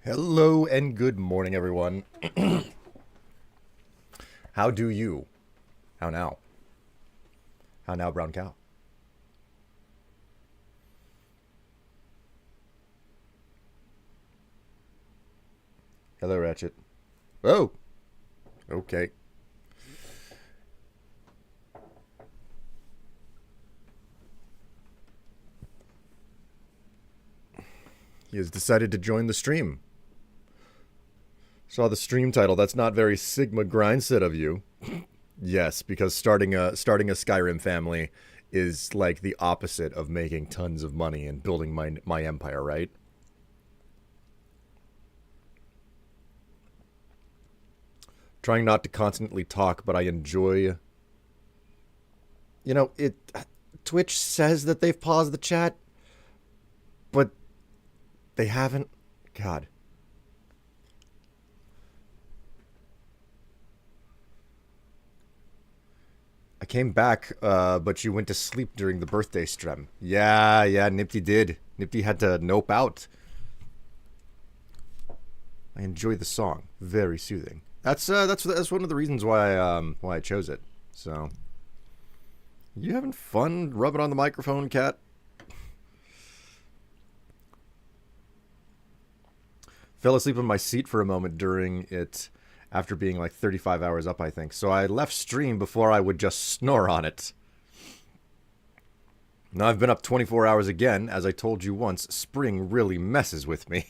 Hello and good morning, everyone. How do you? How now? How now, brown cow? Hello, Ratchet. Oh, okay. He has decided to join the stream. Saw the stream title. That's not very Sigma grindset of you. Yes, because starting a Skyrim family is like the opposite of making tons of money and building my empire, right? Trying not to constantly talk, but I enjoy. It. Twitch says that they've paused the chat, but they haven't. God. I came back, but you went to sleep during the birthday stream. Yeah, Nipty did. Nipty had to nope out. I enjoy the song. Very soothing. That's one of the reasons why I chose it. So, you having fun rubbing on the microphone, cat? Fell asleep in my seat for a moment during it after being like 35 hours up, I think. So I left stream before I would just snore on it. Now I've been up 24 hours again. As I told you once, spring really messes with me.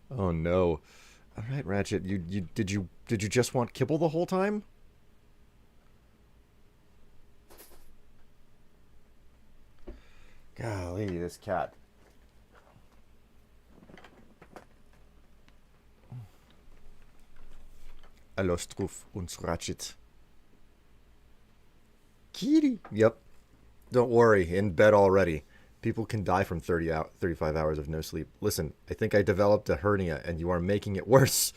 Oh no. All right, Ratchet, did you just want kibble the whole time? Golly, this cat. Hallo Struf und Ratchet. Kitty. Yep. Don't worry, in bed already. People can die from 35 hours of no sleep. Listen, I think I developed a hernia and you are making it worse.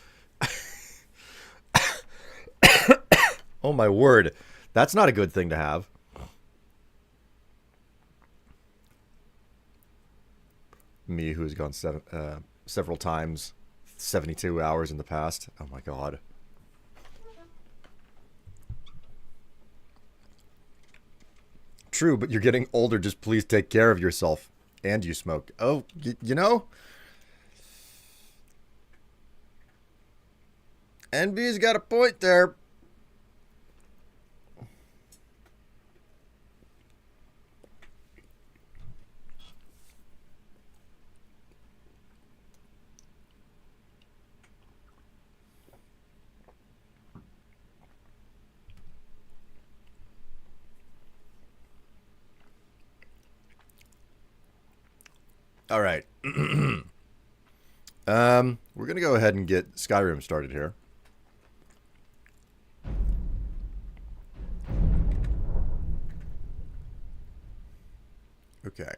Oh my word. That's not a good thing to have. Me, who has gone several times, 72 hours in the past. Oh my god. True, but you're getting older. Just please take care of yourself. And you smoke. Oh, you know? NB's got a point there. All right. We're going to go ahead and get Skyrim started here. Okay.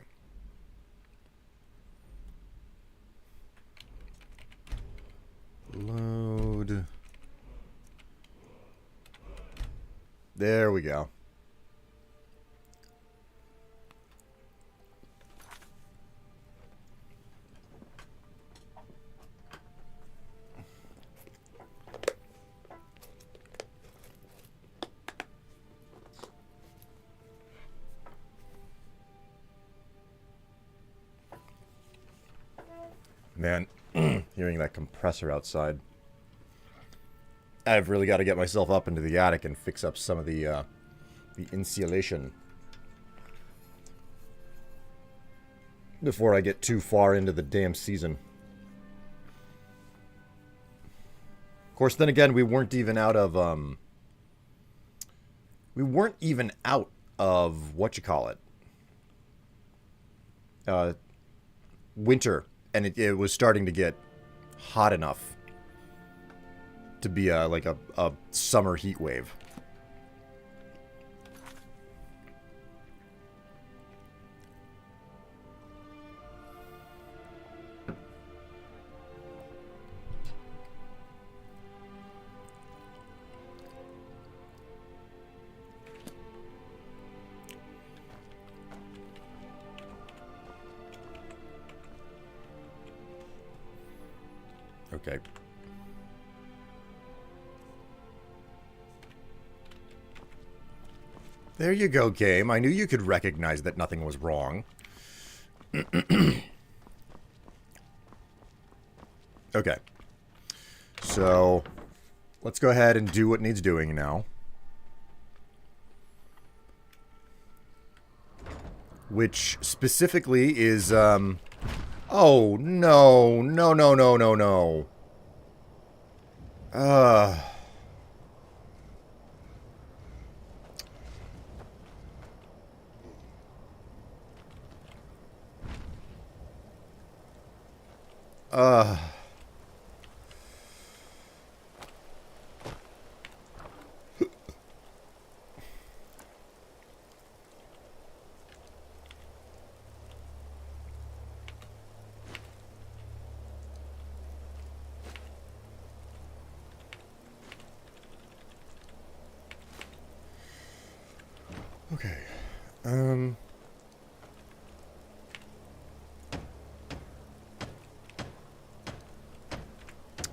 Load. There we go. Man, hearing that compressor outside. I've really got to get myself up into the attic and fix up some of the insulation before I get too far into the damn season. Of course, then again, we weren't even out of winter, and it was starting to get hot enough to be like a summer heat wave. Okay. There you go, game. I knew you could recognize that nothing was wrong. Okay. So, let's go ahead and do what needs doing now. Which specifically is, oh, no. No, no, no, no, no. Uh... Okay.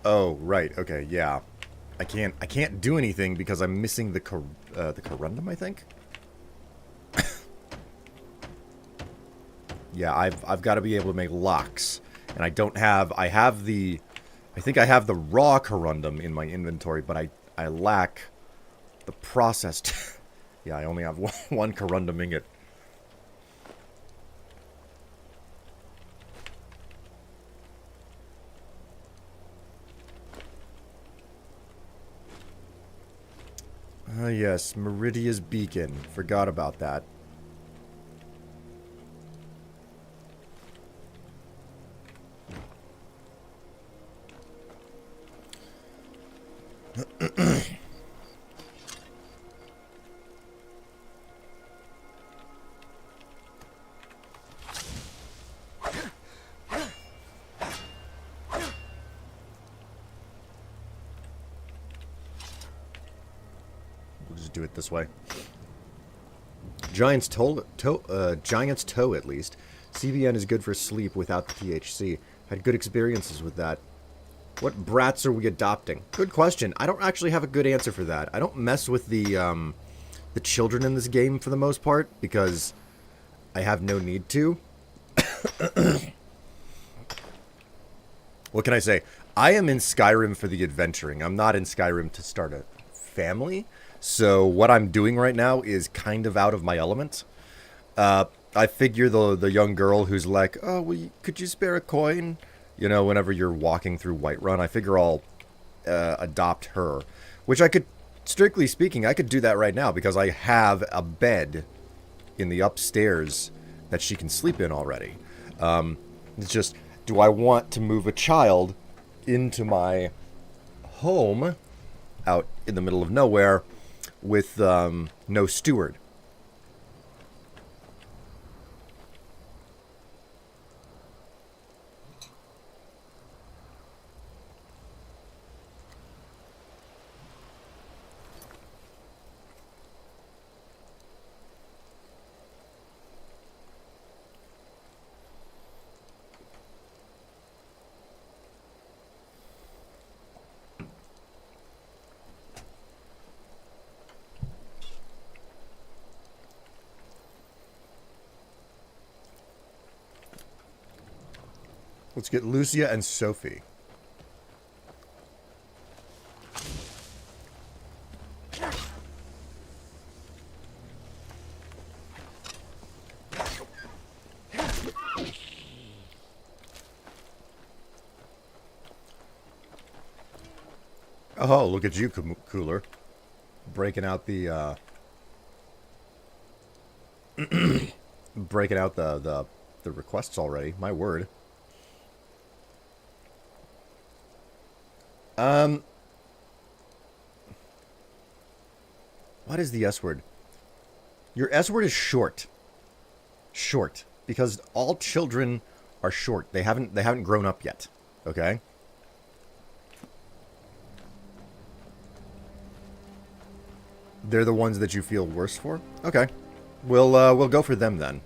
Oh, right. Okay, yeah. I can't do anything because I'm missing the corundum, I think. Yeah, I've got to be able to make locks, and I don't have. I think I have the raw corundum in my inventory, but I lack the processed. Yeah, I only have one corundum ingot. Ah, yes, Meridia's Beacon. Forgot about that. Do it this way. Giant's toe, at least. CBN is good for sleep without the THC. Had good experiences with that. What brats are we adopting? Good question. I don't actually have a good answer for that. I don't mess with the children in this game for the most part because I have no need to. What can I say? I am in Skyrim for the adventuring. I'm not in Skyrim to start a family. So what I'm doing right now is kind of out of my element. I figure the young girl who's like, oh, well, could you spare a coin? You know, whenever you're walking through Whiterun, I figure I'll adopt her. Which I could, strictly speaking, I could do that right now because I have a bed in the upstairs that she can sleep in already. It's just, do I want to move a child into my home out in the middle of nowhere with no steward? Let's get Lucia and Sophie. Oh, look at you, Cooler. Breaking out the, breaking out the requests already. My word. What is the S word? Your S word is short. Short. Because all children are short. They haven't grown up yet. Okay? They're the ones that you feel worse for? Okay. We'll go for them then.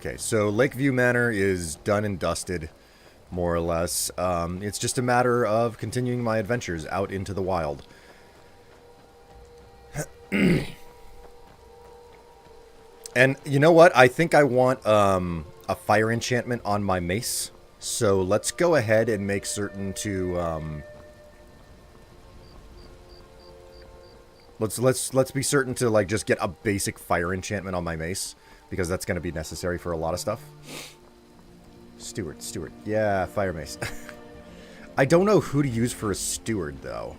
Okay, so Lakeview Manor is done and dusted, more or less. It's just a matter of continuing my adventures out into the wild. And you know what? I think I want a fire enchantment on my mace. So let's go ahead and make certain to let's be certain to like just get a basic fire enchantment on my mace, because that's going to be necessary for a lot of stuff. Steward. Yeah, fire mace. I don't know who to use for a steward though.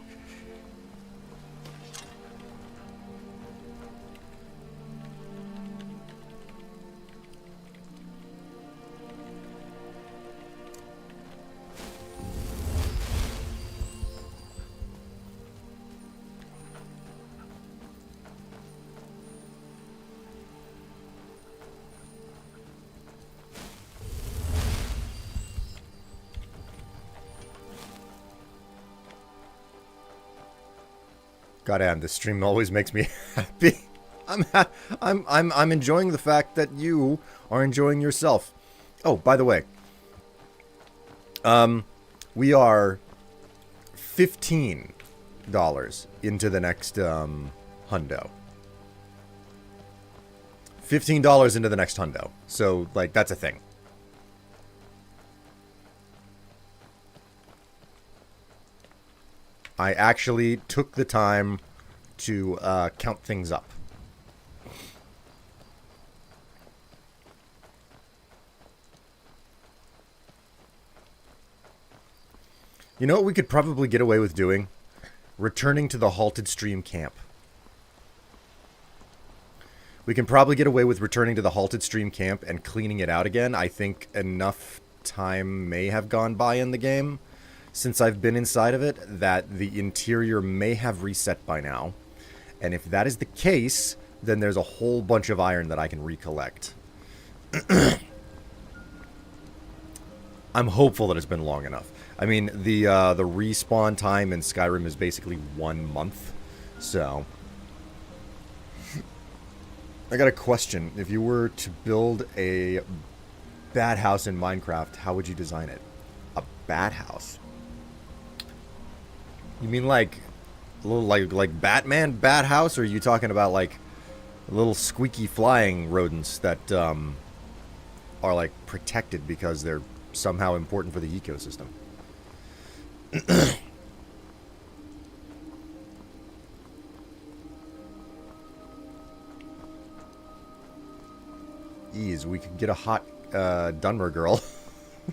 Goddamn, this stream always makes me happy. I'm enjoying the fact that you are enjoying yourself. Oh, by the way, we are $15 into the next hundo. $15 into the next hundo. So, like, that's a thing. I actually took the time to count things up. You know what we could probably get away with doing? Returning to the halted stream camp. We can probably get away with returning to the halted stream camp and cleaning it out again. I think enough time may have gone by in the game since I've been inside of it that the interior may have reset by now. And if that is the case, then there's a whole bunch of iron that I can recollect. I'm hopeful that it's been long enough. I mean, the respawn time in Skyrim is basically 1 month, so... I got a question. If you were to build a bat house in Minecraft, how would you design it? A bat house? You mean like a little like Batman bat house, or are you talking about like little squeaky flying rodents that are like protected because they're somehow important for the ecosystem? Ease, we could get a hot Dunmer girl.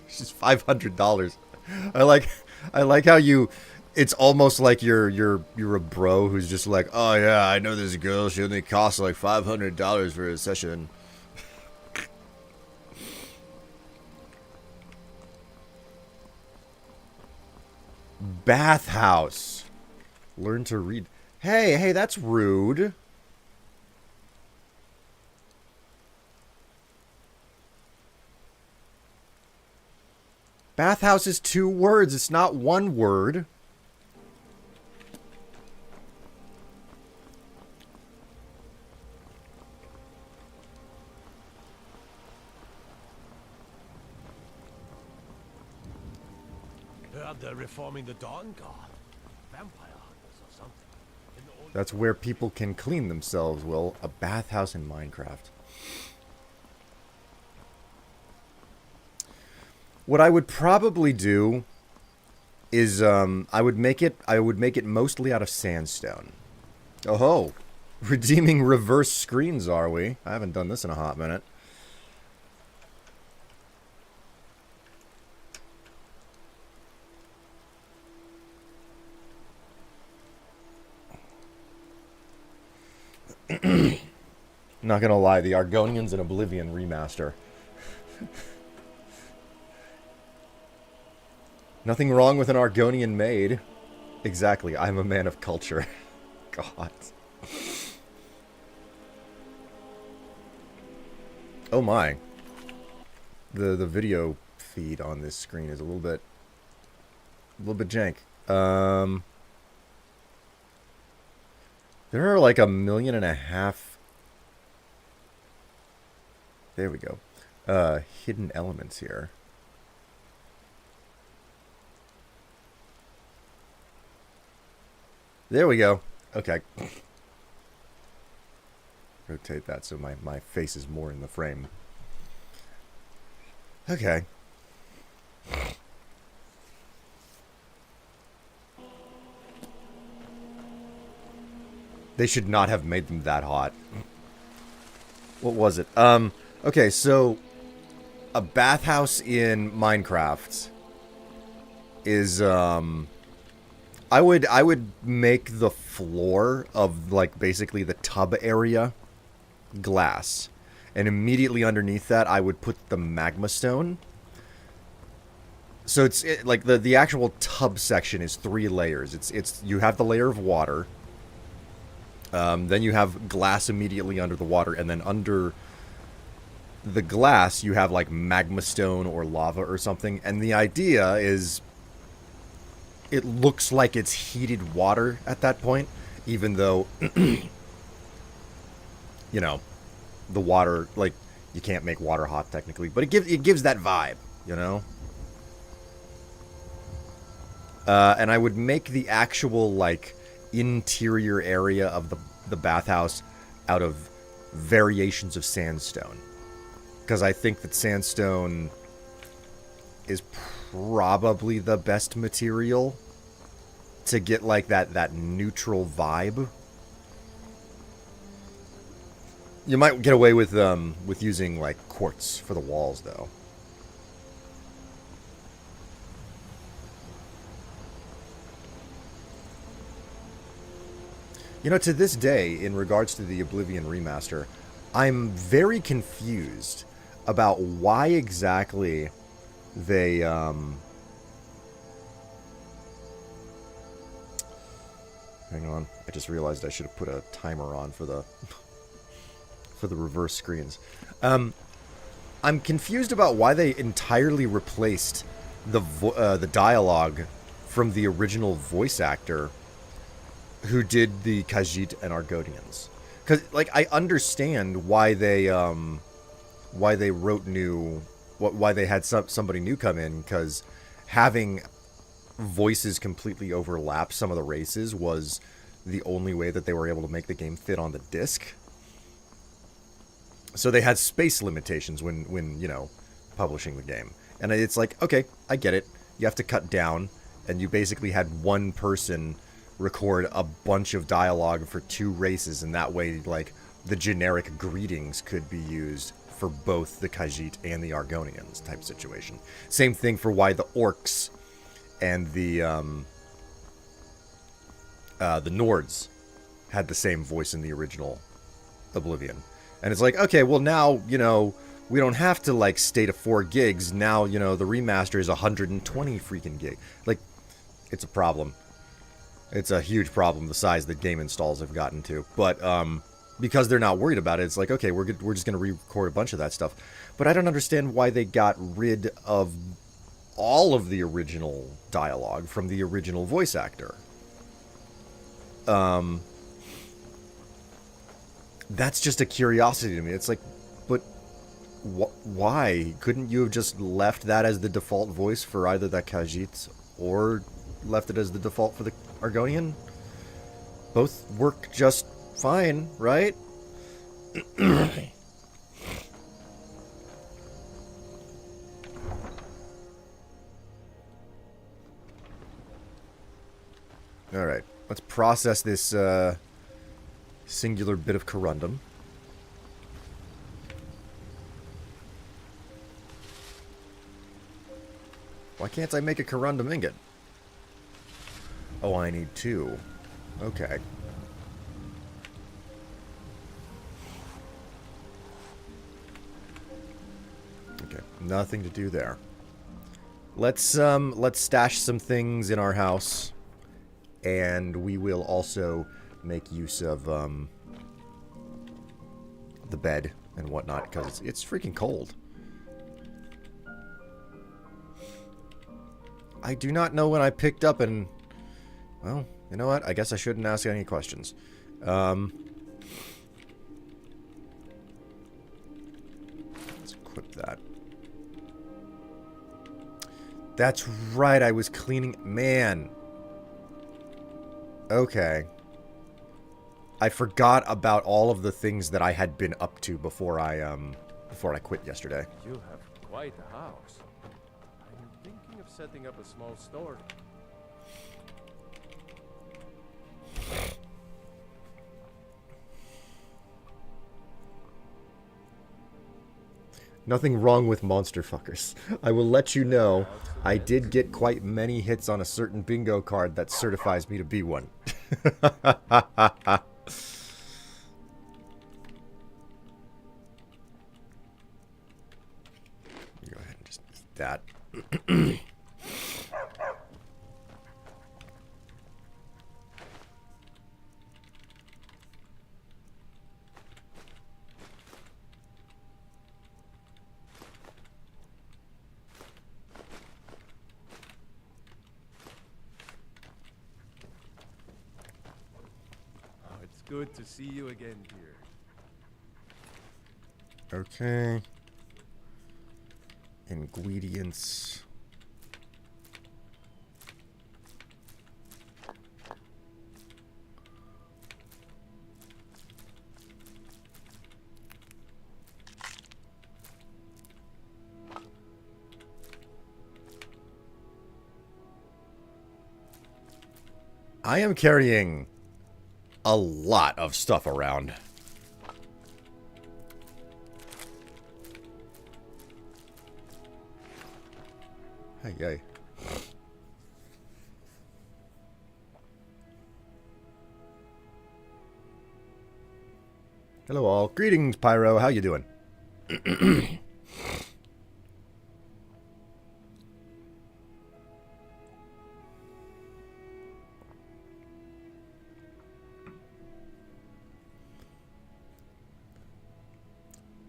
She's $500. I like how you. It's almost like you're a bro who's just like, oh yeah, I know this girl. She only costs like $500 for a session. Bathhouse. Learn to read. Hey, that's rude. Bathhouse is 2 words. It's not 1 word. They're reforming the Dawn Guard. Vampire hunters or something. That's where people can clean themselves, Will. A bathhouse in Minecraft. What I would probably do is I would make it mostly out of sandstone. Oh, redeeming reverse screens, are we? I haven't done this in a hot minute. Not gonna lie, the Argonians and Oblivion remaster. Nothing wrong with an Argonian maid. Exactly, I'm a man of culture. God. Oh my. The video feed on this screen is a little bit jank. There are like 1.5 million. There we go. hidden elements here. There we go. Okay. Rotate that so my face is more in the frame. Okay. They should not have made them that hot. What was it? Okay, so a bathhouse in Minecraft is I would make the floor of like basically the tub area glass, and immediately underneath that I would put the magma stone. So like the actual tub section is 3 layers. It's you have the layer of water. Then you have glass immediately under the water, and then under the glass you have like magma stone or lava or something. And the idea is it looks like it's heated water at that point, even though, you know, the water, like, you can't make water hot technically, but it gives that vibe, you know? And I would make the actual, like, interior area of the bathhouse out of variations of sandstone. Because I think that sandstone is probably the best material to get like that neutral vibe. You might get away with using like quartz for the walls though. You know, to this day, in regards to the Oblivion remaster, I'm very confused about why exactly they hang on, I just realized I should have put a timer on for the reverse screens. I'm confused about why they entirely replaced the dialogue from the original voice actor who did the Khajiit and Argonians. Because, like, I understand why they wrote new, why they had somebody new come in, because having voices completely overlap some of the races was the only way that they were able to make the game fit on the disc. So they had space limitations when you know, publishing the game. And it's like, okay, I get it. You have to cut down, and you basically had one person record a bunch of dialogue for 2 races, and that way, like, the generic greetings could be used for both the Khajiit and the Argonians type situation. Same thing for why the orcs and the Nords had the same voice in the original Oblivion. And it's like, okay, well now, you know, we don't have to, like, stay to 4 gigs. Now, you know, the remaster is 120 freaking gig. Like, it's a problem. It's a huge problem, the size that game installs have gotten to. But, because they're not worried about it, it's like, okay, we're just going to re-record a bunch of that stuff. But I don't understand why they got rid of all of the original dialogue from the original voice actor. That's just a curiosity to me. It's like, but why? Couldn't you have just left that as the default voice for either the Khajiit or left it as the default for the Argonian? Both work just fine, right? Alright, let's process this singular bit of corundum. Why can't I make a corundum ingot? Oh, I need 2. Okay. Okay, nothing to do there. Let's stash some things in our house, and we will also make use of the bed and whatnot, because it's freaking cold. I do not know when I picked up and... Well, you know what? I guess I shouldn't ask any questions. Let's equip that. That's right, I was cleaning... Man. Okay. I forgot about all of the things that I had been up to before I quit yesterday. You have quite a house. I'm thinking of setting up a small store. Nothing wrong with monster fuckers. I will let you know, I did get quite many hits on a certain bingo card that certifies me to be one. You go ahead and just eat that. Oh, it's good to see you again, dear. Okay. Ingredients. I am carrying a lot of stuff around. Hey, hey. Hello all. Greetings, Pyro. How you doing?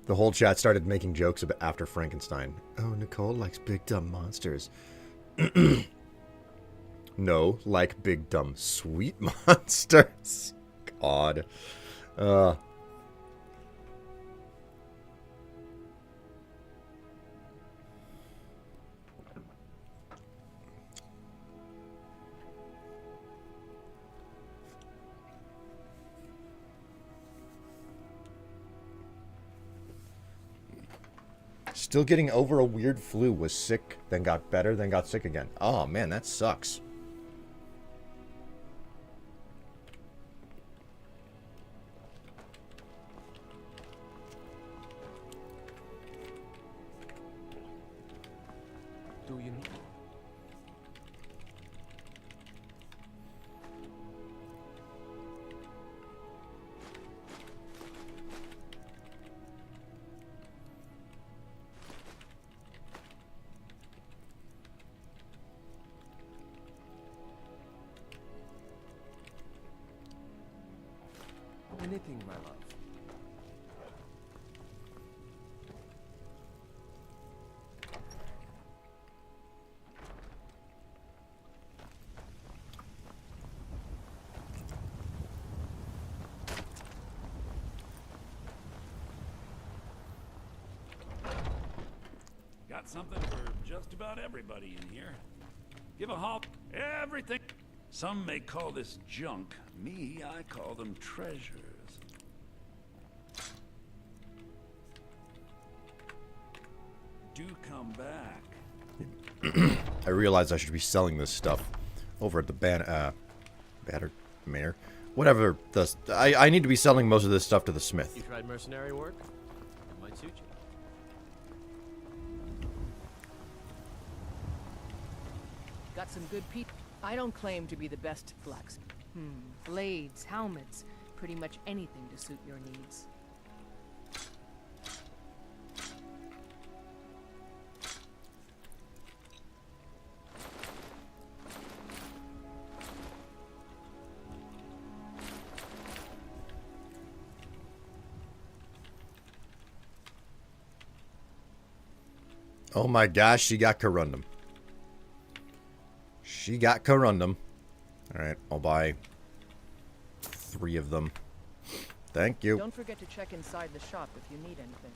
The whole chat started making jokes about after Frankenstein. Oh, Nicole likes big dumb monsters. No, like big dumb sweet monsters. God. Still getting over a weird flu. Was sick, then got better, then got sick again. Oh man, that sucks. Do you need? Anything, my love. Got something for just about everybody in here. Give a hop. Everything. Some may call this junk. Me, I call them treasures. Do come back. I realize I should be selling this stuff over at the Banner Manor. Whatever. I need to be selling most of this stuff to the smith. You tried mercenary work? It might suit you. Got some good people. I don't claim to be the best blacksmith. Blades, helmets, pretty much anything to suit your needs. Oh my gosh, she got Corundum. She got Corundum. Alright, I'll buy 3 of them. Thank you. Don't forget to check inside the shop if you need anything.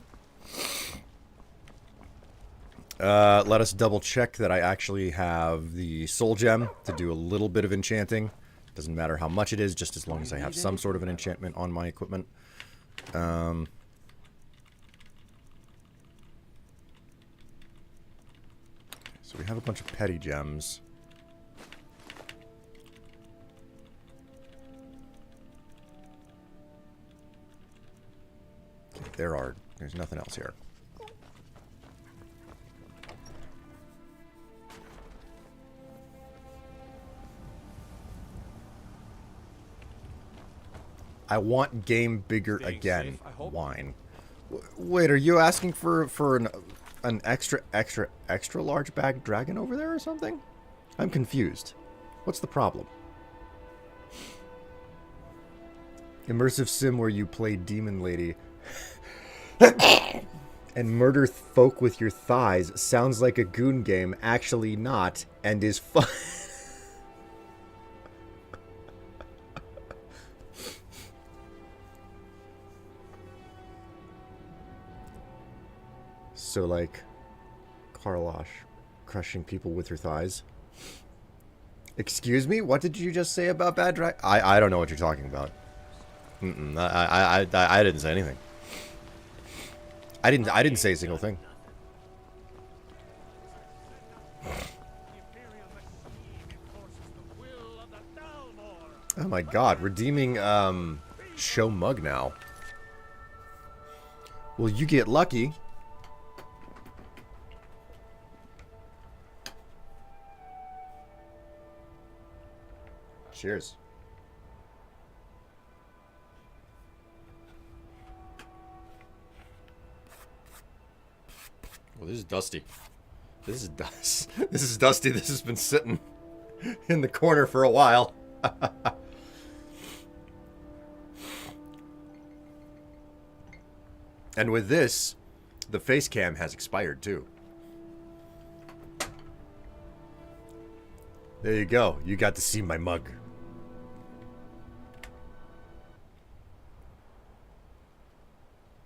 Let us double check that I actually have the soul gem to do a little bit of enchanting. Doesn't matter how much it is, just as long as I have some sort of an enchantment on my equipment. So we have a bunch of petty gems. Okay, there's nothing else here. I want game bigger again. Wine. Wait, are you asking for an extra large bag dragon over there or something? I'm confused. What's the problem? Immersive sim where you play demon lady and murder folk with your thighs sounds like a goon game, actually not, and is fun. So, like, Karlosh crushing people with her thighs. Excuse me? What did you just say about bad drag? I don't know what you're talking about. I didn't say anything. I didn't say a single thing. Oh my god, redeeming show mug now. Well, you get lucky. Cheers. Well, this is dusty. This is dust. This is dusty. This has been sitting in the corner for a while. And with this, the face cam has expired too. There you go. You got to see my mug.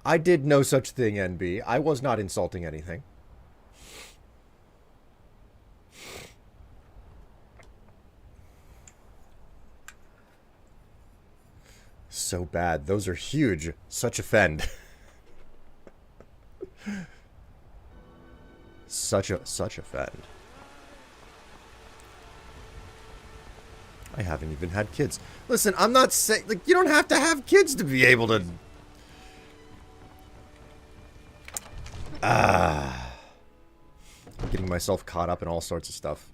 I did no such thing, NB. I was not insulting anything. So bad. Those are huge. Such offend. Such offend. I haven't even had kids. Listen, I'm not saying, like, you don't have to have kids to be able to... I'm getting myself caught up in all sorts of stuff.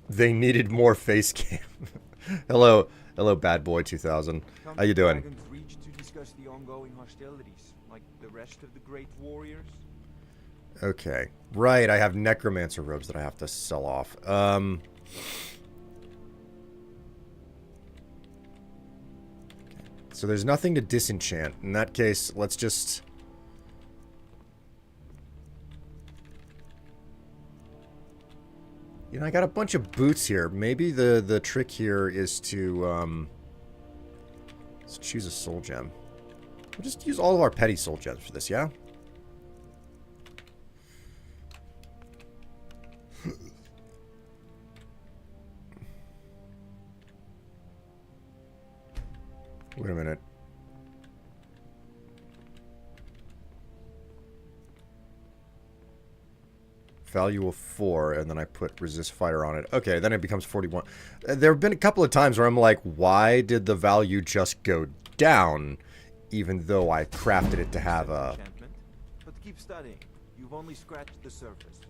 They needed more face cam. Hello, bad boy 2000. How you doing? To discuss the ongoing hostilities, like the rest of the great warriors. Okay, right. I have necromancer robes that I have to sell off. So there's nothing to disenchant. In that case, let's just... You know, I got a bunch of boots here. Maybe the trick here is to, let's choose a soul gem. We'll just use all of our petty soul gems for this, yeah? Wait a minute. Value of 4, and then I put resist fire on it. Okay, then it becomes 41. There have been a couple of times where I'm like, why did the value just go down, even though I crafted it to have a... But keep studying. You've only scratched the surface.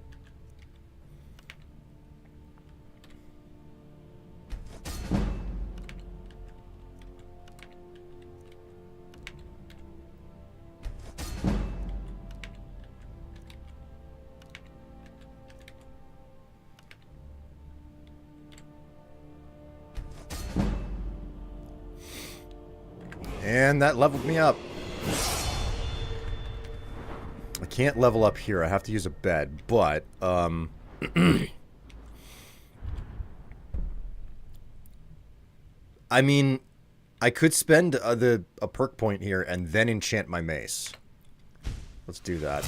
And that leveled me up. I can't level up here. I have to use a bed, but, I mean, I could spend a perk point here and then enchant my mace. Let's do that.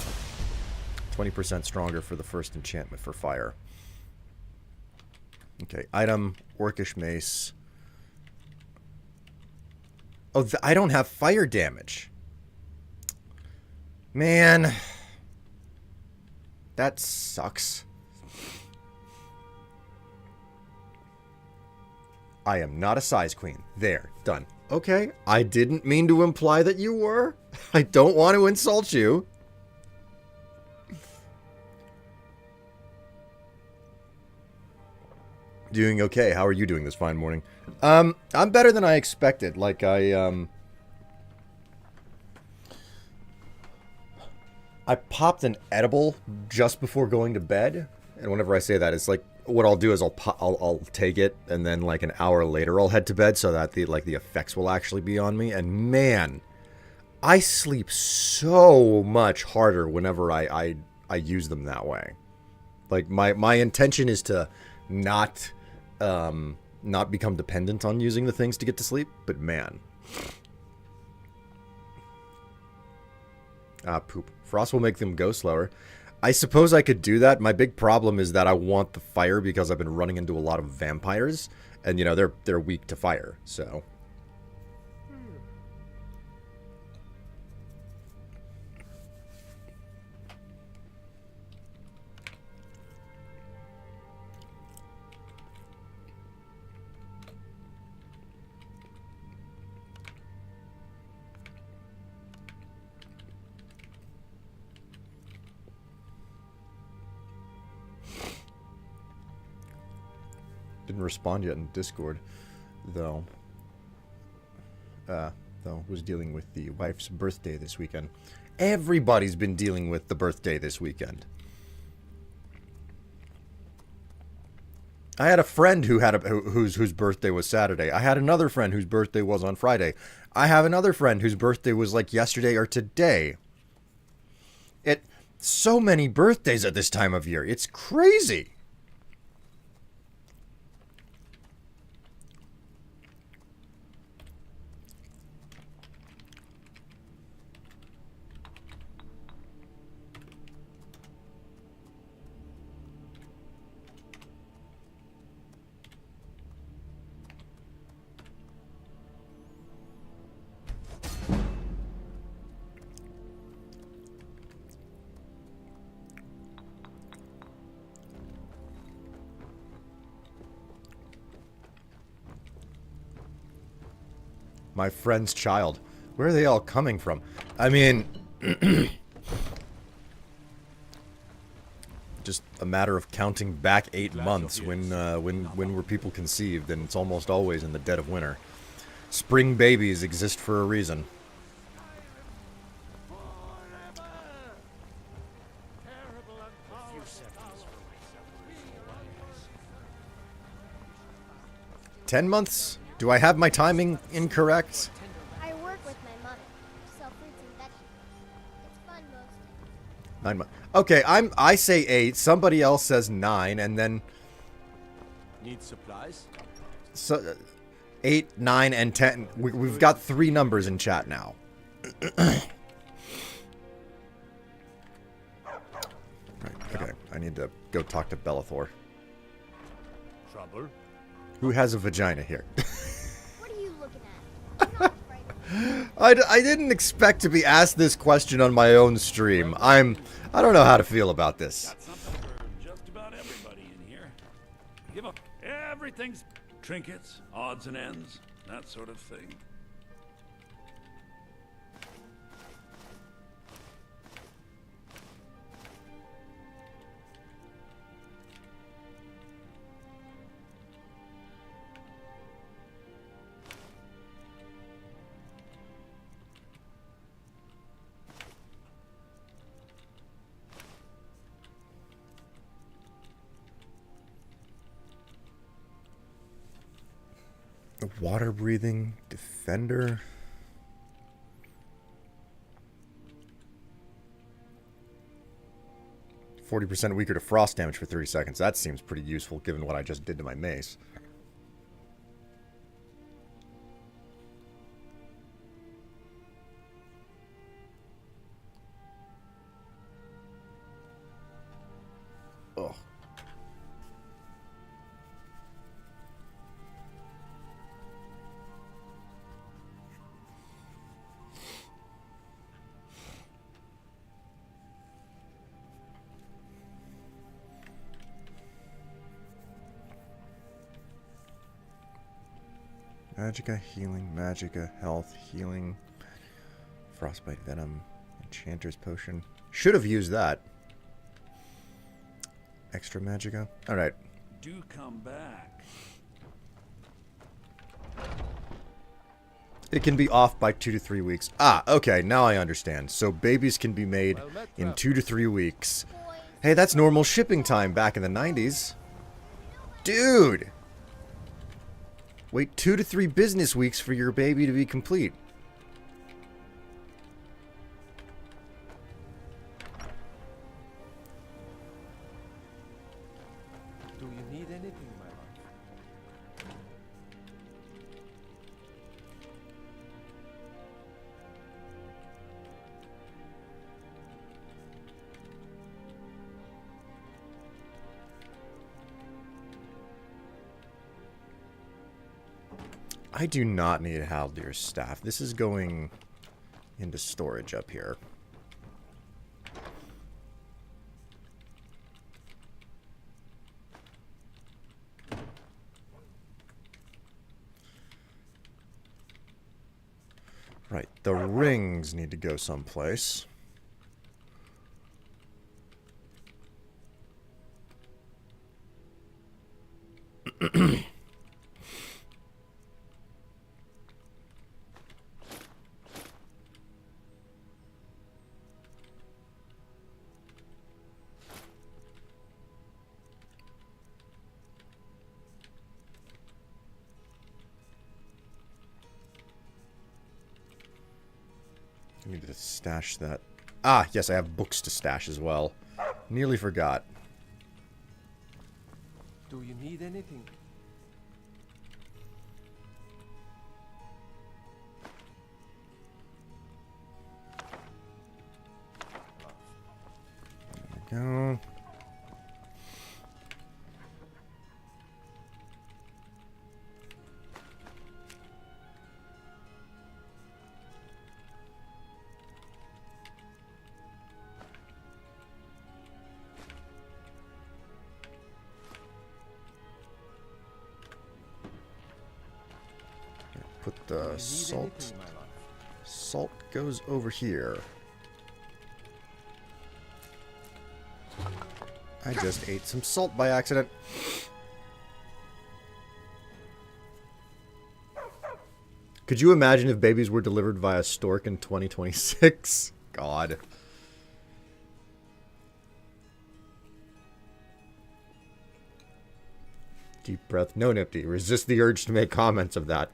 20% stronger for the first enchantment for fire. Okay, item, Orcish Mace. Oh, I don't have fire damage. Man. That sucks. I am not a size queen. There, done. Okay, I didn't mean to imply that you were. I don't want to insult you. Doing okay. How are you doing this fine morning? I'm better than I expected. Like, I popped an edible just before going to bed. And whenever I say that, it's like, what I'll do is I'll take it, and then like an hour later I'll head to bed so that the effects will actually be on me. And man, I sleep so much harder whenever I use them that way. Like my intention is to not become dependent on using the things to get to sleep, but man. Poop. Frost will make them go slower. I suppose I could do that. My big problem is that I want the fire because I've been running into a lot of vampires, and you know they're weak to fire. So didn't respond yet in Discord, though. Though was dealing with the wife's birthday this weekend. Everybody's been dealing with the birthday this weekend. I had a friend who had whose birthday was Saturday. I had another friend whose birthday was on Friday. I have another friend whose birthday was like yesterday or today. So many birthdays at this time of year. It's crazy. My friend's child. Where are they all coming from? I mean, just a matter of counting back 8 months. When were people conceived? And it's almost always in the dead of winter. Spring babies exist for a reason. $10 months? Do I have my timing incorrect? I work with my mother. Sell fruits and vegetables. It's fun mostly. 9 months. Okay, I say 8. Somebody else says 9, and then Need supplies? so 8, 9, and 10. We've got 3 numbers in chat now. Right, okay, I need to go talk to Bellathor. Trouble? Who has a vagina here? What are you looking at? I'm not afraid of I didn't expect to be asked this question on my own stream. I don't know how to feel about this. Got something for just about everybody in here. Give up everything's trinkets, odds and ends, that sort of thing. Water breathing defender. %40 weaker to frost damage for 30 seconds. That seems pretty useful given what I just did to my mace. Magica, healing, Magica, health, healing, frostbite venom, enchanter's potion. Should have used that. Extra Magica. Alright. Do come back. It can be off by 2 to 3 weeks. Ah, okay, now I understand. So babies can be made in 2 to 3 weeks. Hey, that's normal shipping time back in the 90s. Dude! Wait 2 to 3 business weeks for your baby to be complete. Do you need anything, my love? I do not need Haldier's staff. This is going into storage up here. Right, the rings need to go someplace. I need to stash that. Ah, yes, I have books to stash as well. Nearly forgot. Do you need anything? There we go. Put Do you the need salt. anything, my love? Salt goes over here. I just ate some salt by accident. Could you imagine if babies were delivered via stork in 2026? God. Deep breath. No, Nifty. Resist the urge to make comments of that.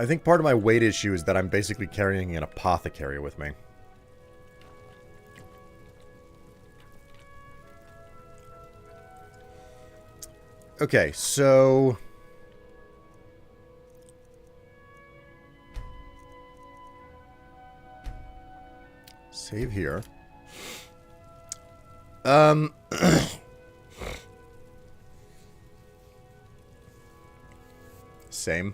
I think part of my weight issue is that I'm basically carrying an apothecary with me. Okay, so... Save here. Same.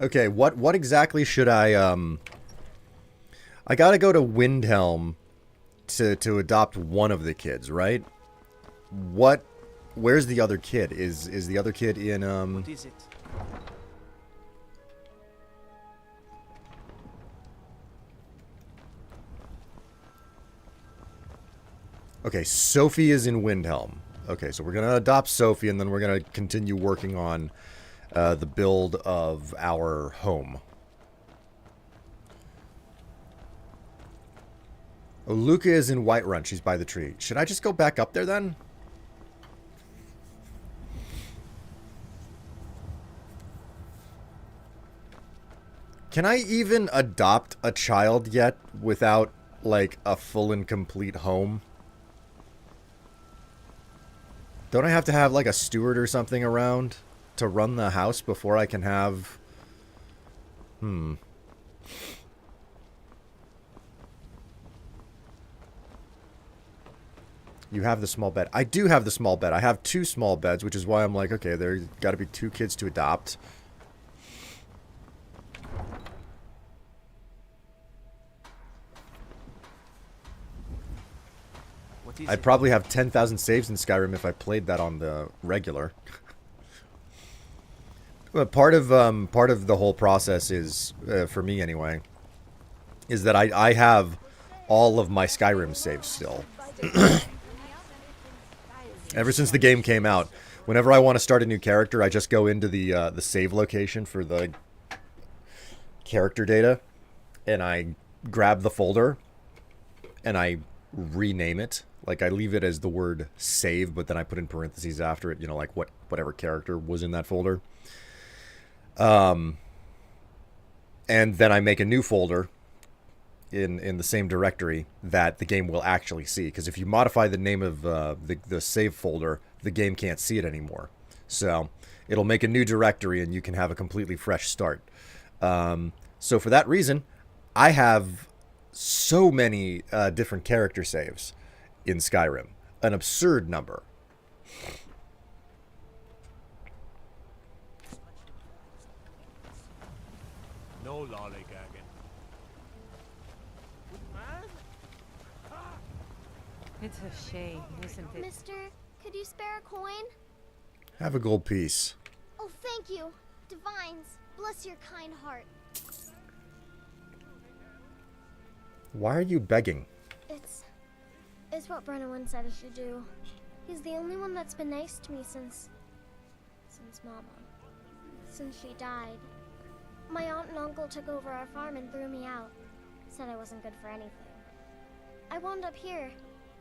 Okay, what exactly should I gotta go to Windhelm to adopt one of the kids, right? Where's the other kid? Is the other kid in What is it? Okay, Sophie is in Windhelm. Okay, so we're gonna adopt Sophie and then we're gonna continue working on the build of our home. Oh, Luca is in Whiterun. She's by the tree. Should I just go back up there then? Can I even adopt a child yet without, like, a full and complete home? Don't I have to have, like, a steward or something around? to run the house before I can have... You have the small bed. I do have the small bed. I have 2 small beds, which is why I'm like, okay, there got to be 2 kids to adopt. What is I'd it? probably have 10,000 saves in Skyrim if I played that on the regular. But part of the whole process is, for me anyway, is that I have all of my Skyrim saves still. Ever since the game came out, whenever I want to start a new character, I just go into the save location for the character data, and I grab the folder, and I rename it. Like, I leave it as the word save, but then I put in parentheses after it, you know, like whatever character was in that folder. And then I make a new folder in the same directory that the game will actually see. Because if you modify the name of the save folder, the game can't see it anymore. So it'll make a new directory and you can have a completely fresh start. So for that reason, I have so many different character saves in Skyrim. An absurd number. No lollygagging. It's a shame, isn't it? Mister, could you spare a coin? Have a gold piece. Oh, thank you. Divines, bless your kind heart. Why are you begging? It's what Brennan said I should do. He's the only one that's been nice to me since Mama. Since she died. My aunt and uncle took over our farm and threw me out. Said I wasn't good for anything. I wound up here,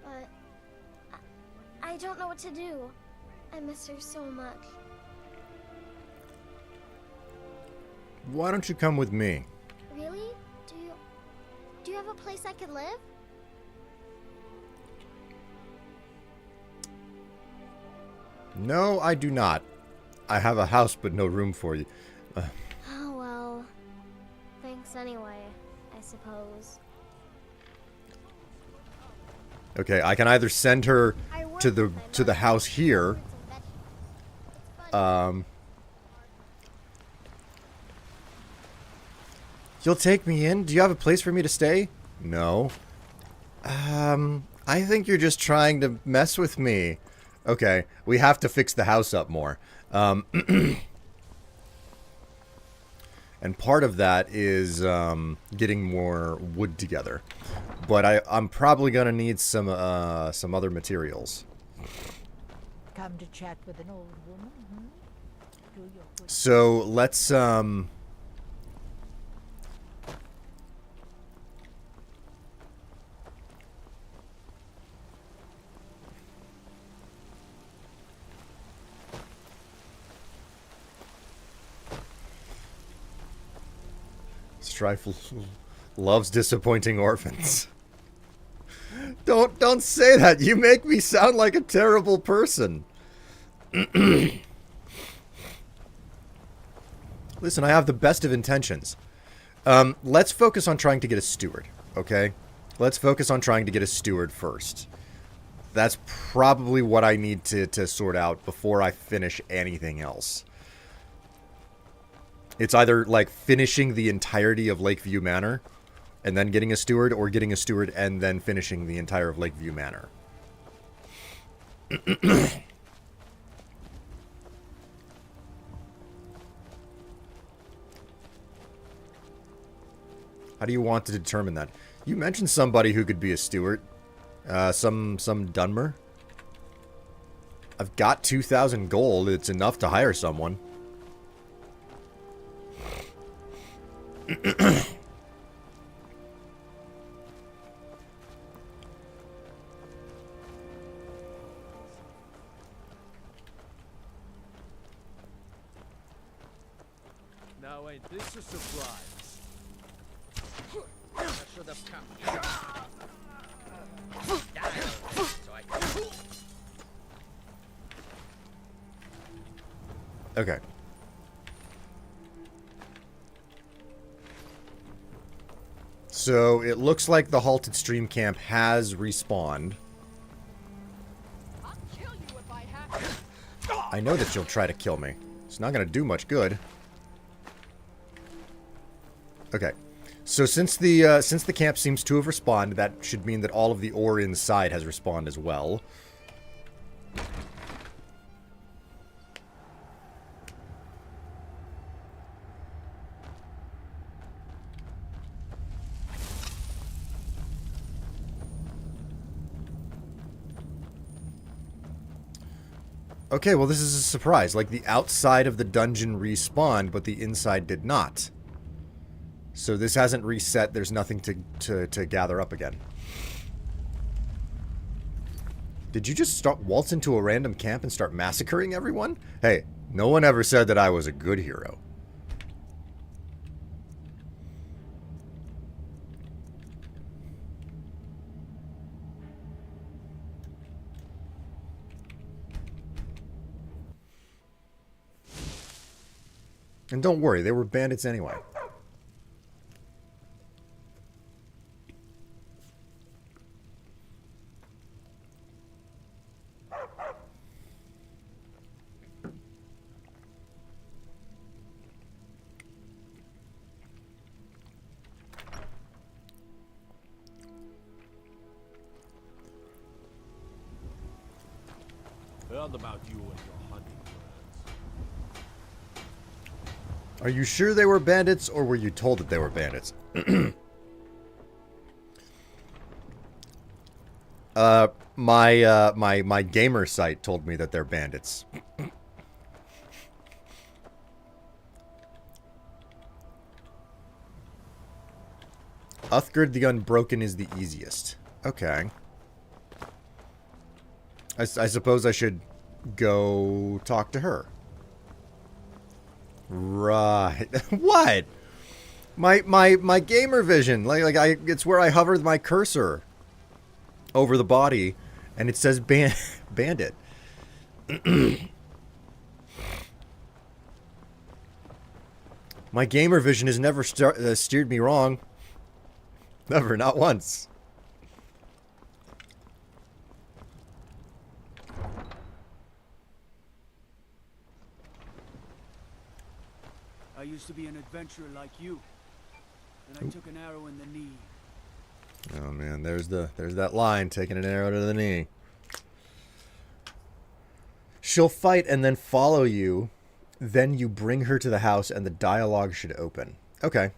but I don't know what to do. I miss her so much. Why don't you come with me? Really? Do you have a place I could live? No, I do not. I have a house, but no room for you. Oh, well. Thanks anyway, I suppose. Okay, I can either send her I work to the with my to the mother. house here. Fruits and vegetables. It's fun. You'll take me in? Do you have a place for me to stay? No. I think you're just trying to mess with me. Okay, we have to fix the house up more. And part of that is getting more wood together. But I'm probably gonna need some other materials. Come to chat with an old woman, hmm? Do your good. So let's Strife loves disappointing orphans. Don't say that. You make me sound like a terrible person. Listen, I have the best of intentions. Let's focus on trying to get a steward, okay? Let's focus on trying to get a steward first. That's probably what I need to sort out before I finish anything else. It's either like finishing the entirety of Lakeview Manor and then getting a steward, or getting a steward and then finishing the entire of Lakeview Manor. How do you want to determine that? You mentioned somebody who could be a steward. Some Dunmer. I've got 2,000 gold. It's enough to hire someone. Now ain't this a surprise? I should have come. So I can... Okay. So it looks like the halted stream camp has respawned. I'll kill you if I have to. I know that you'll try to kill me. It's not going to do much good. Okay. So since the camp seems to have respawned, that should mean that all of the ore inside has respawned as well. Okay, well this is a surprise. Like, the outside of the dungeon respawned, but the inside did not. So this hasn't reset. There's nothing to gather up again. Did you just waltz into a random camp and start massacring everyone? Hey, no one ever said that I was a good hero. And don't worry, they were bandits anyway. Heard about you and your hunting plans. Are you sure they were bandits, or were you told that they were bandits? My gamer site told me that they're bandits. Uthgard the Unbroken is the easiest. Okay. I suppose I should go talk to her. Right. What? My gamer vision. It's where I hover my cursor over the body and it says bandit. My gamer vision has never steered me wrong. Never, not once. I used to be an adventurer like you. Then I took an arrow in the knee. Oh man, there's that line, taking an arrow to the knee. She'll fight and then follow you. Then you bring her to the house and the dialogue should open. Okay.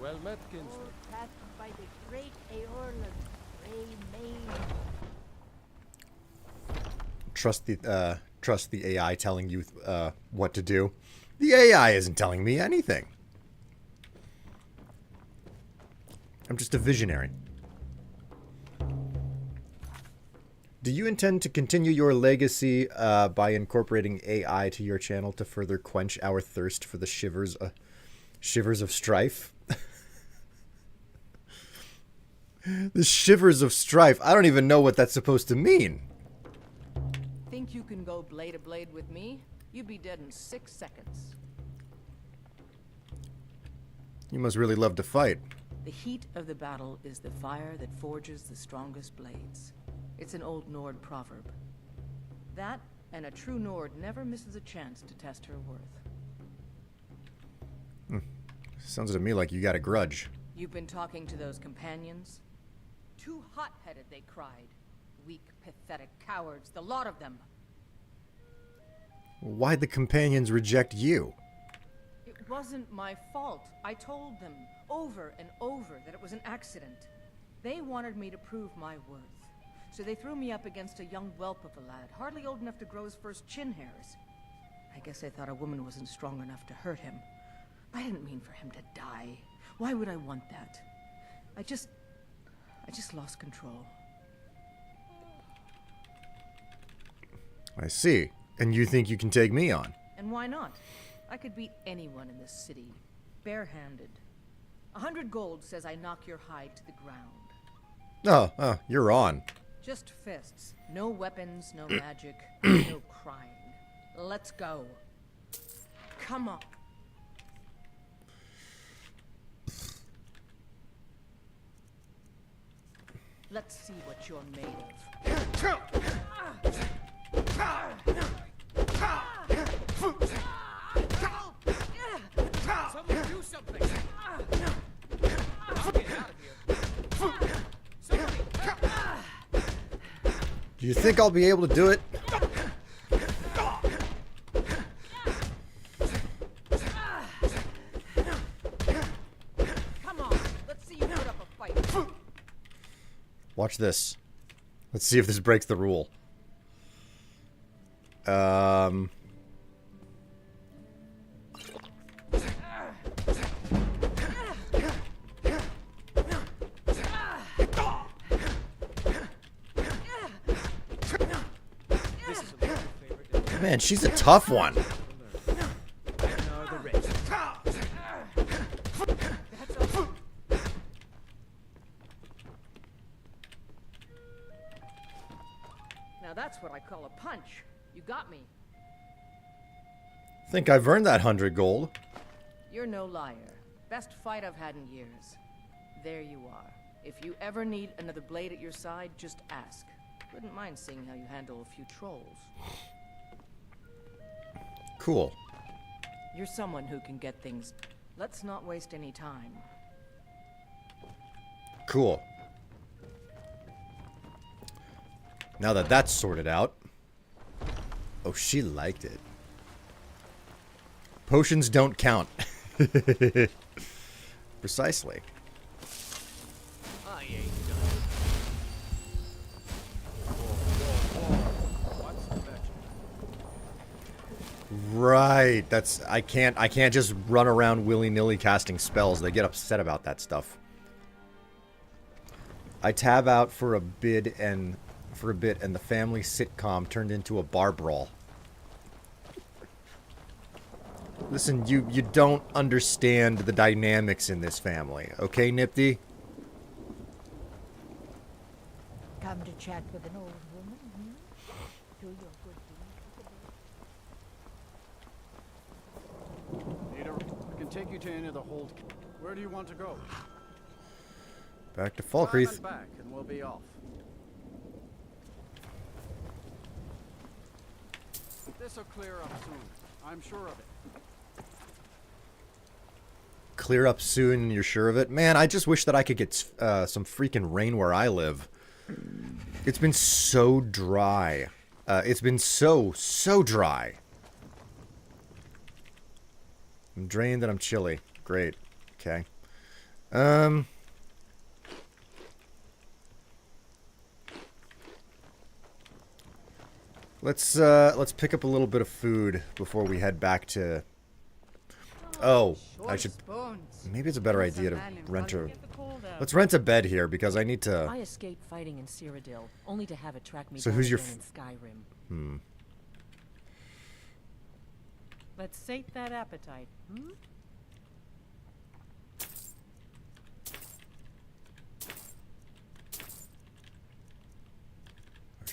Well met, Kinsman. Packed by the great Aorlan, Grey Mane. Trust the AI telling you what to do. The AI isn't telling me anything. I'm just a visionary. Do you intend to continue your legacy by incorporating AI to your channel to further quench our thirst for the shivers of strife? The shivers of strife. I don't even know what that's supposed to mean. Think you can go blade to blade with me? You'd be dead in 6 seconds. You must really love to fight. The heat of the battle is the fire that forges the strongest blades. It's an old Nord proverb. That, and a true Nord never misses a chance to test her worth. Sounds to me like you got a grudge. You've been talking to those companions? Too hot-headed, they cried. Weak, pathetic cowards, the lot of them. Why'd the companions reject you? It wasn't my fault. I told them over and over that it was an accident. They wanted me to prove my worth. So they threw me up against a young whelp of a lad, hardly old enough to grow his first chin hairs. I guess they thought a woman wasn't strong enough to hurt him. I didn't mean for him to die. Why would I want that? I just lost control. I see. And you think you can take me on? And why not? I could beat anyone in this city, barehanded. 100 gold says I knock your hide to the ground. Oh, you're on. Just fists. No weapons, no magic, no crying. Let's go. Come on. Let's see what you're made of. Someone do something! I'll get out of here. Somebody! Do you think I'll be able to do it? Come on, let's see you put up a fight. Watch this. Let's see if this breaks the rule. Man, she's a tough one. Now that's what I call a punch. You got me. Think I've earned that 100 gold. You're no liar. Best fight I've had in years. There you are. If you ever need another blade at your side, just ask. Wouldn't mind seeing how you handle a few trolls. Cool. You're someone who can get things. Let's not waste any time. Cool. Now that that's sorted out. Oh, she liked it. Potions don't count. Precisely. I ain't done. What's the match? Right. I can't just run around willy-nilly casting spells. They get upset about that stuff. I tab out for a bit and the family sitcom turned into a bar brawl. Listen, you don't understand the dynamics in this family, okay, Nipty? Come to chat with an old woman, Do your good deeds. Leader, I can take you to any of the hold. Where do you want to go? Back to Climb Falkreath. and back, and we'll be off. This'll clear up soon. I'm sure of it. Clear up soon, you're sure of it? Man, I just wish that I could get some freaking rain where I live. It's been so dry. It's been so dry. I'm drained and I'm chilly. Great. Okay. Let's pick up a little bit of food before we head back to... Oh, I should... Maybe it's a better idea to rent a... Let's rent a bed here because I need to... I escaped fighting in Cyrodiil, only to have it track me So down who's your again in Skyrim. Let's sate that appetite.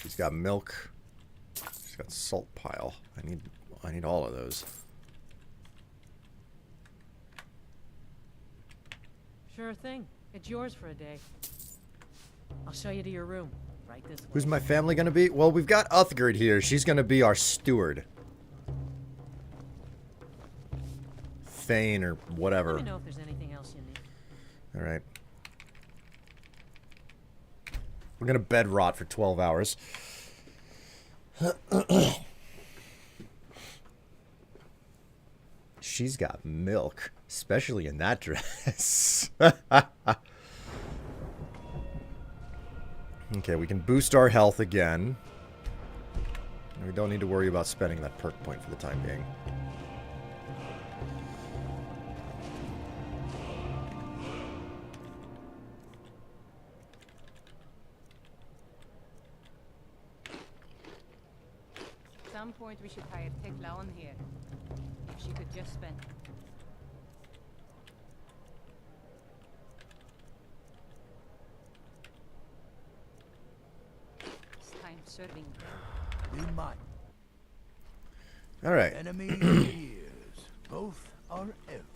She's got milk. She's got salt pile. I need all of those. Sure thing. It's yours for a day. I'll show you to your room. Right this way. Who's my family gonna be? Well, we've got Uthgerd here. She's gonna be our steward. Thane or whatever. Let me know if there's anything else you need. All right. We're gonna bed rot for 12 hours. She's got milk, especially in that dress. Okay, we can boost our health again. We don't need to worry about spending that perk point for the time being. At some point we should hire Tekla on here. If she could just spend... It's time serving. We might. All right. Enemies and ears. Both are everywhere.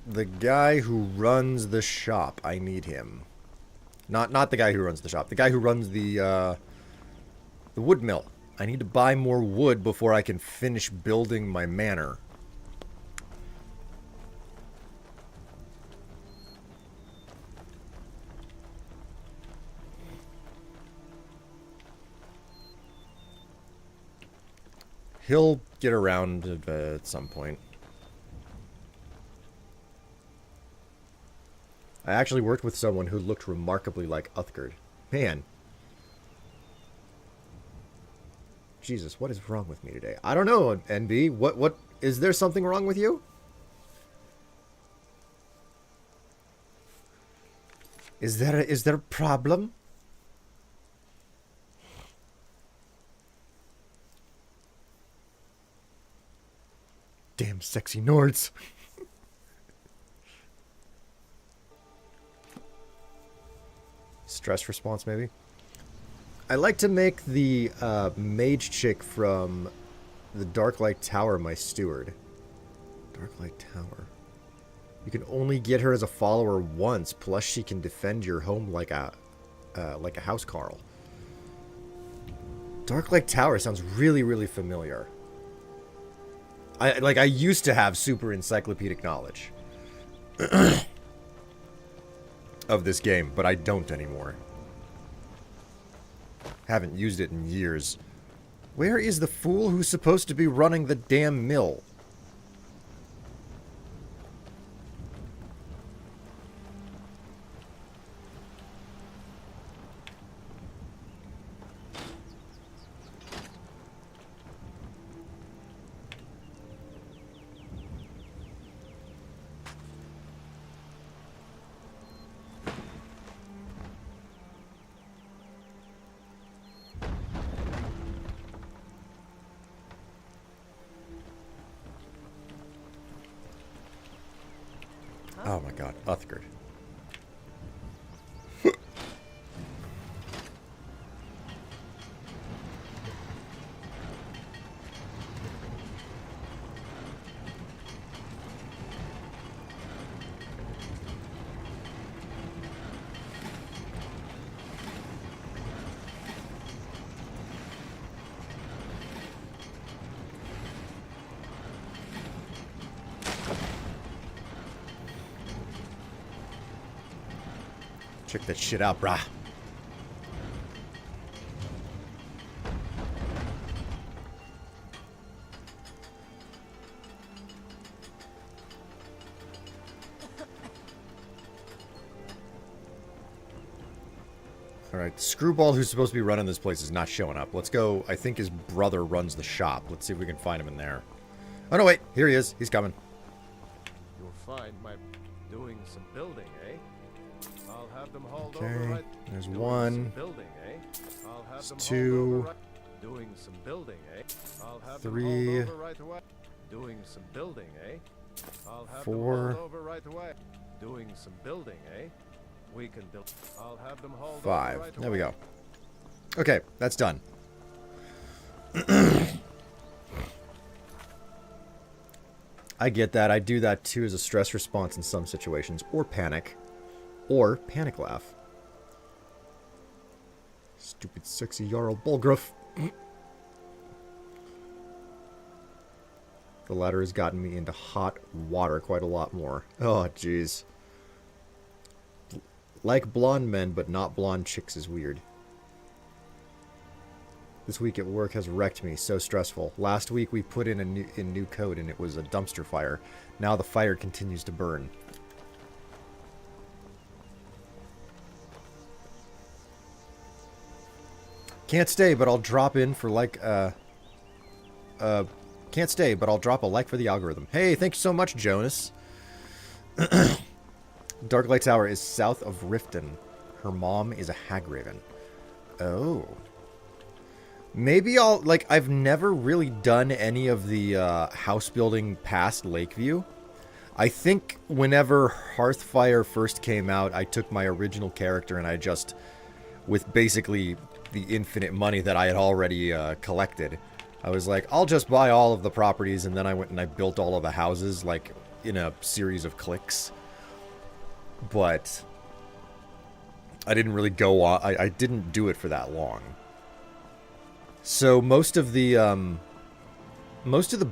The guy who runs the shop. I need him. Not the guy who runs the shop. The guy who runs the wood mill. I need to buy more wood before I can finish building my manor. He'll get around at some point. I actually worked with someone who looked remarkably like Uthgard. Man. Jesus, what is wrong with me today? I don't know, NB. What is there something wrong with you? Is there a problem? Damn sexy Nords. Stress response, maybe? I like to make the mage chick from the Darklight Tower my steward. Darklight Tower. You can only get her as a follower once, plus she can defend your home like a housecarl. Darklight Tower sounds really, really familiar. I used to have super encyclopedic knowledge of this game, but I don't anymore. Haven't used it in years. Where is the fool who's supposed to be running the damn mill? Oh my god, Uthgard. Check that shit out, brah. Alright, Screwball, who's supposed to be running this place, is not showing up. Let's go. I think his brother runs the shop. Let's see if we can find him in there. Oh, no, wait. Here he is. He's coming. You'll find my doing some building, eh? I'll have them hauled Okay, over right. there's Doing one. some building, eh? I'll have them two. hauled over right. Doing some building, eh? I'll have Three. them hauled over right away. Doing some building, eh? I'll have Four. them hauled over right away. Doing some building, eh? We can build. I'll have them hauled over Five. right There away. we go. Okay, that's done. I get that. I do that too as a stress response in some situations. Or panic. Or panic laugh. Stupid sexy Jarl Bulgruff. The ladder has gotten me into hot water quite a lot more. Oh, jeez. Like blonde men, but not blonde chicks is weird. This week at work has wrecked me. So stressful. Last week we put in a new code and it was a dumpster fire. Now the fire continues to burn. Can't stay, but I'll drop in for like, can't stay, but I'll drop a like for the algorithm. Hey, thank you so much, Jonas. Darklight Tower is south of Riften. Her mom is a Hagraven. Oh. Maybe I'll, like, I've never really done any of the house building past Lakeview. I think whenever Hearthfire first came out, I took my original character and I just, with basically the infinite money that I had already collected, I was like, I'll just buy all of the properties, and then I went and I built all of the houses, like, in a series of clicks. But I didn't really go on, I didn't do it for that long. So most of the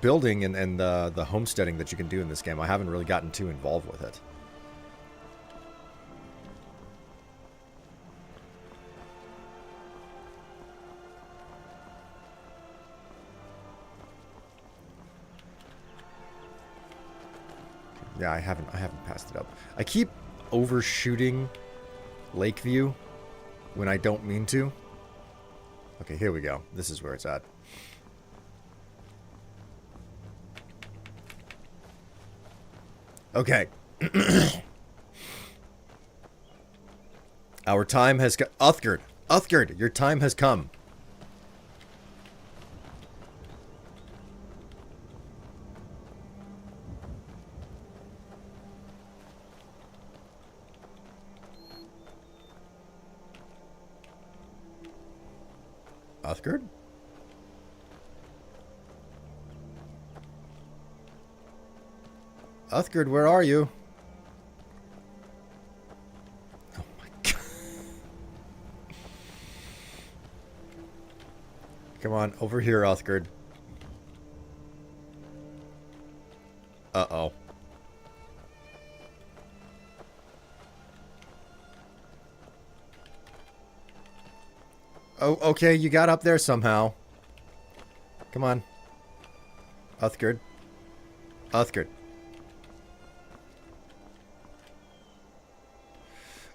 building and the homesteading that you can do in this game, I haven't really gotten too involved with it. Yeah, I haven't passed it up. I keep overshooting Lakeview when I don't mean to. Okay, here we go. This is where it's at. Okay. Our time has come. Uthgard, your time has come. Uthgard? Uthgard, where are you? Oh my god. Come on, over here, Uthgard. Uh-oh. Oh, okay, you got up there somehow. Come on. Uthgard. Uthgard.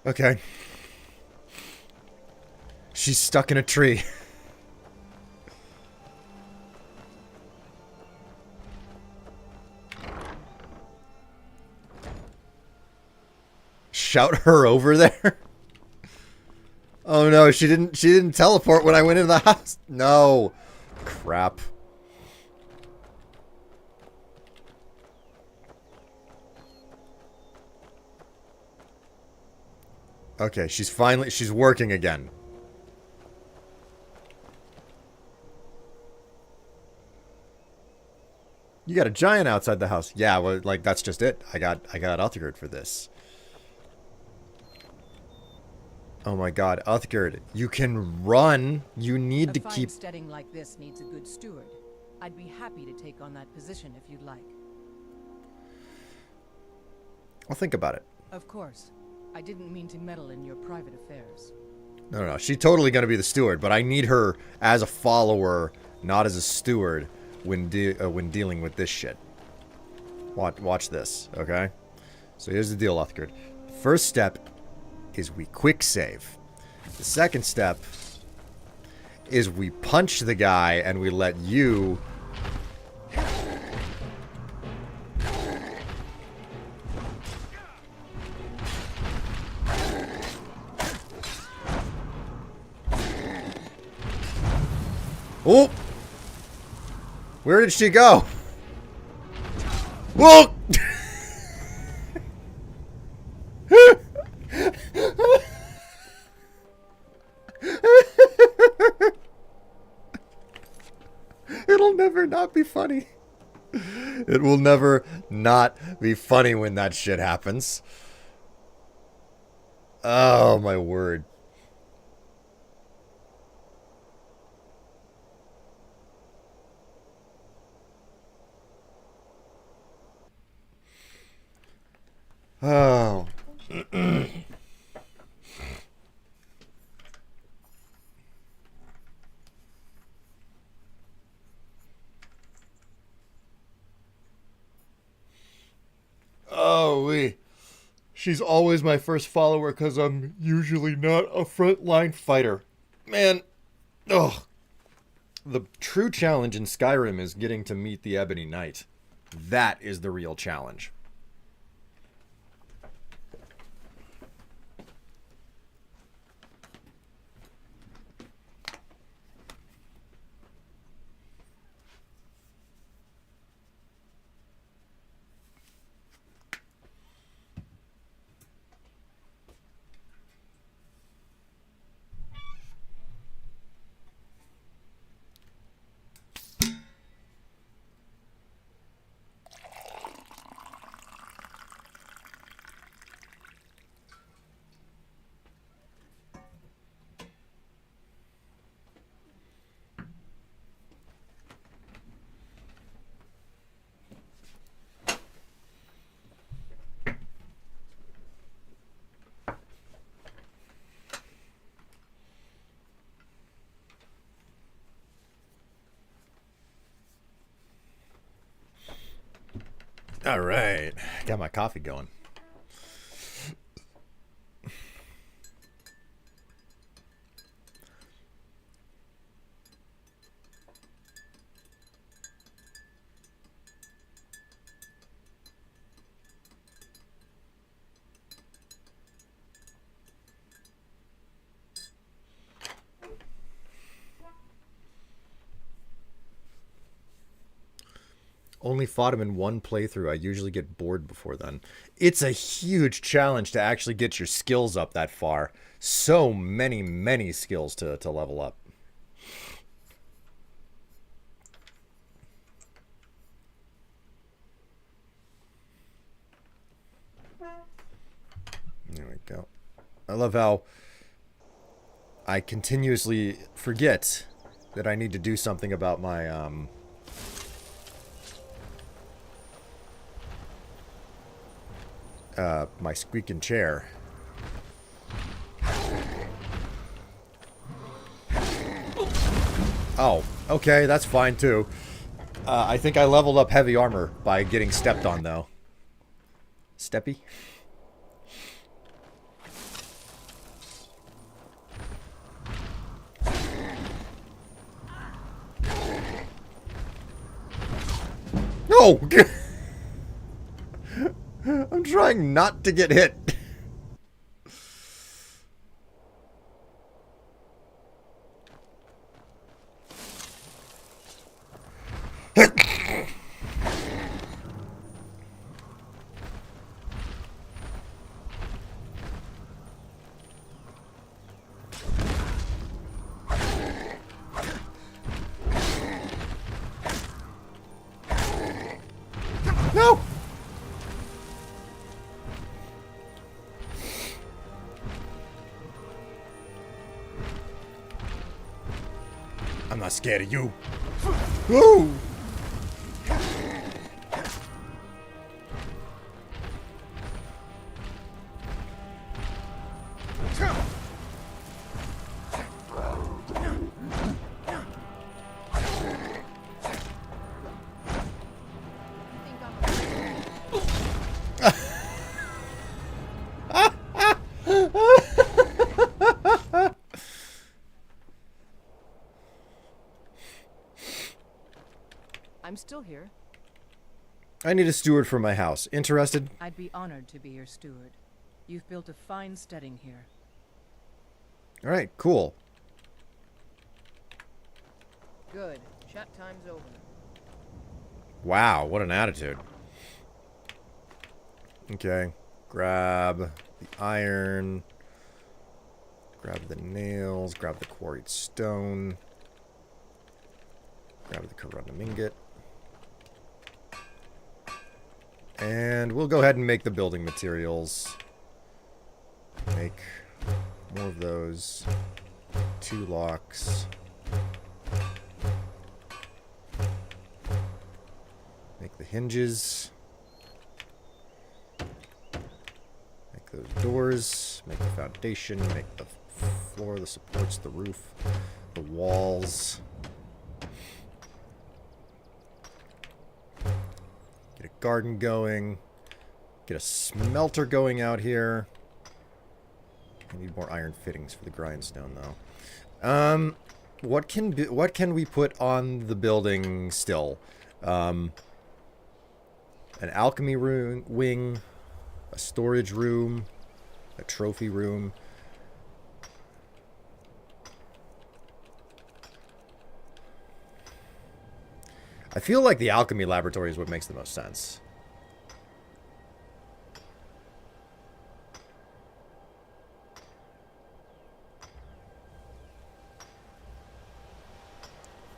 Okay. She's stuck in a tree. Shout her over there? Oh no, she didn't teleport when I went into the house. No. Crap. Okay, she's working again. You got a giant outside the house. Yeah, well, like, that's just it. I got Uthgard for this. Oh my god, Uthgard, you can run. You need to keep... A fine steading like this needs a good steward. I'd be happy to take on that position if you'd like. I'll think about it. Of course. I didn't mean to meddle in your private affairs. No, she's totally going to be the steward, but I need her as a follower, not as a steward when dealing with this shit. Watch this, okay? So here's the deal, Uthgard. First step is we quick save. The second step is we punch the guy and we let you... Oh! Where did she go? Whoa! It'll never not be funny. It will never not be funny when that shit happens. Oh, my word. Oh. Oh, she's always my first follower because I'm usually not a frontline fighter. Man, ugh. The true challenge in Skyrim is getting to meet the Ebony Knight. That is the real challenge. All right. Got my coffee going. Only fought him in one playthrough. I usually get bored before then. It's a huge challenge to actually get your skills up that far. So many skills to level up. There we go. I love how I continuously forget that I need to do something about my my squeaking chair. Oh, okay, that's fine too. I think I leveled up heavy armor by getting stepped on though. Steppy? No! I'm trying not to get hit. No! I'm not scared of you. Woo! I'm still here. I need a steward for my house. Interested? I'd be honored to be your steward. You've built a fine steading here. All right, cool. Good. Chat time's over. Wow, what an attitude. Okay, grab the iron, grab the nails, grab the quarried stone, grab the corundum ingot. And we'll go ahead and make the building materials. Make more of those. 2 locks. Make the hinges. doors, make the foundation, make the floor, the supports, the roof, the walls. Get a garden going. Get a smelter going out here. I need more iron fittings for the grindstone, though. What can we put on the building still? An alchemy room, wing, a storage room, a trophy room. I feel like the alchemy laboratory is what makes the most sense.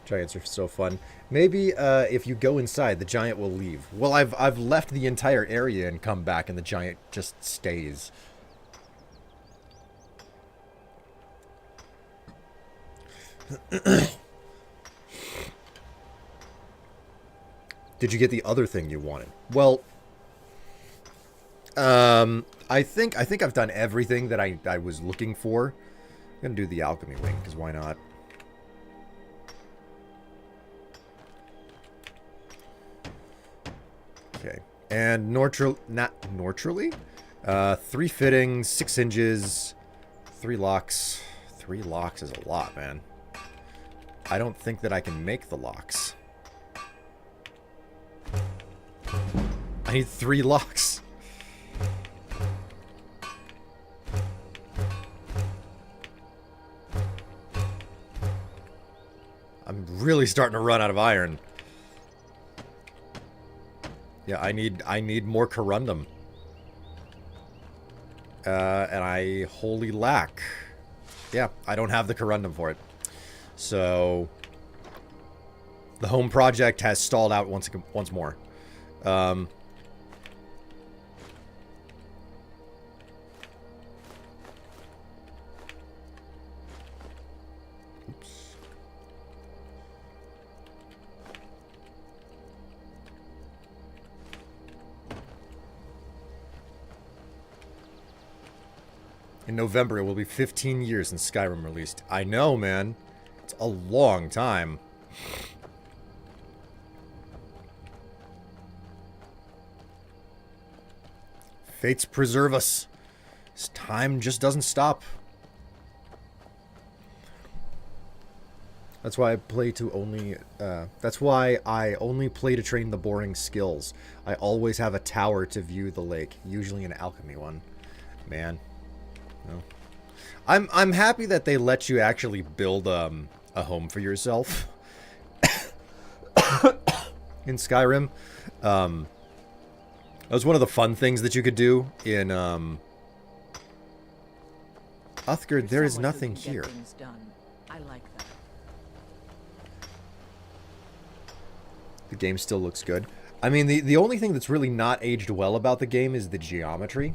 Giants are so fun. Maybe if you go inside, the giant will leave. Well, I've left the entire area and come back, and the giant just stays. Did you get the other thing you wanted? Well, I think I've done everything that I was looking for. I'm gonna do the alchemy wing, because why not? Okay, and neutrally? 3 fittings, 6 hinges, 3 locks. 3 locks is a lot, man. I don't think that I can make the locks. I need 3 locks. I'm really starting to run out of iron. Yeah, I need more corundum. And I wholly lack. Yeah, I don't have the corundum for it. So the home project has stalled out once more. Oops. In November, it will be 15 years since Skyrim released. I know, man. It's a long time. Fates preserve us. This time just doesn't stop. That's why I play to only... that's why I only play to train the boring skills. I always have a tower to view the lake. Usually an alchemy one. Man. No. I'm happy that they let you actually build a home for yourself. In Skyrim. That was one of the fun things that you could do in Uthgard. There is nothing here. I like that. The game still looks good. I mean, the only thing that's really not aged well about the game is the geometry.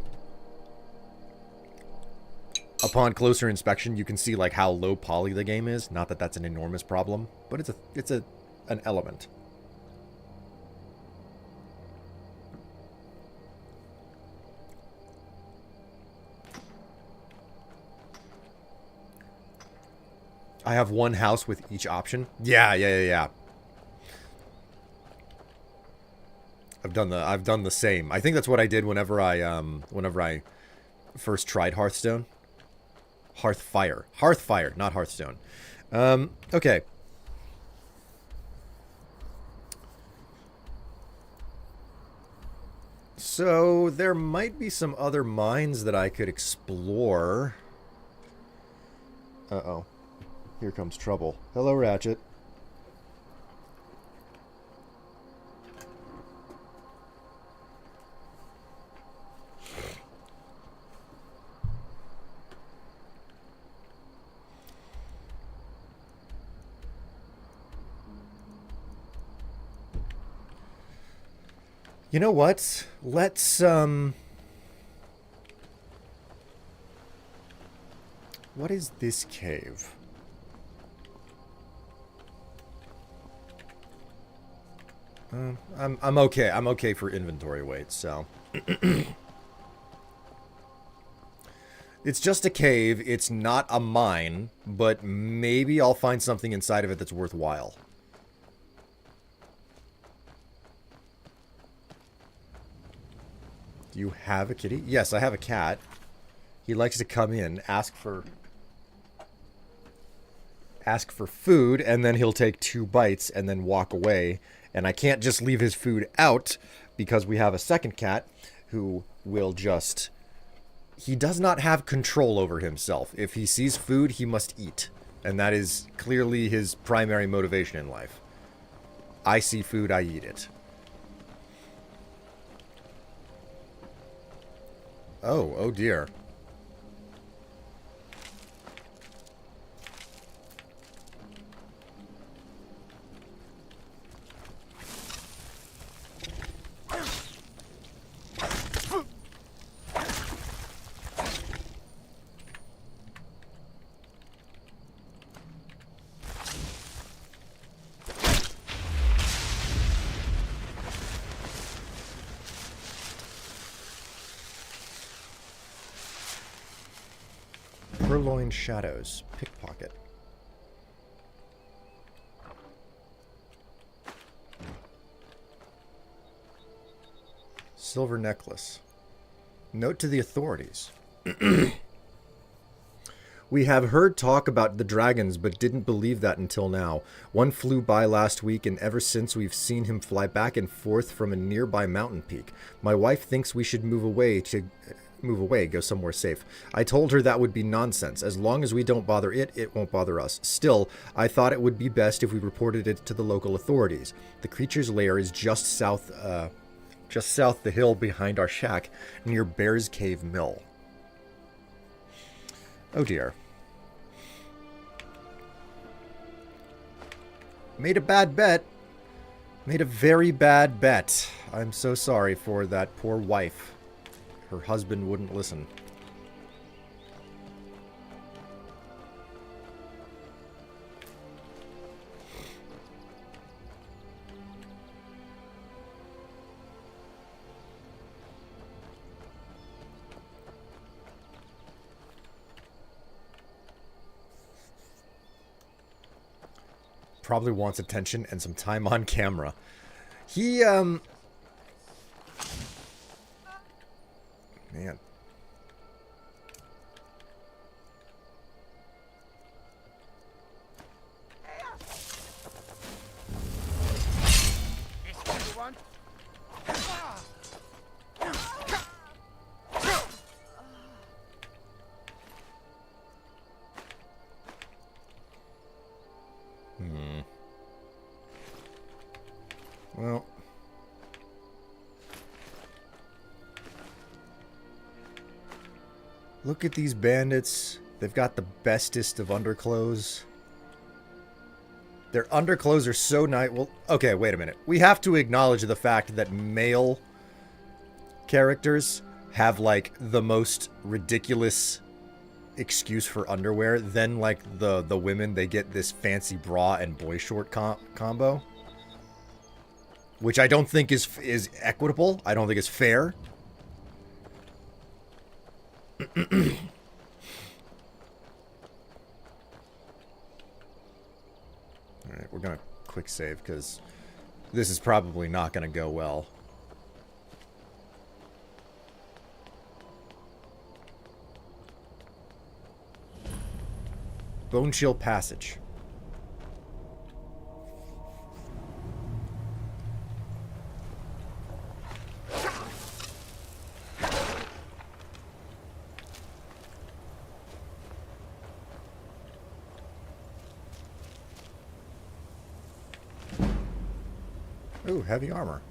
Upon closer inspection, you can see like how low poly the game is. Not that that's an enormous problem, but it's an element. I have one house with each option. Yeah. I've done the same. I think that's what I did whenever I first tried Hearthstone. Hearthfire, not Hearthstone. Okay. So there might be some other mines that I could explore. Uh-oh. Here comes trouble. Hello, Ratchet. You know what? Let's, what is this cave? I'm okay. I'm okay for inventory weight, so. It's just a cave. It's not a mine, but maybe I'll find something inside of it that's worthwhile. Do you have a kitty? Yes, I have a cat. He likes to come in, ask for food, and then he'll take 2 bites and then walk away. And I can't just leave his food out because we have a second cat who will just... He does not have control over himself. If he sees food, he must eat. And that is clearly his primary motivation in life. I see food, I eat it. Oh dear. Purloined Shadows. Pickpocket. Silver necklace. Note to the authorities. We have heard talk about the dragons, but didn't believe that until now. One flew by last week, and ever since we've seen him fly back and forth from a nearby mountain peak. My wife thinks we should move away, go somewhere safe. I told her that would be nonsense. As long as we don't bother it, it won't bother us. Still, I thought it would be best if we reported it to the local authorities. The creature's lair is just south the hill behind our shack, near Bear's Cave Mill. Oh dear. Made a bad bet. Made a very bad bet. I'm so sorry for that poor wife. Her husband wouldn't listen. Probably wants attention and some time on camera. He, man. Well. Look at these bandits. They've got the bestest of underclothes. Their underclothes are so nice. Well, okay, wait a minute. We have to acknowledge the fact that male characters have, like, the most ridiculous excuse for underwear. Then, like, the women, they get this fancy bra and boy short combo. Which I don't think is equitable. I don't think it's fair. Alright, we're gonna quick save because this is probably not gonna go well. Bone Chill Passage. Ooh, heavy armor.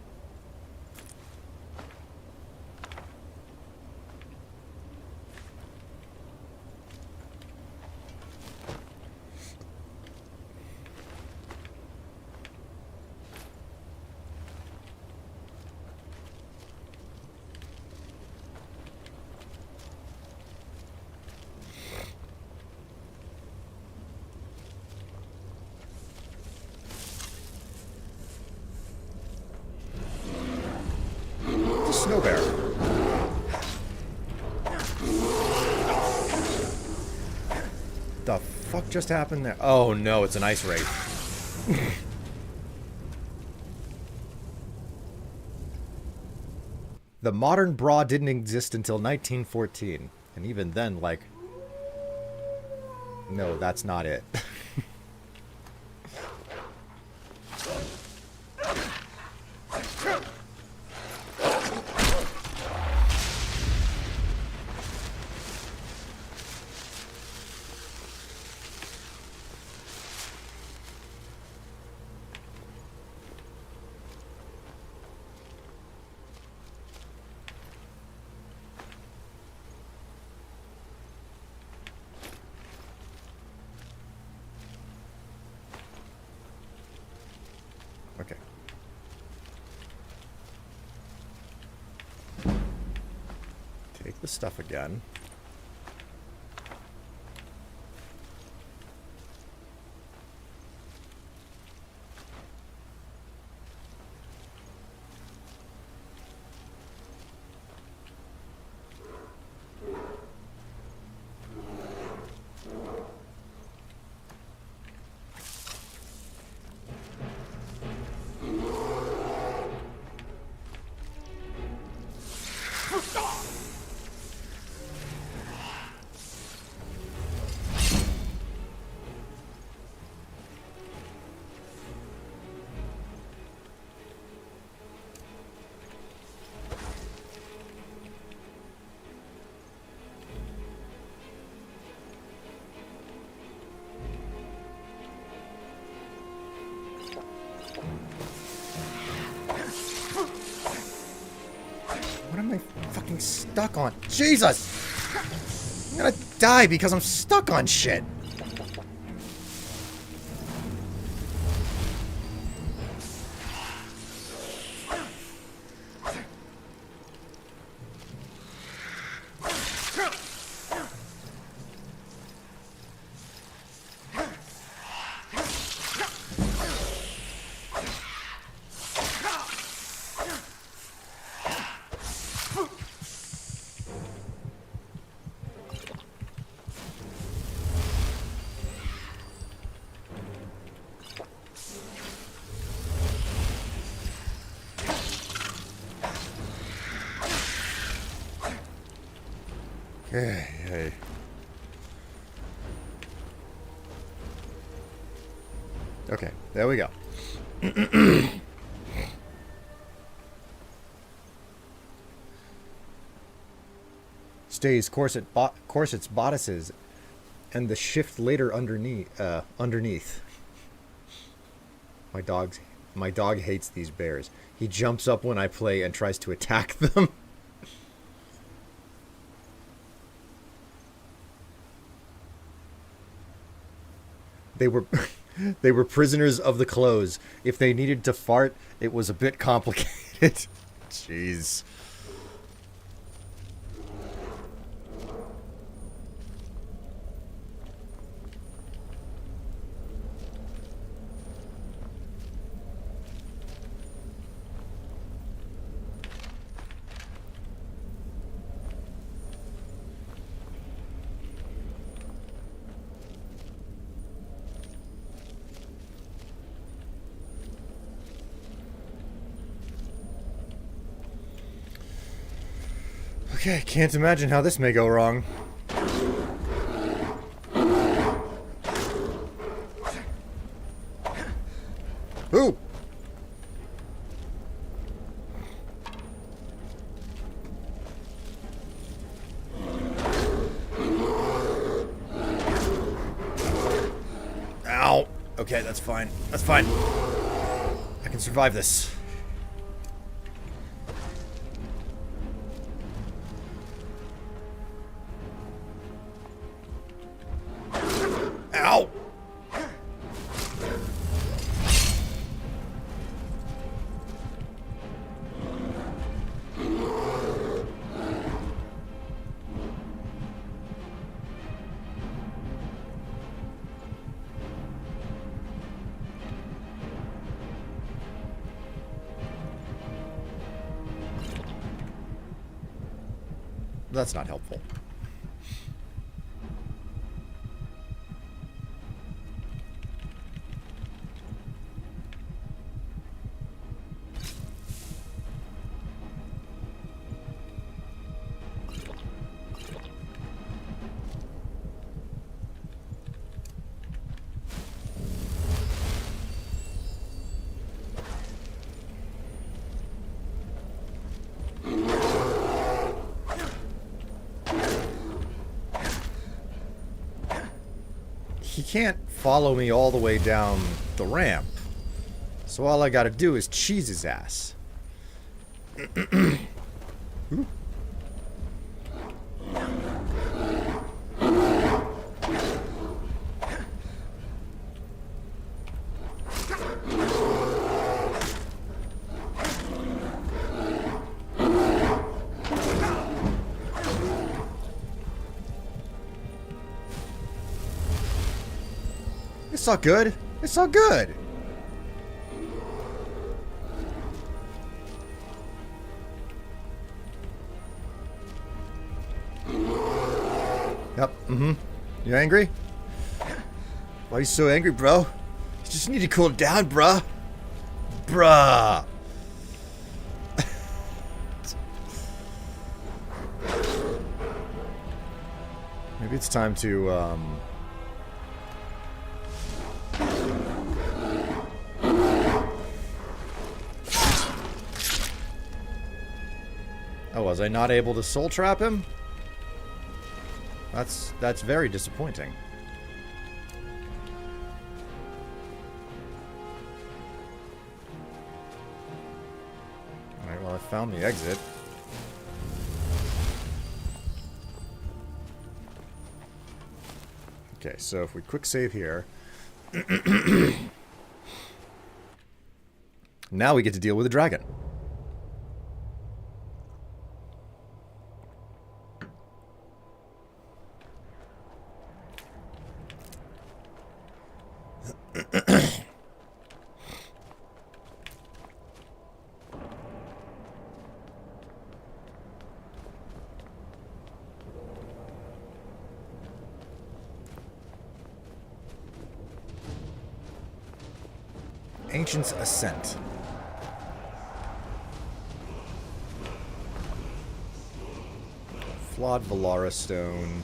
Snow bear. The fuck just happened there? Oh no, it's an ice raid. The modern bra didn't exist until 1914. And even then, like... No, that's not it. Okay. Take the stuff again. What am I fucking stuck on? Jesus! I'm gonna die because I'm stuck on shit! Hey. Okay, there we go. Stays, corsets, bodices, and the shift later underneath. My dog hates these bears. He jumps up when I play and tries to attack them. They were prisoners of the clothes. If they needed to fart, it was a bit complicated. Jeez. Okay, can't imagine how this may go wrong. Ooh! Ow! Okay, that's fine. That's fine. I can survive this. Ow! That's not helpful. he can't follow me all the way down the ramp. So all I gotta do is cheese his ass. Ooh. It's all good. It's all good. Yep. Mm-hmm. You angry? Why are you so angry, bro? You just need to cool down, bruh. Bruh. Maybe it's time to, Oh, was I not able to soul trap him? That's very disappointing. Alright, well I found the exit. Okay, so if we quick save here. Now we get to deal with the dragon. Ancient's Ascent. Flawed Valara Stone.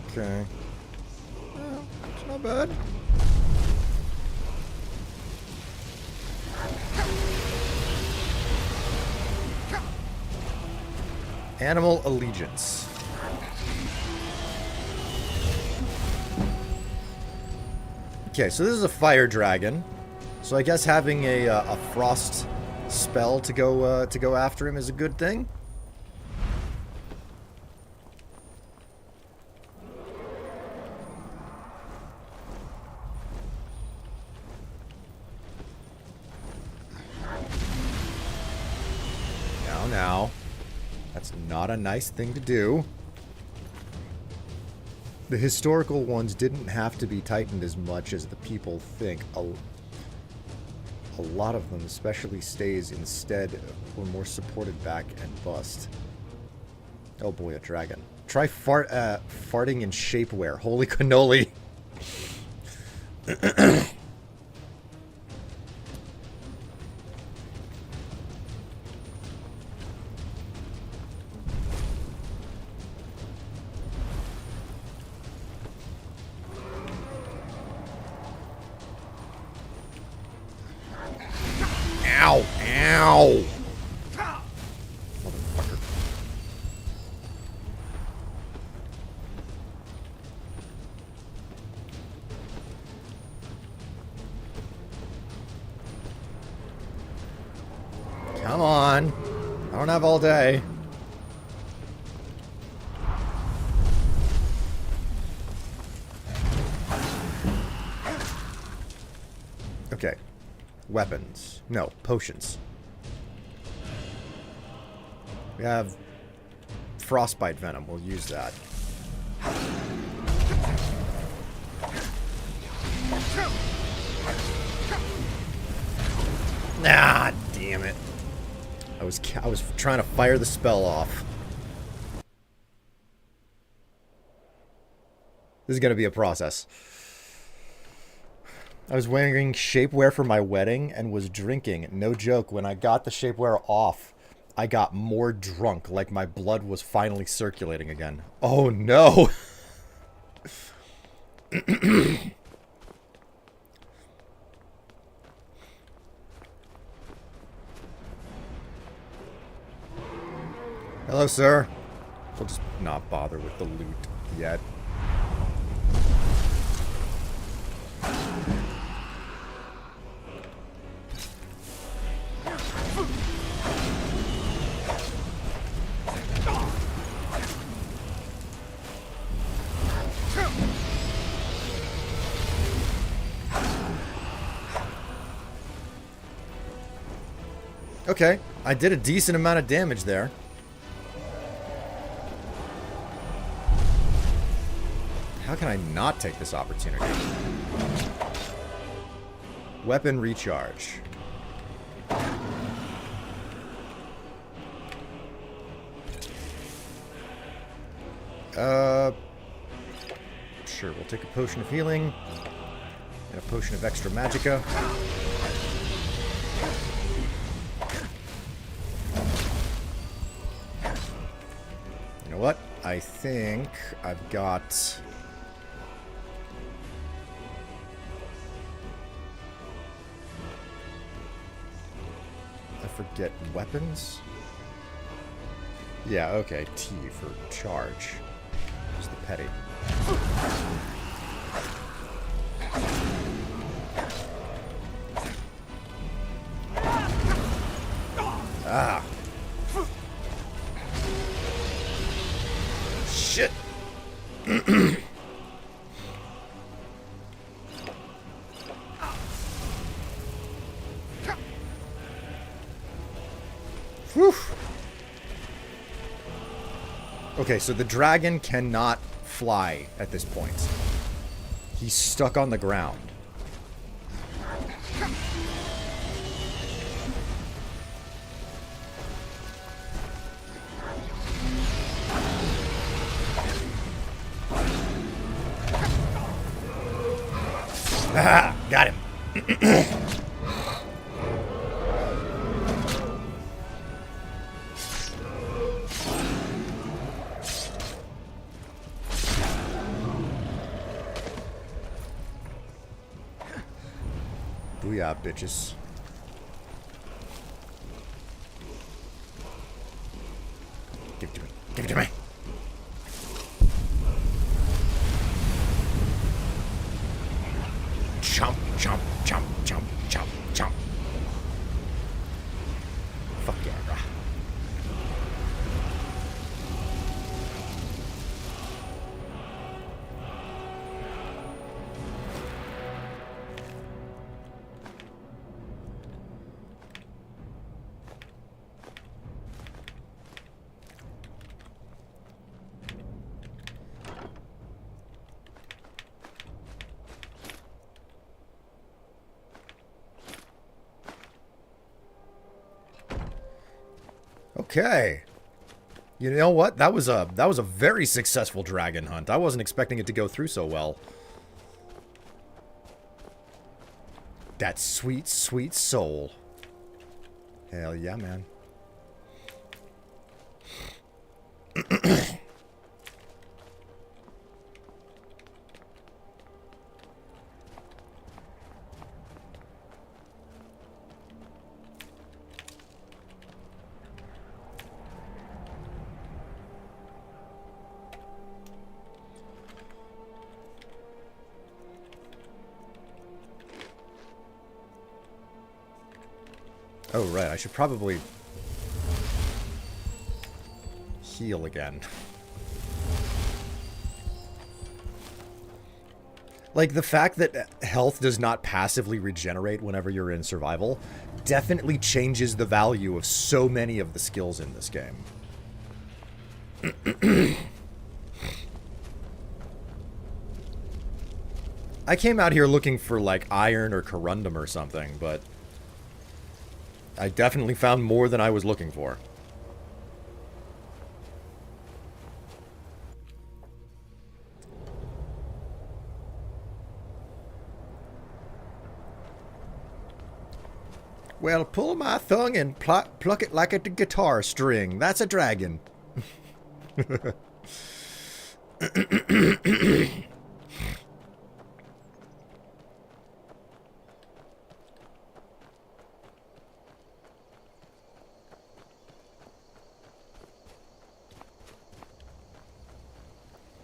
Okay. Well, it's not bad. Animal Allegiance. Okay, so this is a fire dragon. So I guess having a frost spell to go after him is a good thing. Now, that's not a nice thing to do. The historical ones didn't have to be tightened as much as the people think. A lot of them, especially stays, instead were more supported back and bust. Oh boy, a dragon. Try farting in shapewear. Holy cannoli. Ow! Ow! Motherfucker. Come on. I don't have all day. Okay. Weapons. No, potions. We have frostbite venom. We'll use that. Ah, damn it. I was trying to fire the spell off. This is going to be a process. I was wearing shapewear for my wedding and was drinking. No joke, when I got the shapewear off, I got more drunk, like my blood was finally circulating again. Oh no! Hello, sir. We'll just not bother with the loot yet. Okay, I did a decent amount of damage there. How can I not take this opportunity? Weapon recharge. Sure, we'll take a potion of healing and a potion of extra magicka. You know what? I think I've got... I forget weapons? Yeah, okay. T for charge. Just the petty. Ah. Shit. Whew. Okay, so the dragon cannot fly at this point. He's stuck on the ground. Ah, got him. Booyah, bitches. Give it to me. Give it to me. Chomp, chomp, chomp, chomp, chomp, chomp. Fuck yeah, brah. Okay. You know what? That was a very successful dragon hunt. I wasn't expecting it to go through so well. That sweet, sweet soul. Hell yeah, man. Oh, right. I should probably heal again. Like, the fact that health does not passively regenerate whenever you're in survival definitely changes the value of so many of the skills in this game. I came out here looking for, like, iron or corundum or something, but I definitely found more than I was looking for. Well, pull my thong and pluck it like a guitar string. That's a dragon.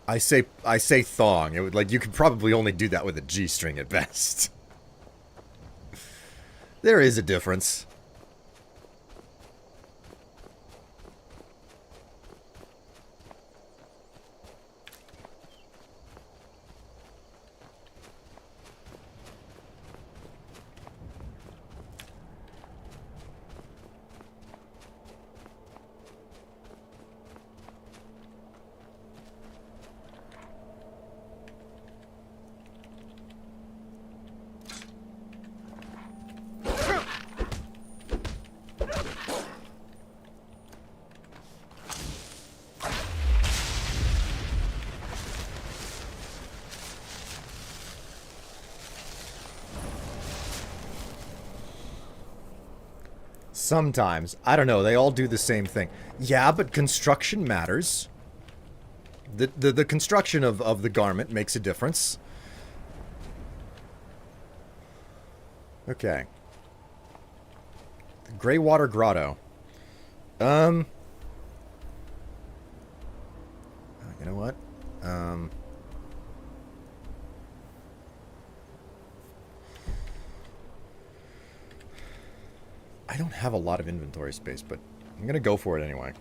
I say thong. It would, like, you could probably only do that with a G-string at best. There is a difference. Sometimes. I don't know. They all do the same thing. Yeah, but construction matters. The construction of the garment makes a difference. Okay. The Greywater Grotto. You know what? I don't have a lot of inventory space, but I'm gonna go for it anyway.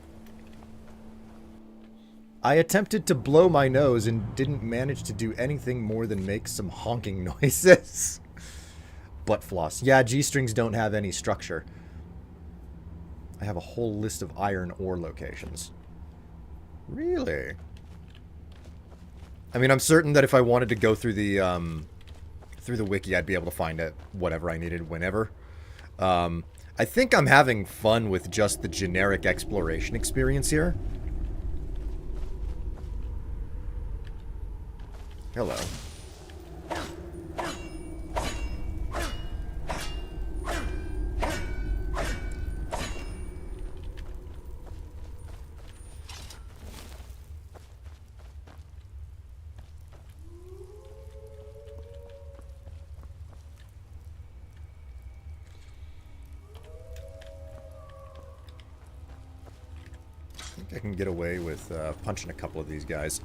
I attempted to blow my nose and didn't manage to do anything more than make some honking noises. Butt floss. Yeah, G-strings don't have any structure. I have a whole list of iron ore locations. Really? I mean, I'm certain that if I wanted to go through the wiki, I'd be able to find it, whatever I needed, whenever. I think I'm having fun with just the generic exploration experience here. Hello. I can get away with punching a couple of these guys.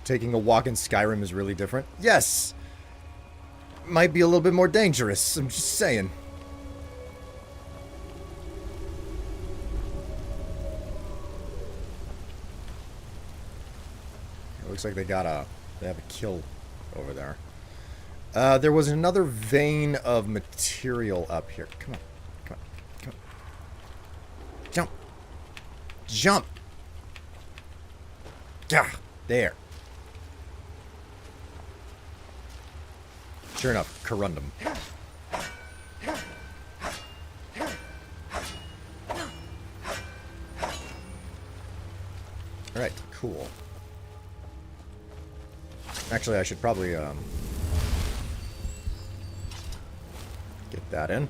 Taking a walk in Skyrim is really different. Yes! Might be a little bit more dangerous, I'm just saying. It looks like they have a kill over there. There was another vein of material up here. Come on. Come on. Come on. Jump. Jump! Yeah, there. Sure enough, corundum. Alright, cool. Actually, I should probably, get that in.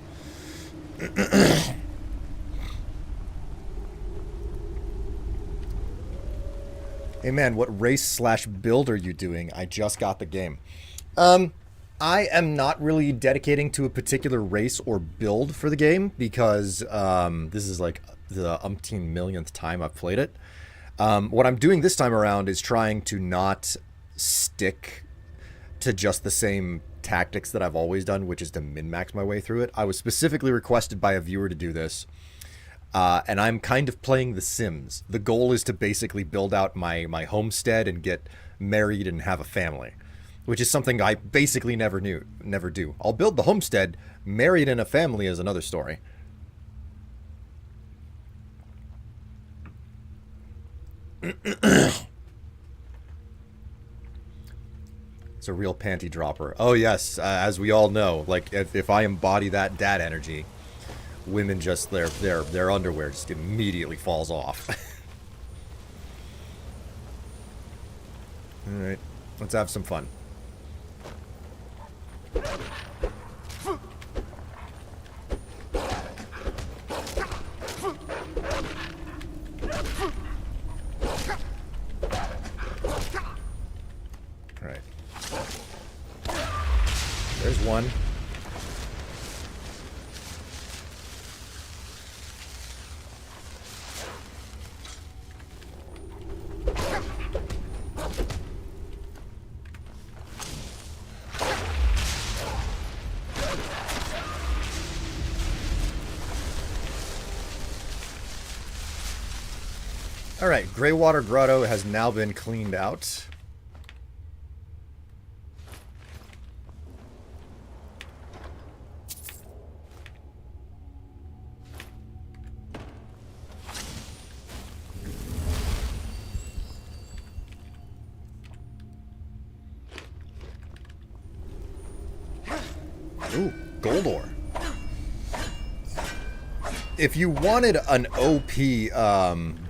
Hey man, what race/build are you doing? I just got the game. I am not really dedicating to a particular race or build for the game because this is like the umpteen millionth time I've played it. What I'm doing this time around is trying to not stick to just the same tactics that I've always done, which is to min-max my way through it. I was specifically requested by a viewer to do this, and I'm kind of playing The Sims. The goal is to basically build out my homestead and get married and have a family, which is something I basically never do. I'll build the homestead. Married in a family is another story. So a real panty dropper. Oh yes, as we all know, like if I embody that dad energy, women just their underwear just immediately falls off. All right, let's have some fun. Right. There's one. Alright, Greywater Grotto has now been cleaned out. Ooh, gold ore. If you wanted an OP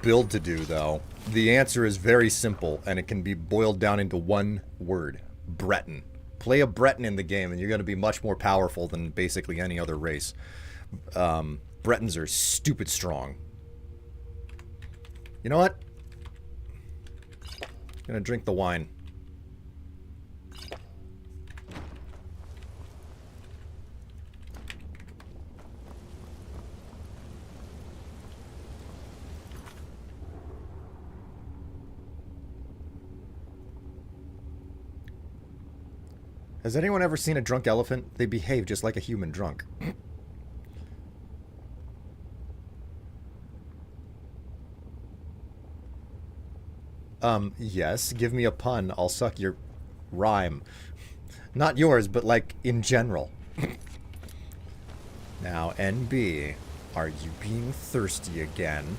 build to do, though, the answer is very simple, and it can be boiled down into one word. Breton. Play a Breton in the game, and you're going to be much more powerful than basically any other race. Bretons are stupid strong. You know what? I'm going to drink the wine. Has anyone ever seen a drunk elephant? They behave just like a human drunk. Yes. Give me a pun. I'll suck your rhyme. Not yours, but like in general. Now, NB, are you being thirsty again?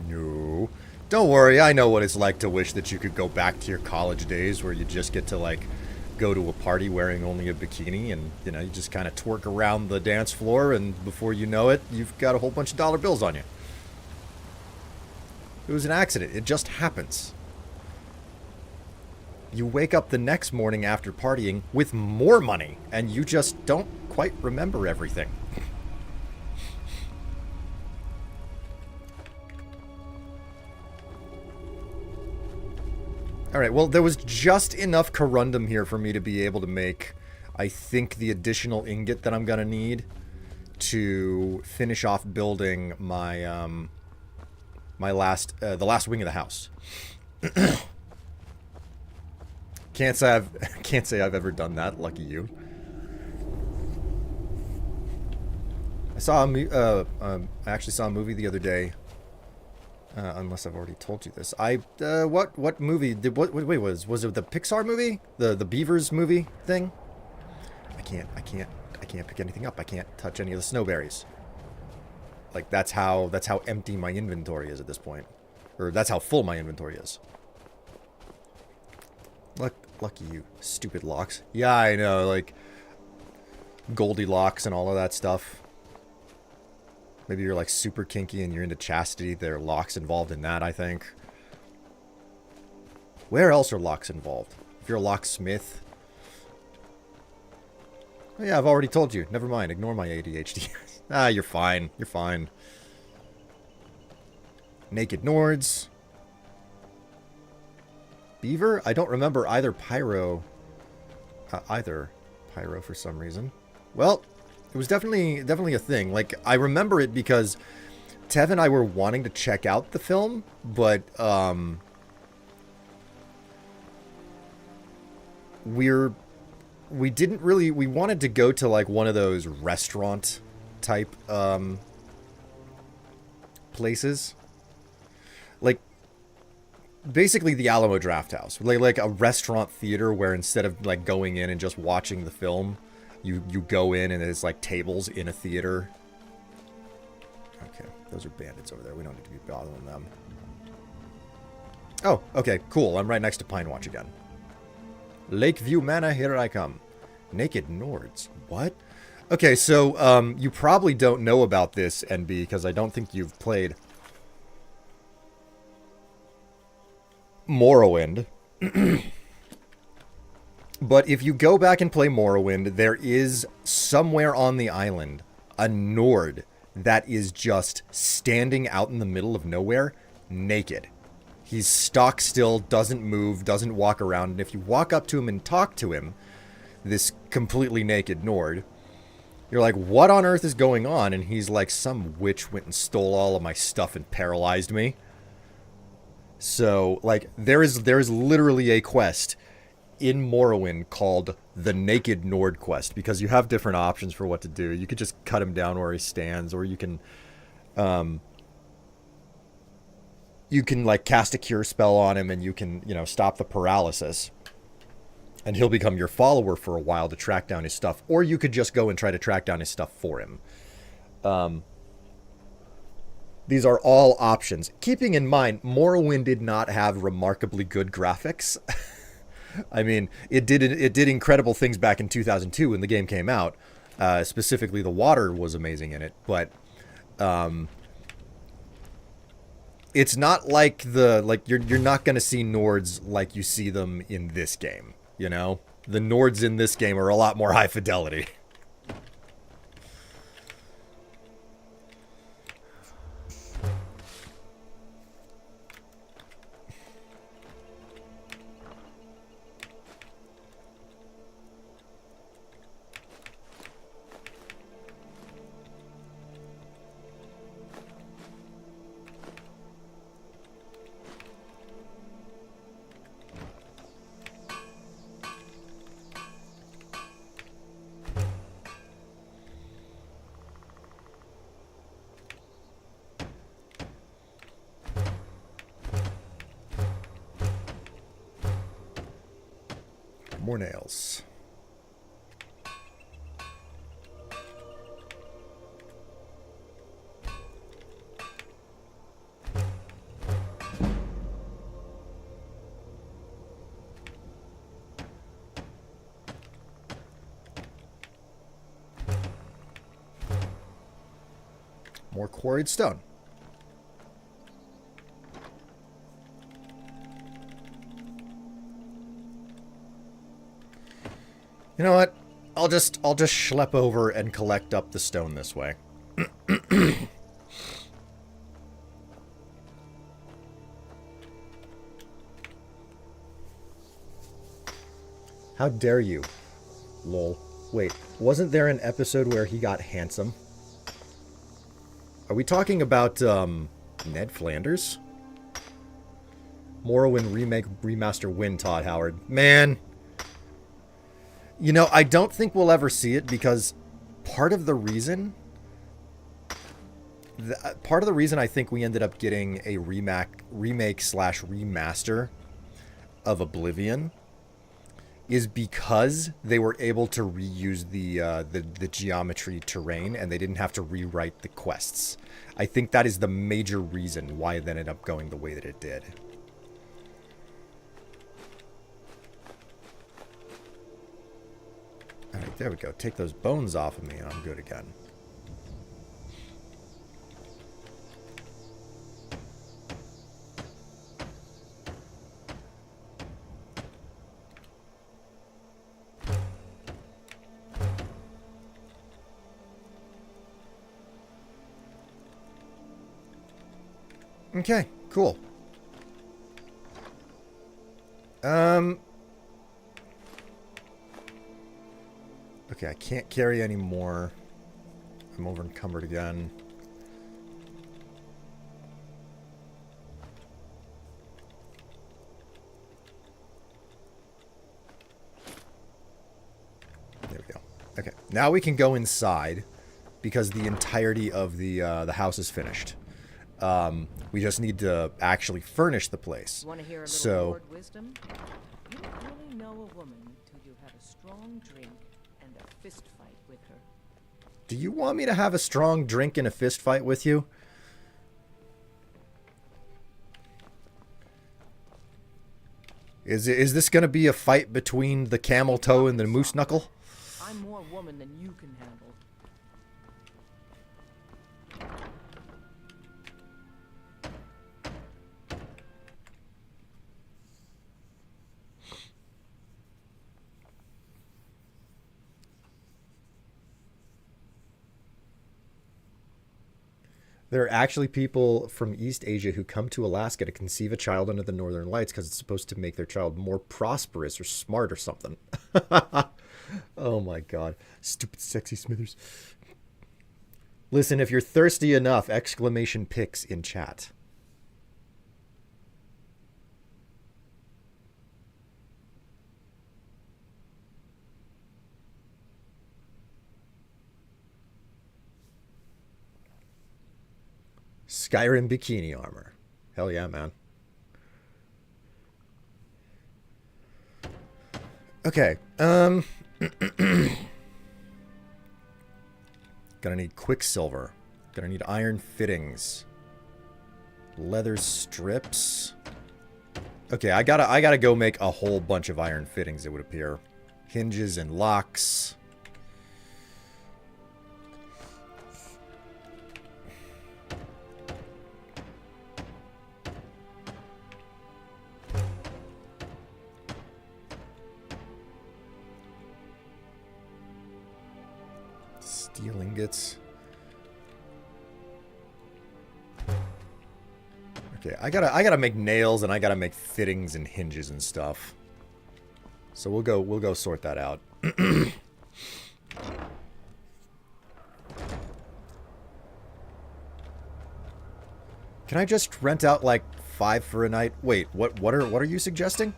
No. Don't worry, I know what it's like to wish that you could go back to your college days where you just get to, like, go to a party wearing only a bikini and, you know, you just kind of twerk around the dance floor and before you know it, you've got a whole bunch of dollar bills on you. It was an accident. It just happens. You wake up the next morning after partying with more money and you just don't quite remember everything. Alright, well, there was just enough corundum here for me to be able to make, I think, the additional ingot that I'm gonna need to finish off building my, the last wing of the house. Can't say I've ever done that, lucky you. I actually saw a movie the other day. Unless I've already told you this. What movie did, was it the Pixar movie? The Beavers movie thing? I can't pick anything up. I can't touch any of the snowberries. Like, that's how empty my inventory is at this point. Or that's how full my inventory is. Lucky you, stupid locks. Yeah, I know, like, Goldilocks and all of that stuff. Maybe you're like super kinky and you're into chastity. There are locks involved in that, I think. Where else are locks involved? If you're a locksmith. Oh, yeah, I've already told you. Never mind. Ignore my ADHD. Ah, you're fine. You're fine. Naked Nords. Beaver? I don't remember either pyro. Either pyro for some reason. Well, it was definitely a thing. Like, I remember it because Tev and I were wanting to check out the film, but we didn't really. We wanted to go to like one of those restaurant type places. Like, basically the Alamo Drafthouse, like a restaurant theater where instead of like going in and just watching the film, you go in and it's like tables in a theater. Okay, those are bandits over there. We don't need to be bothering them. Oh, okay, cool. I'm right next to Pine Watch again. Lakeview Manor, here I come. Naked Nords. What? Okay, so you probably don't know about this, NB, because I don't think you've played Morrowind. But if you go back and play Morrowind, there is somewhere on the island a Nord that is just standing out in the middle of nowhere, naked. He's stock still, doesn't move, doesn't walk around, and if you walk up to him and talk to him, this completely naked Nord, you're like, what on earth is going on? And he's like, some witch went and stole all of my stuff and paralyzed me. So, like, there is literally a quest in Morrowind called the Naked Nord quest, because you have different options for what to do. You could just cut him down where he stands, or you can like cast a cure spell on him, and you can, you know, stop the paralysis. And he'll become your follower for a while to track down his stuff. Or you could just go and try to track down his stuff for him. These are all options. Keeping in mind, Morrowind did not have remarkably good graphics. I mean, it did incredible things back in 2002 when the game came out. Specifically, the water was amazing in it. But it's not like you're not going to see Nords like you see them in this game. You know, the Nords in this game are a lot more high fidelity. More nails. More quarried stone. You know what? I'll just schlep over and collect up the stone this way. How dare you? Lol. Wait, wasn't there an episode where he got handsome? Are we talking about Ned Flanders? Morrowind remake remaster win, Todd Howard. Man. You know, I don't think we'll ever see it because part of the reason I think we ended up getting a remake slash remaster of Oblivion is because they were able to reuse the geometry terrain and they didn't have to rewrite the quests. I think that is the major reason why it ended up going the way that it did. Alright, there we go. Take those bones off of me and I'm good again. Okay, cool. Okay, I can't carry any more. I'm over encumbered again. There we go. Okay, now we can go inside because the entirety of the house is finished. We just need to actually furnish the place. Want to hear a little So, word wisdom? You don't really know a woman till you have a strong drink and a fist fight with her. do you want me to have a strong drink and a fist fight with you? Is this going to be a fight between the camel toe and the moose knuckle? I'm more woman than you can handle. There are actually people from East Asia who come to Alaska to conceive a child under the Northern Lights because it's supposed to make their child more prosperous or smart or something. Oh my god. Stupid sexy Smithers. Listen, if you're thirsty enough, exclamation pics in chat. Skyrim bikini armor. Hell yeah, man. Okay. Gonna need quicksilver. Gonna need iron fittings. Leather strips. Okay, I gotta go make a whole bunch of iron fittings, it would appear. Hinges and locks. Steel ingots. Okay, I gotta make nails and I gotta make fittings and hinges and stuff. So we'll go sort that out. Can I just rent out like 5 for a night? Wait, what are you suggesting?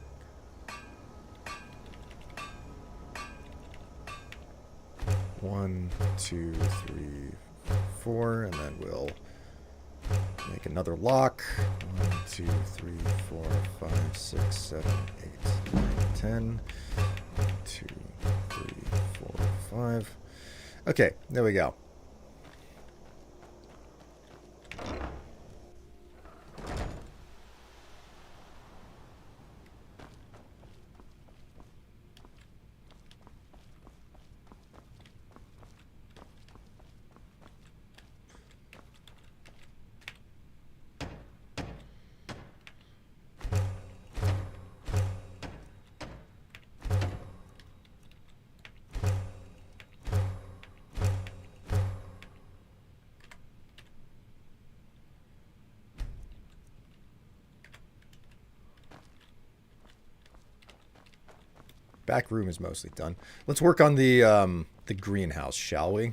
One, two, three, 4, and then we'll make another lock. 1, 2, 3, 4, 5, 6, 7, 8, 9, 10. 2, 3, 4, 5. Okay, there we go. Back room is mostly done. Let's work on the greenhouse, shall we?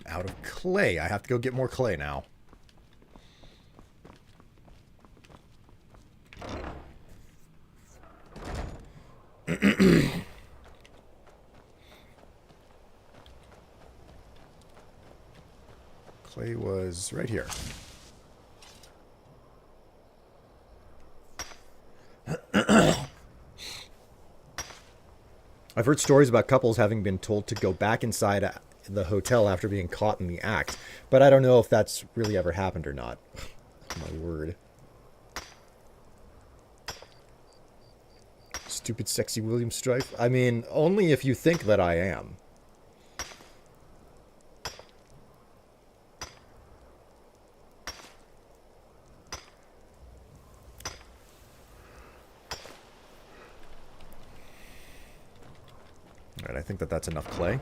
Out of clay. I have to go get more clay now. Clay was right here. I've heard stories about couples having been told to go back inside the hotel after being caught in the act, but I don't know if that's really ever happened or not. My word. Stupid sexy William Strife. I mean, only if you think that I am. Alright, I think that that's enough clay.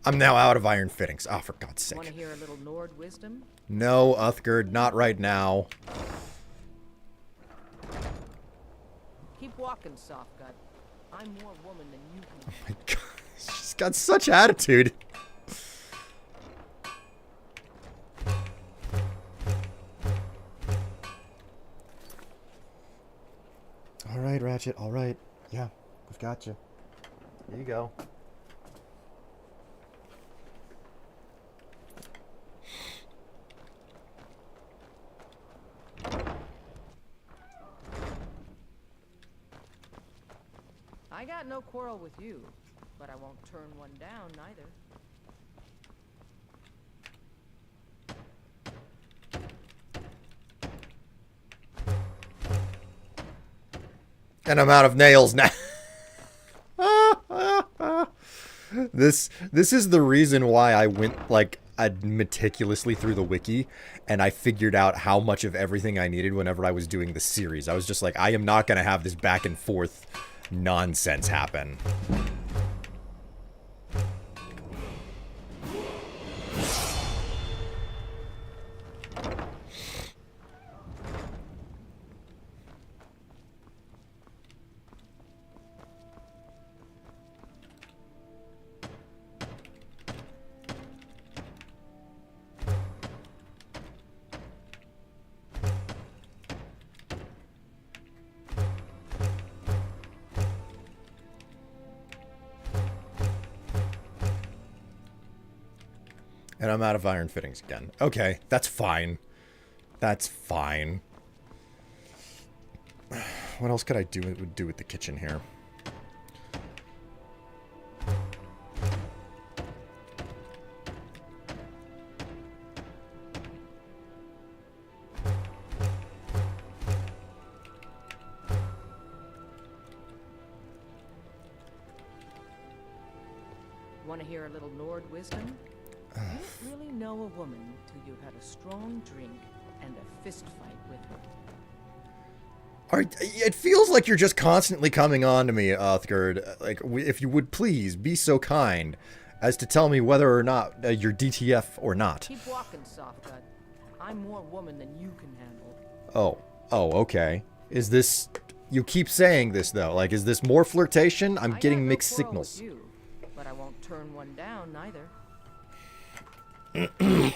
I'm now out of iron fittings. Oh, for God's sake. Want to hear a little Nord wisdom? No, Uthgerd, not right now. Keep walking, soft gut. I'm more woman than you can. Oh my God. She's got such attitude. All right, Ratchet. All right. Yeah, we've got you. Here you go. I got no quarrel with you, but I won't turn one down neither. And I'm out of nails now. This is the reason why I went like meticulously through the wiki and I figured out how much of everything I needed whenever I was doing the series. I was just like, I am not going to have this back and forth nonsense happen. And I'm out of iron fittings again. Okay, that's fine. That's fine. What else could I do with the kitchen here? Want to hear a little Nord wisdom? You don't really know a woman till you've had a strong drink and a fist fight with her. It feels like you're just constantly coming on to me, Uthgerd. Like, if you would please be so kind as to tell me whether or not you're DTF or not. Keep walking, soft gut. I'm more woman than you can handle. Oh, okay. Is this... You keep saying this, though. Like, is this more flirtation? I'm getting mixed signals. You, but I won't turn one down, neither. I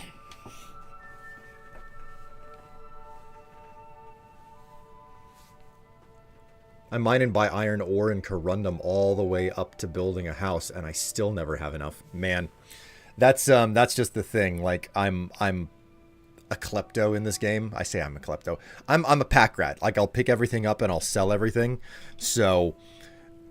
mine and buy iron ore in Corundum all the way up to building a house, and I still never have enough. Man, that's just the thing. Like, I'm a klepto in this game. I say I'm a klepto. I'm a pack rat. Like, I'll pick everything up and I'll sell everything. So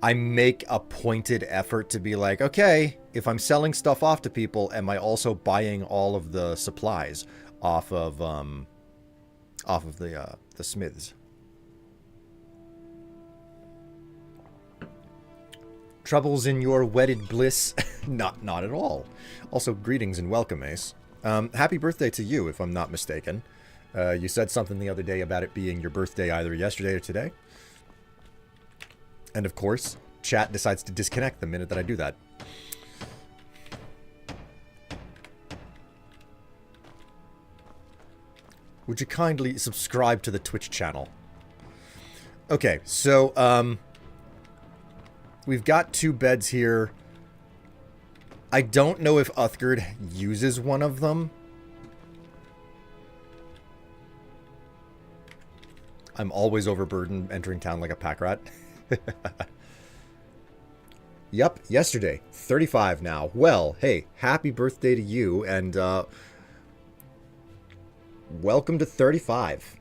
I make a pointed effort to be like, okay, if I'm selling stuff off to people, am I also buying all of the supplies off of the smiths? Troubles in your wedded bliss? Not at all. Also, greetings and welcome, Ace. Happy birthday to you, if I'm not mistaken. You said something the other day about it being your birthday either yesterday or today. And of course, chat decides to disconnect the minute that I do that. Would you kindly subscribe to the Twitch channel? Okay, so, we've got 2 beds here. I don't know if Uthgerd uses one of them. I'm always overburdened entering town like a pack rat. Yep, yesterday. 35 now. Well, hey, happy birthday to you, and welcome to 35.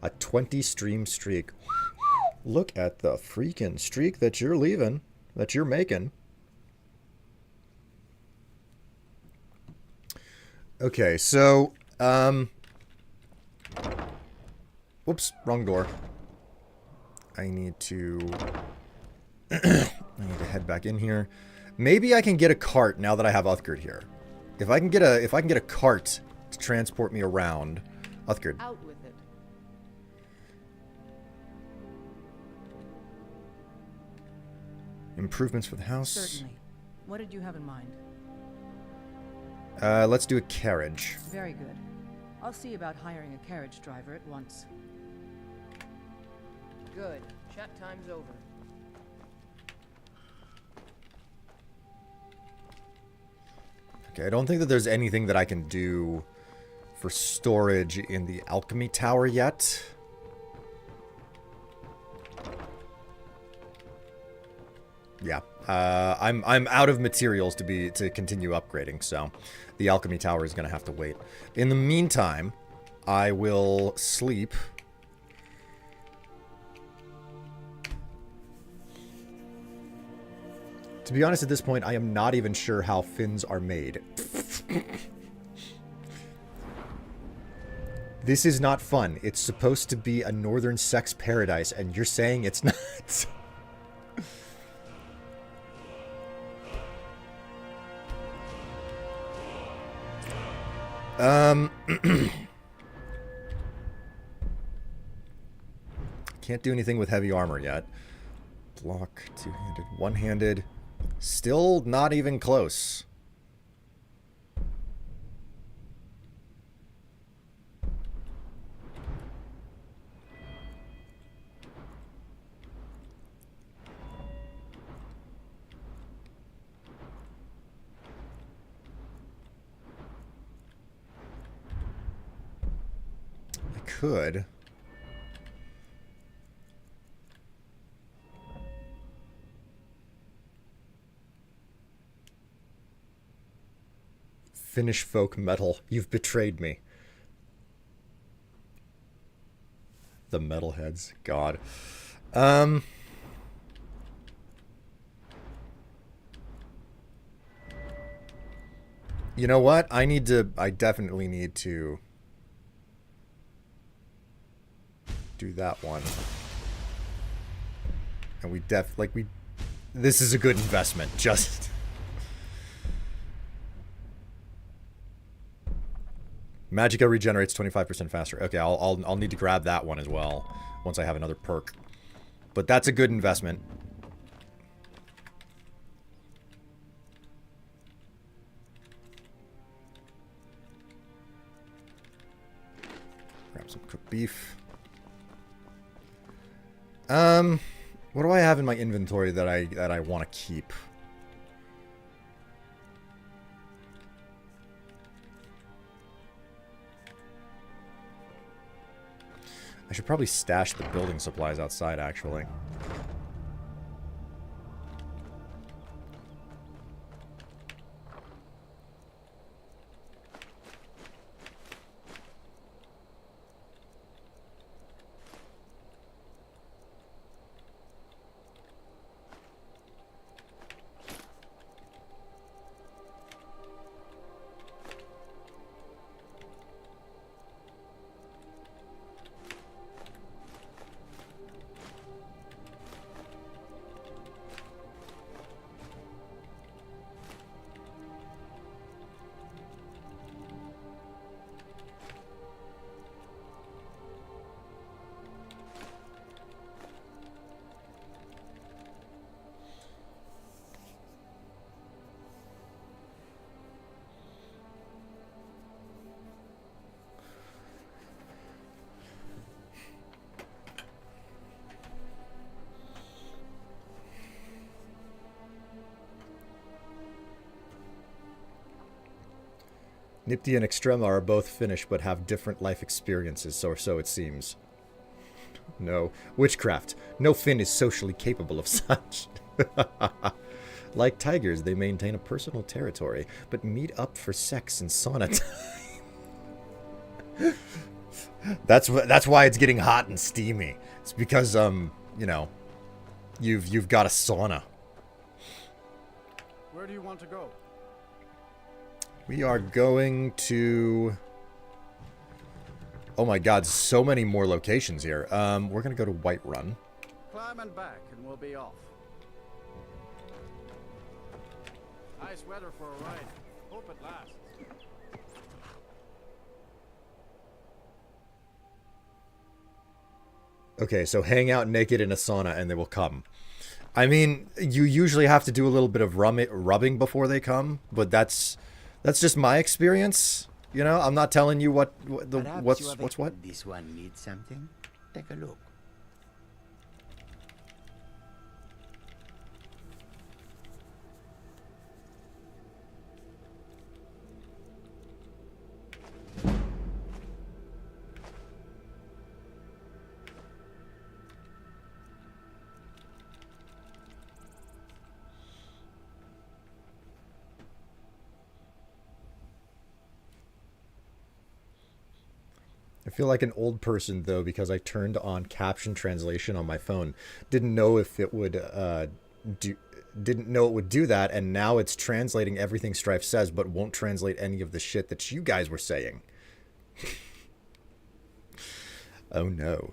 A 20 stream streak. Look at the freaking streak that you're leaving, that you're making. Okay, so, whoops, wrong door. I need to head back in here. Maybe I can get a cart now that I have Uthgerd here. If I can get a cart to transport me around, Uthgerd. Out with it. Improvements for the house. Certainly. What did you have in mind? Let's do a carriage. Very good. I'll see about hiring a carriage driver at once. Good. Chat time's over. Okay, I don't think that there's anything that I can do for storage in the alchemy tower yet. Yeah, I'm out of materials to continue upgrading, so the alchemy tower is gonna have to wait. In the meantime, I will sleep. To be honest, at this point, I am not even sure how fins are made. This is not fun. It's supposed to be a northern sex paradise, and you're saying it's not. Can't do anything with heavy armor yet. Block, two-handed, one-handed. Still not even close. I could. Finnish folk metal. You've betrayed me. The metalheads. God. You know what? I definitely need to do that one. And this is a good investment. Just... Magicka regenerates 25% faster. Okay, I'll need to grab that one as well once I have another perk. But that's a good investment. Grab some cooked beef. What do I have in my inventory that I want to keep? I should probably stash the building supplies outside, actually. Nipti and Extrema are both Finnish but have different life experiences, or so it seems. No. Witchcraft. No Finn is socially capable of such. Like tigers, they maintain a personal territory, but meet up for sex and sauna time. That's why it's getting hot and steamy. It's because, you know, you've got a sauna. Where do you want to go? We are going to... Oh my god, so many more locations here. We're going to go to Whiterun. Climb and back and we'll be off. Nice weather for a ride. Hope it lasts. Okay, so hang out naked in a sauna and they will come. I mean, you usually have to do a little bit of rubbing before they come, but that's That's just my experience. You know, I'm not telling you what Perhaps you have what's what. This one needs something. Take a look. I feel like an old person though because I turned on caption translation on my phone. Didn't know if it would didn't know it would do that, and now it's translating everything Strife says but won't translate any of the shit that you guys were saying. Oh no.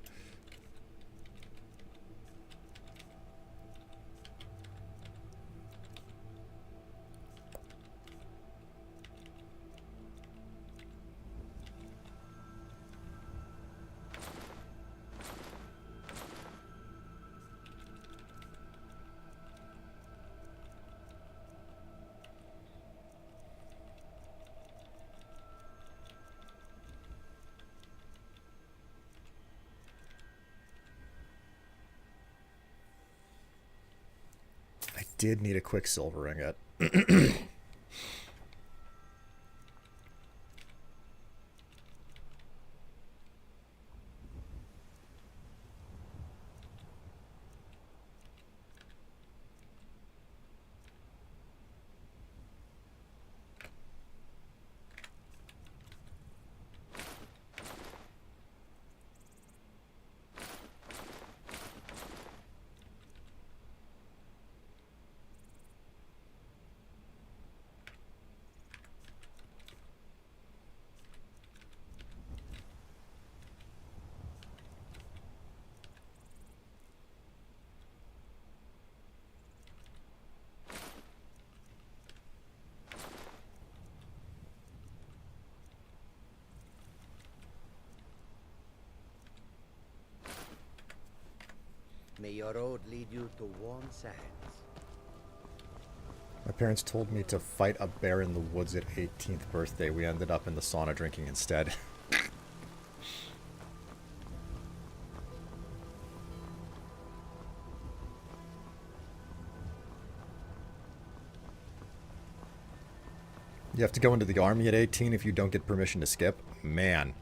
Did need a quicksilver ingot. May your road lead you to warm sands. My parents told me to fight a bear in the woods at 18th birthday. We ended up in the sauna drinking instead. You have to go into the army at 18 if you don't get permission to skip? Man.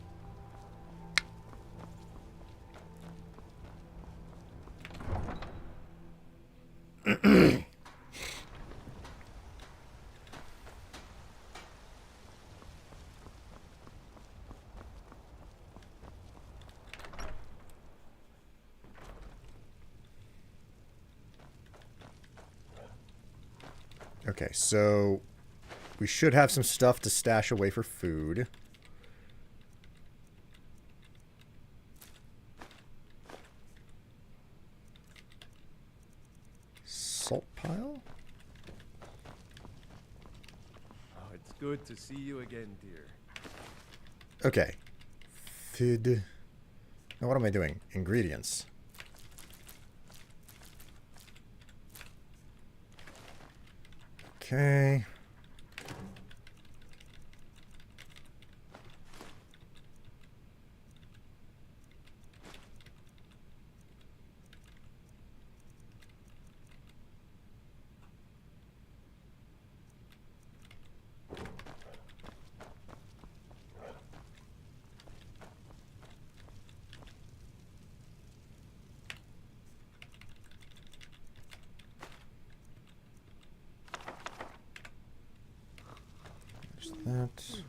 Okay, so we should have some stuff to stash away for food. Salt pile? Oh, it's good to see you again, dear. Okay. Food. Now what am I doing? Ingredients. Okay. That.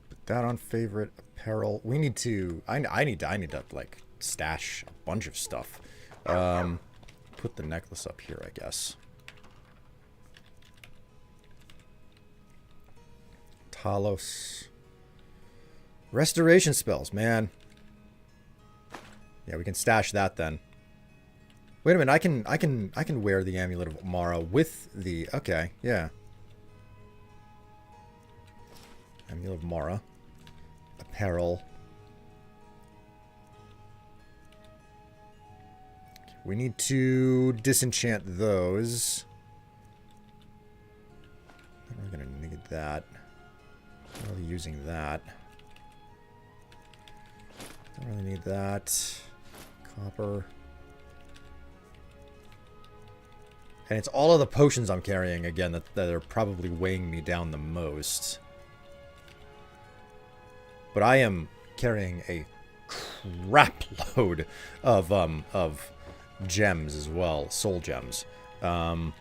Put that on favorite apparel. We need to. I need to like stash a bunch of stuff. Put the necklace up here, I guess. Talos. Restoration spells, man. Yeah, we can stash that then. Wait a minute, I can wear the Amulet of Mara with the... Okay, yeah. Amulet of Mara. Apparel. We need to disenchant those. We're going to need that. Not really using that. Don't really need that. Copper. And it's all of the potions I'm carrying, again, that are probably weighing me down the most. But I am carrying a crap load of gems as well. Soul gems. I'm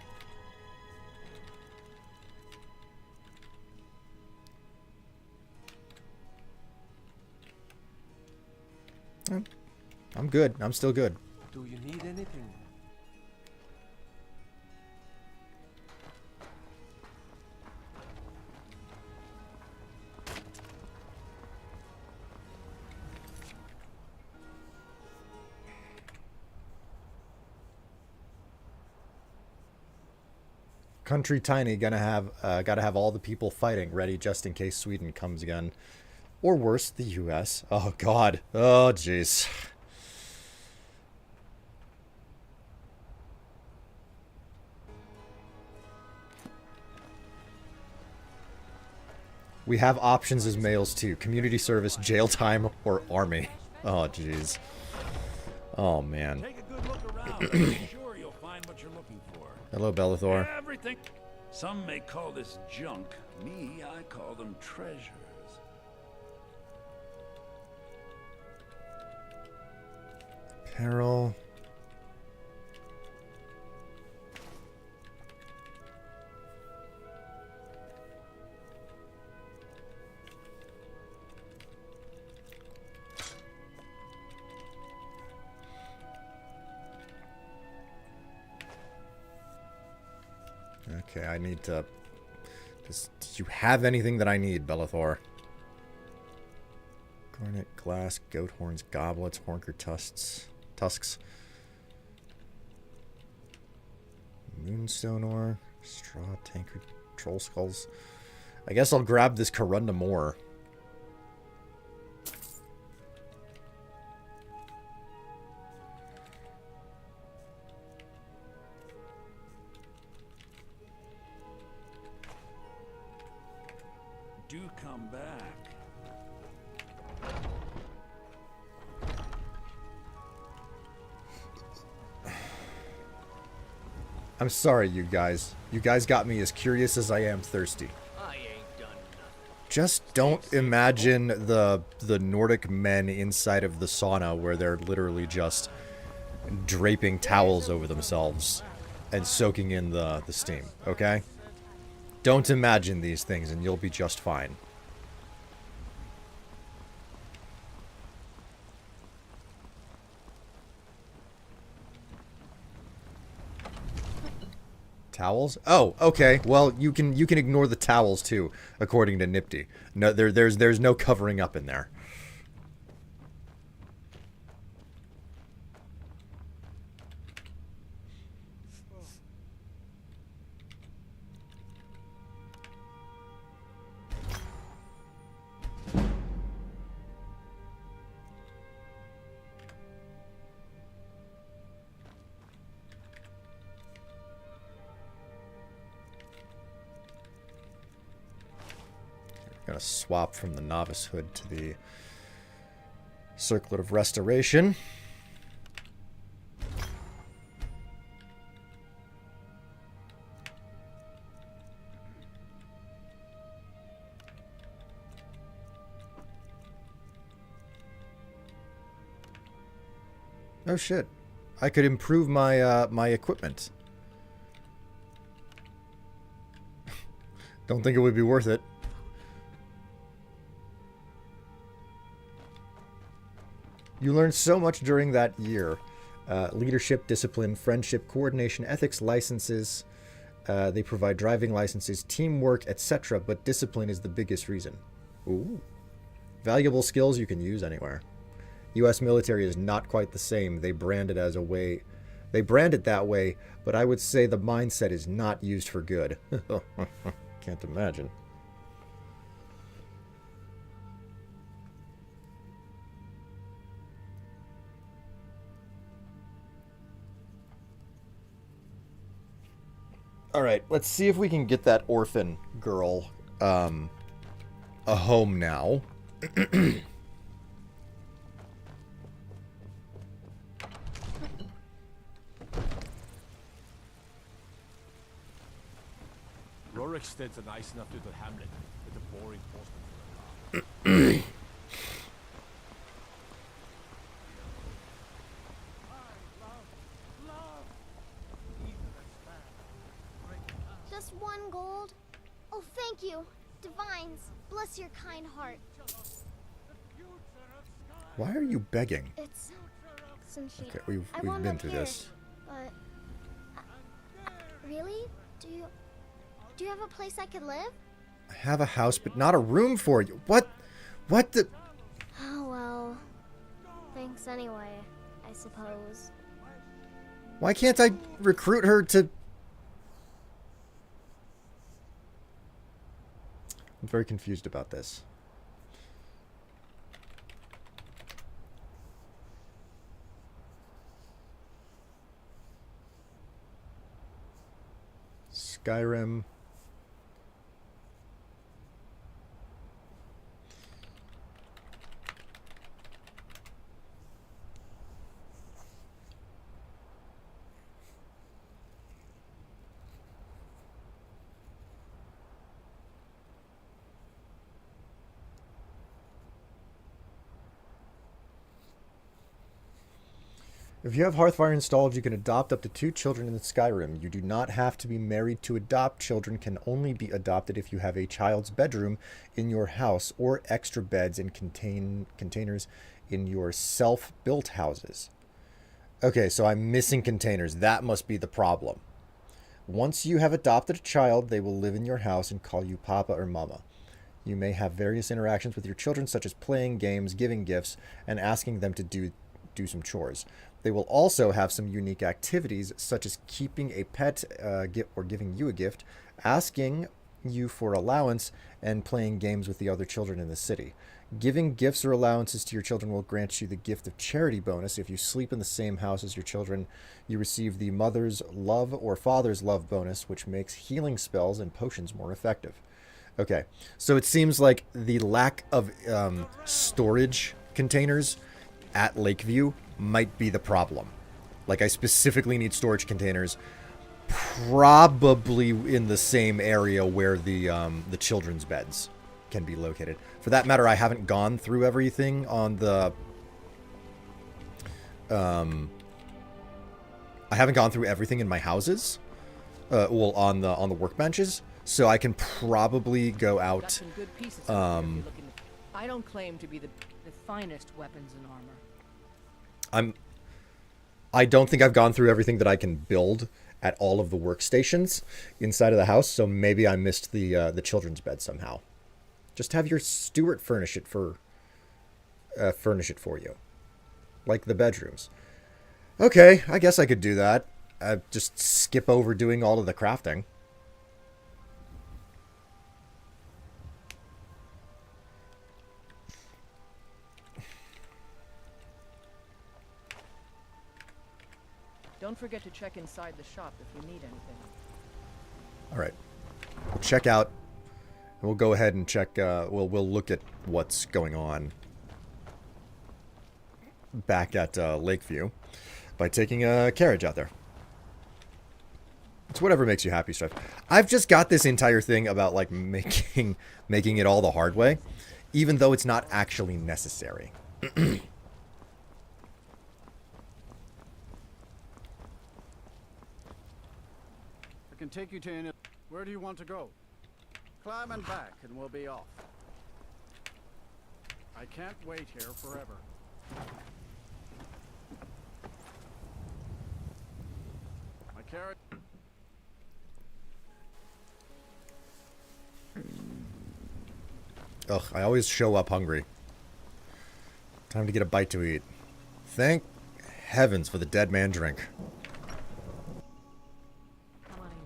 good. I'm still good. Do you need anything? Country tiny, gotta have all the people fighting ready just in case Sweden comes again. Or worse, the US. Oh god. Oh jeez. We have options as males too. Community service, jail time, or army. Oh jeez. Oh man. Take a good look around. I'm sure you'll find what you're looking for. Hello, Bellathor. Everything. Some may call this junk. Me, I call them treasures. Apparel. Okay, I need to... Do you have anything that I need, Bellathor? Garnet, glass, goat horns, goblets, hornker tusks. Moonstone ore, straw, tankard, troll skulls. I guess I'll grab this corundum ore. Do come back. I'm sorry, you guys. You guys got me as curious as I am thirsty. I ain't done nothing. Just don't imagine the Nordic men inside of the sauna where they're literally just draping towels over themselves and soaking in the steam, okay? Don't imagine these things and you'll be just fine. Towels? Oh, okay. Well, you can ignore the towels too, according to Nifty. No, there's no covering up in there. Gonna swap from the novice hood to the circlet of restoration. Oh shit. I could improve my my equipment. Don't think it would be worth it. You learned so much during that year. Leadership, discipline, friendship, coordination, ethics, licenses. They provide driving licenses, teamwork, etc. But discipline is the biggest reason. Ooh. Valuable skills you can use anywhere. U.S. military is not quite the same. They brand it as a way. They brand it that way, but I would say the mindset is not used for good. Can't imagine. All right, let's see if we can get that orphan girl a home now. Roriksted's a nice enough little hamlet with a boring postman. Just 1 gold? Oh, thank you. Divines, bless your kind heart. Why are you begging? It's... since she... Okay, we've wound been up through here, this. But... really? Do you have a place I could live? I have a house, but not a room for you. What? What the... Oh, well... thanks anyway, I suppose. Why can't I recruit her to... I'm very confused about this. Skyrim. If you have Hearthfire installed, you can adopt up to 2 children in the Skyrim. You do not have to be married to adopt. Children can only be adopted if you have a child's bedroom in your house or extra beds and containers in your self-built houses. Okay, so I'm missing containers. That must be the problem. Once you have adopted a child, they will live in your house and call you Papa or Mama. You may have various interactions with your children, such as playing games, giving gifts, and asking them to do some chores. They will also have some unique activities, such as keeping a pet or giving you a gift, asking you for allowance, and playing games with the other children in the city. Giving gifts or allowances to your children will grant you the gift of charity bonus. If you sleep in the same house as your children, you receive the mother's love or father's love bonus, which makes healing spells and potions more effective. Okay, so it seems like the lack of storage containers at Lakeview might be the problem. Like, I specifically need storage containers, probably in the same area where the children's beds can be located. For that matter, I haven't gone through everything on the I haven't gone through everything in my houses, well, on the workbenches, so I can probably go out. I don't claim to be the finest weapons and armor. I don't think I've gone through everything that I can build at all of the workstations inside of the house, so maybe I missed the children's bed somehow. Just have your steward furnish it for you, like the bedrooms. Okay, I guess I could do that. Just skip over doing all of the crafting. Don't forget to check inside the shop if you need anything. All right, we'll check out. We'll go ahead and check. We'll look at what's going on back at Lakeview by taking a carriage out there. It's whatever makes you happy, Strife. I've just got this entire thing about like making it all the hard way, even though it's not actually necessary. I can take you to any... Where do you want to go? Climb and back and we'll be off. I can't wait here forever. My carrot... Ugh, I always show up hungry. Time to get a bite to eat. Thank heavens for the dead man drink. Come on in.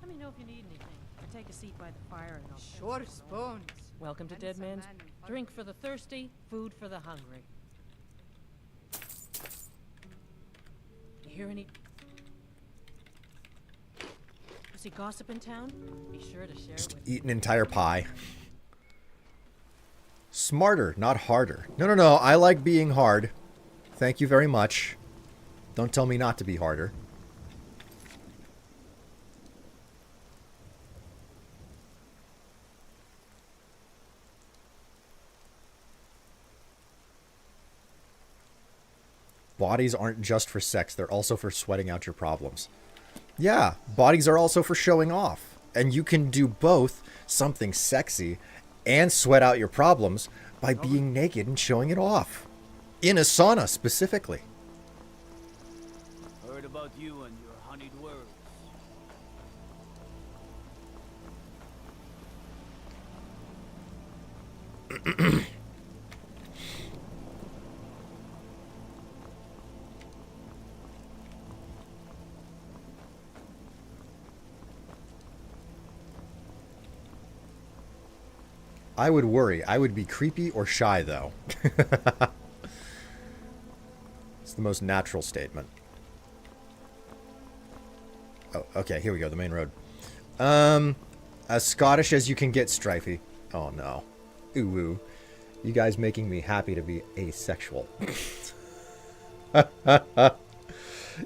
Let me know if you need anything. Or take a seat by the fire and I'll... Sure spoons. Welcome to Dead Man's. Drink for the thirsty, food for the hungry. You hear any... See gossip in town? Be sure to share Just it with me. eat an entire pie. Smarter, not harder. No, no, no. I like being hard. Thank you very much. Don't tell me not to be harder. Bodies aren't just for sex. They're also for sweating out your problems. Yeah, bodies are also for showing off. And you can do both, something sexy, and sweat out your problems by being naked and showing it off. In a sauna, specifically. Heard about you and your honeyed words. I would worry. I would be creepy or shy, though. It's the most natural statement. Oh, okay. Here we go. The main road. As Scottish as you can get, Strifey. Oh, no. Ooh, ooh. You guys making me happy to be asexual.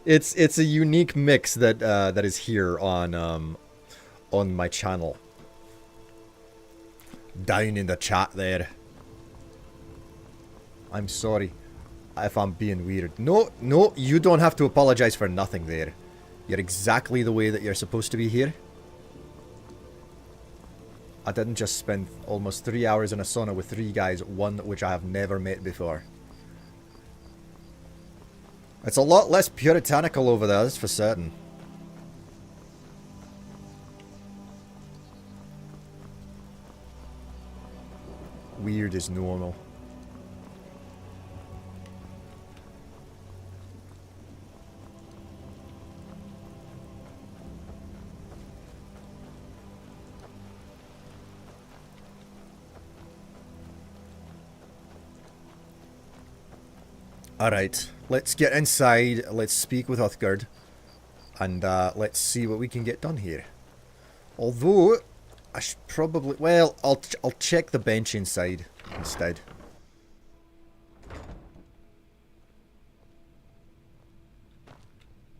It's a unique mix that that is here on my channel. Down in the chat there. I'm sorry if I'm being weird. No, no, you don't have to apologize for nothing there. You're exactly the way that you're supposed to be here. I didn't just spend almost 3 hours in a sauna with 3 guys, one which I have never met before. It's a lot less puritanical over there, that's for certain. Weird is normal. Alright, let's get inside, let's speak with Uthgard, and let's see what we can get done here. Although, I should probably... Well, I'll check the bench inside instead.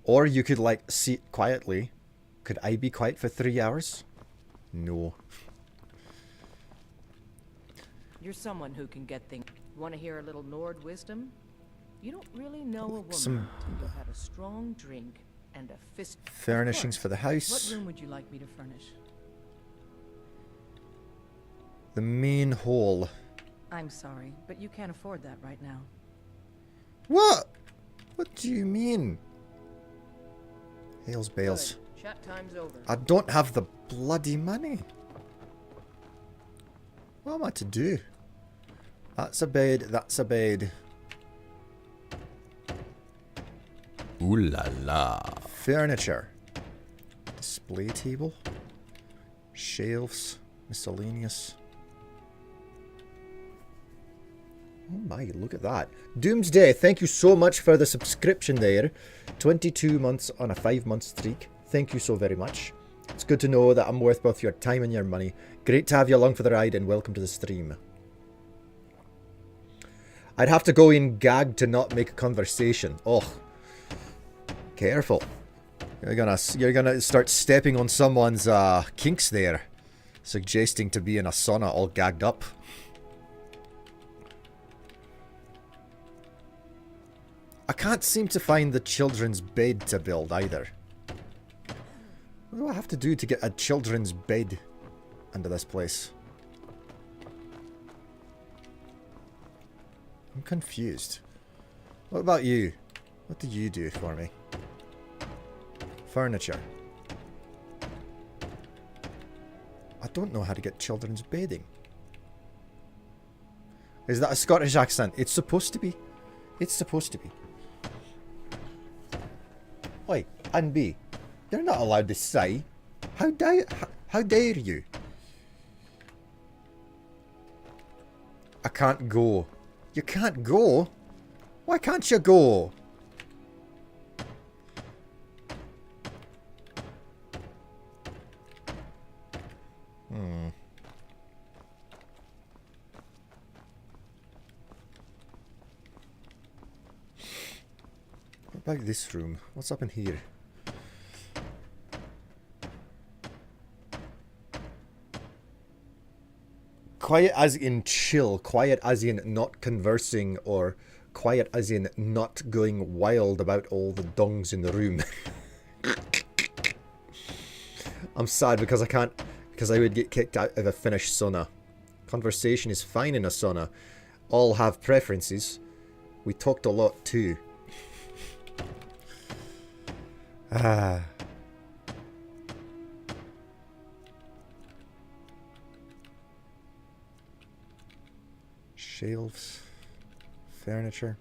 Or you could, like, sit quietly. Could I be quiet for 3 hours? No. You're someone who can get things. Want to hear a little Nord wisdom? You don't really know a woman until you've had a strong drink and a fist. Furnishings for the house. What room would you like me to furnish? The main hall. I'm sorry, but you can't afford that right now. What? What do you mean? Hails bales. Good. Chat time's over. I don't have the bloody money. What am I to do? That's a bed, that's a bed. Ooh la la. Furniture. Display table. Shelves. Miscellaneous. Oh my, look at that. Doomsday, thank you so much for the subscription there. 22 months on a 5-month streak. Thank you so very much. It's good to know that I'm worth both your time and your money. Great to have you along for the ride and welcome to the stream. I'd have to go in gag to not make a conversation. Oh. Careful. You're gonna start stepping on someone's kinks there. Suggesting to be in a sauna all gagged up. I can't seem to find the children's bed to build either. What do I have to do to get a children's bed into this place? I'm confused. What about you? What do you do for me? Furniture. I don't know how to get children's bedding. Is that a Scottish accent? It's supposed to be. It's supposed to be. Oi, and B, you're not allowed to say. How dare you? I can't go. You can't go? Why can't you go? about this room? What's up in here? Quiet as in chill, quiet as in not conversing, or quiet as in not going wild about all the dongs in the room. I'm sad because I would get kicked out of a finished sauna. Conversation is fine in a sauna. All have preferences. We talked a lot too. Ah. Shelves. Furniture.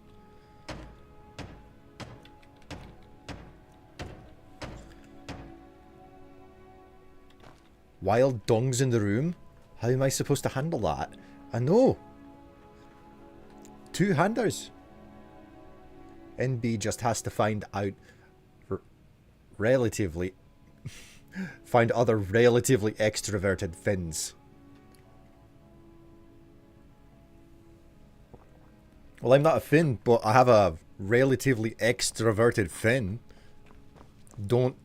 Wild dongs in the room? How am I supposed to handle that? I know. Two-handers. NB just has to find out relatively find other relatively extroverted Finns. Well, I'm not a Finn, but I have a relatively extroverted Finn. Don't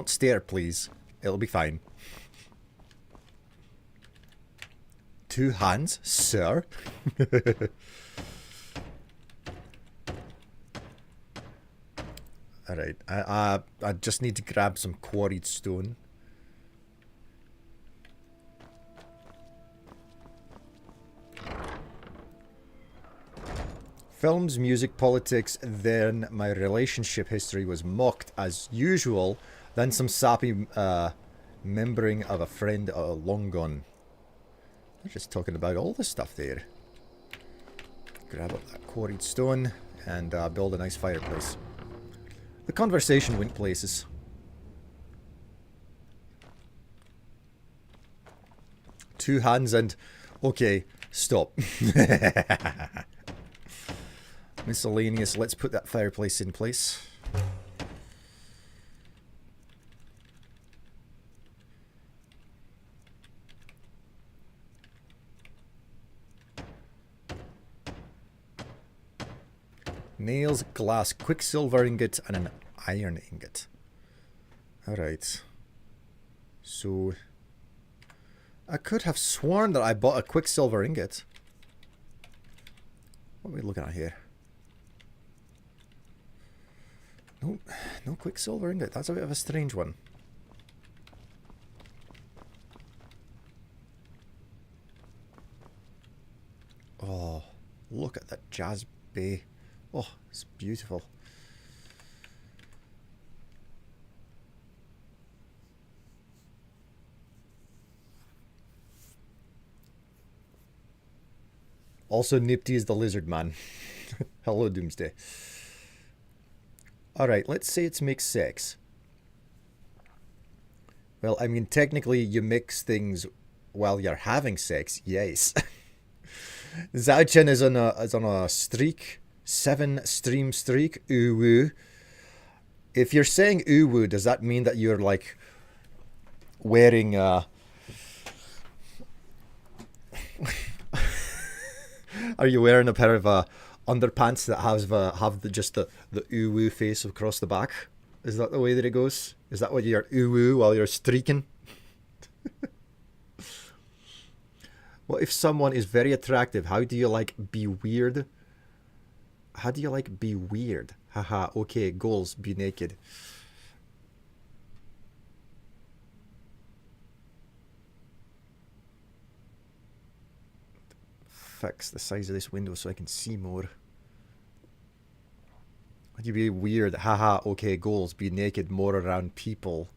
stare, please. It'll be fine. Two hands, sir. Alright, I just need to grab some quarried stone. Films, music, politics, then my relationship history was mocked as usual, then some sappy membering of a friend long gone. They're just talking about all this stuff there. Grab up that quarried stone and build a nice fireplace. The conversation went places. Two hands and... Okay, stop. Miscellaneous. Let's put that fireplace in place. Nails, glass, quicksilver ingot, and an iron ingot. Alright. So... I could have sworn that I bought a quicksilver ingot. What are we looking at here? No, no quicksilver ingot. That's a bit of a strange one. Oh, look at that jazz bay. Oh, it's beautiful. Also, Nipty is the lizard man. Hello, Doomsday. Alright, let's say it's mixed sex. Well, I mean, technically, you mix things while you're having sex, yes. Zauchen is on a streak. 7 stream streak. Uwu. If you're saying uwu, does that mean that you're like wearing are you wearing a pair of underpants that have just the uwu face across the back? Is that the way that it goes? Is that what you're uwu while you're streaking? What if someone is very attractive? How do you like be weird? How do you like be weird? Haha, okay, goals, be naked. Fix the size of this window so I can see more. How do you be weird? Haha, okay, goals, be naked more around people,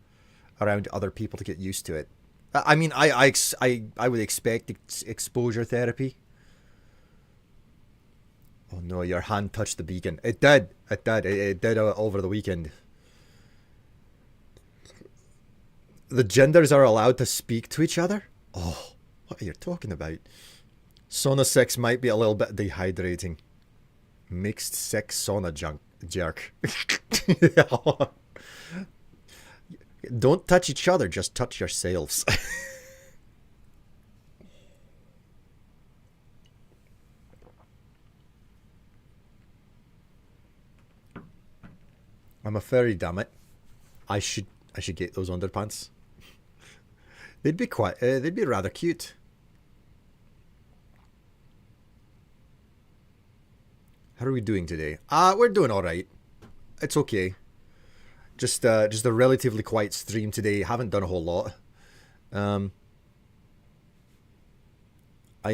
around other people to get used to it. I mean, I would expect exposure therapy. Oh no, your hand touched the beacon. It did. It did. It did over the weekend. The genders are allowed to speak to each other? Oh, what are you talking about? Sauna sex might be a little bit dehydrating. Mixed sex sauna jerk. Don't touch each other, just touch yourselves. I'm a furry, damn it. I should get those underpants. They'd be quite. They'd be rather cute. How are we doing today? We're doing all right. It's okay. Just a relatively quiet stream today. Haven't done a whole lot. I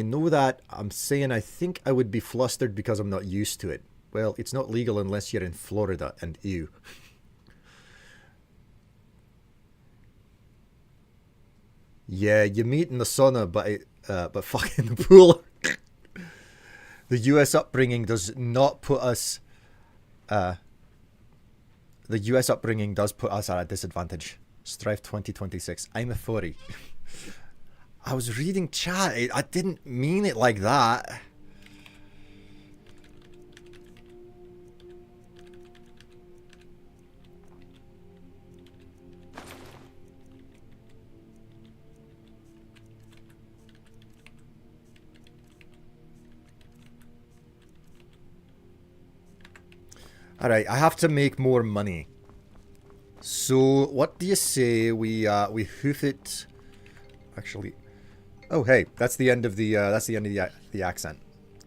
know that I'm saying I think I would be flustered because I'm not used to it. Well, it's not legal unless you're in Florida, and ew. Yeah, you meet in the sauna, but fuck in the pool. The U.S. upbringing does not put us. The U.S. upbringing does put us at a disadvantage. Strife 2026. I'm a furry. I was reading chat. I didn't mean it like that. Alright, I have to make more money. So, what do you say we hoof it? Actually, oh hey, that's the end of the accent.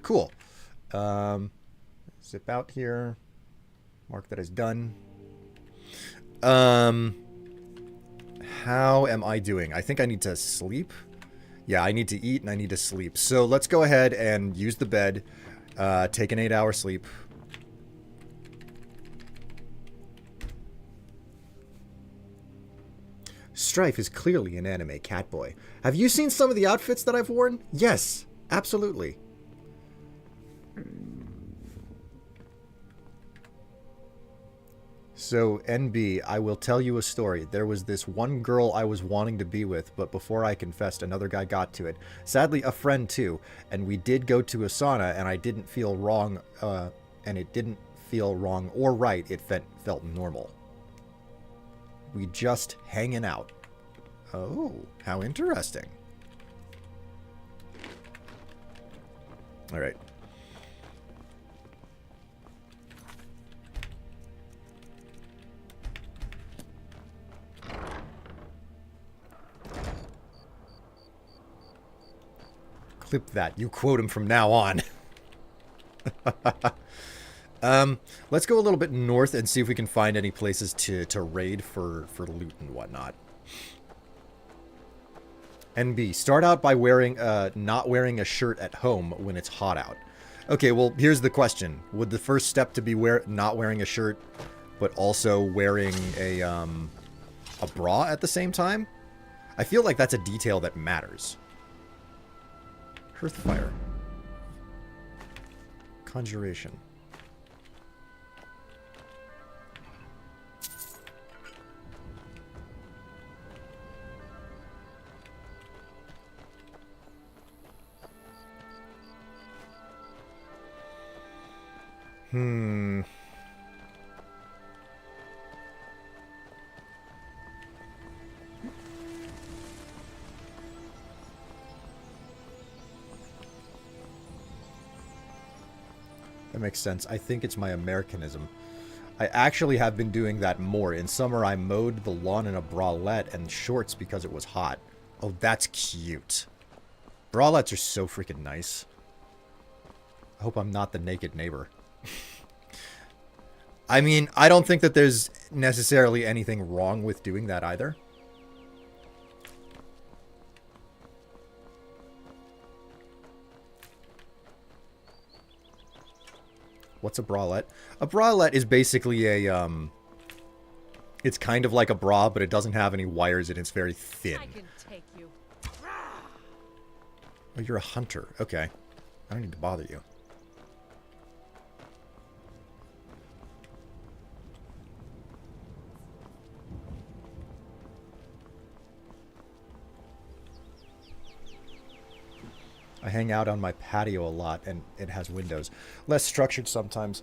Cool. Zip out here. Mark that as done. How am I doing? I think I need to sleep. Yeah, I need to eat and I need to sleep. So let's go ahead and use the bed. Take an 8-hour sleep. Strife is clearly an anime catboy. Have you seen some of the outfits that I've worn? Yes, absolutely. So, NB, I will tell you a story. There was this one girl I was wanting to be with, but before I confessed, another guy got to it. Sadly, a friend too. And we did go to a sauna, and I didn't feel wrong, and it didn't feel wrong or right. It felt normal. We just hanging out. Oh, how interesting. All right. Clip that. You quote him from now on. Let's go a little bit north and see if we can find any places to raid for loot and whatnot. NB, start out by wearing not wearing a shirt at home when it's hot out. Okay, well, here's the question. Would the first step to be not wearing a shirt, but also wearing a bra at the same time? I feel like that's a detail that matters. Hearthfire. Conjuration. That makes sense. I think it's my Americanism. I actually have been doing that more. In summer, I mowed the lawn in a bralette and shorts because it was hot. Oh, that's cute. Bralettes are so freaking nice. I hope I'm not the naked neighbor. I mean, I don't think that there's necessarily anything wrong with doing that either. What's a bralette? A bralette is basically a, it's kind of like a bra, but it doesn't have any wires and it's very thin. I can take you. Oh, you're a hunter. Okay. I don't need to bother you. I hang out on my patio a lot, and it has windows. Less structured sometimes.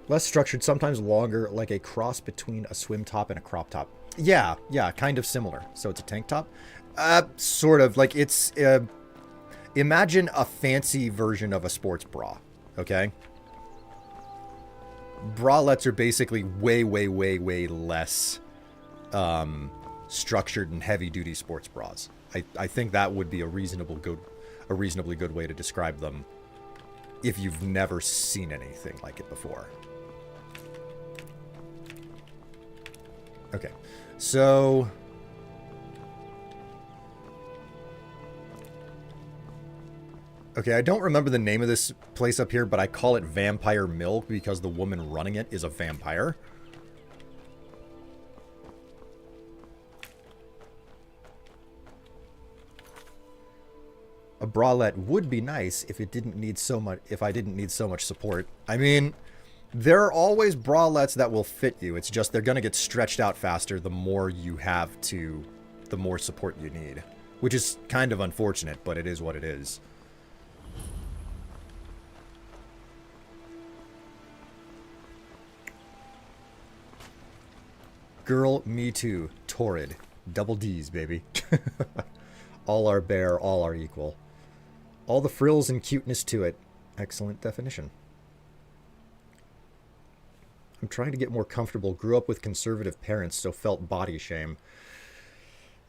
Less structured, sometimes longer, like a cross between a swim top and a crop top. Yeah, kind of similar. So it's a tank top? Sort of. Like, it's... imagine a fancy version of a sports bra, okay? bralettes are basically way, way, way, way less structured and heavy-duty sports bras. I think that would be a reasonably good way to describe them if you've never seen anything like it before. Okay, so okay, I don't remember the name of this place up here, but I call it Vampire Milk because the woman running it is a vampire. A bralette would be nice if it didn't need so much, if I didn't need so much support. I mean, there are always bralettes that will fit you. It's just they're going to get stretched out faster the more you have to, the more support you need. Which is kind of unfortunate, but it is what it is. Girl, me too. Torrid. Double D's, baby. All are bare, all are equal. All the frills and cuteness to it. Excellent definition. I'm trying to get more comfortable. Grew up with conservative parents, so felt body shame.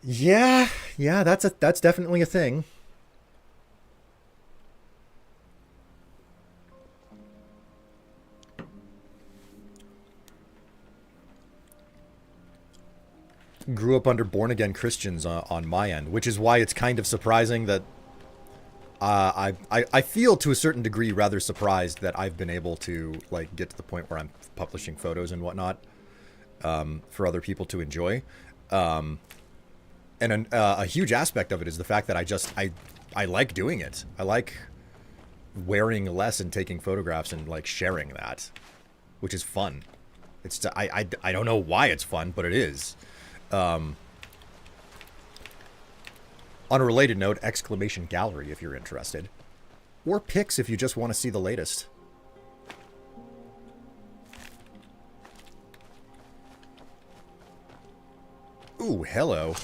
Yeah, that's definitely a thing. Grew up under born-again Christians on my end, which is why it's kind of surprising that I feel to a certain degree rather surprised that I've been able to like get to the point where I'm publishing photos and whatnot for other people to enjoy. And a huge aspect of it is the fact that I like doing it. I like wearing less and taking photographs and like sharing that, which is fun. It's I don't know why it's fun, but it is. On a related note, exclamation gallery if you're interested. Or pics if you just want to see the latest. Ooh, hello.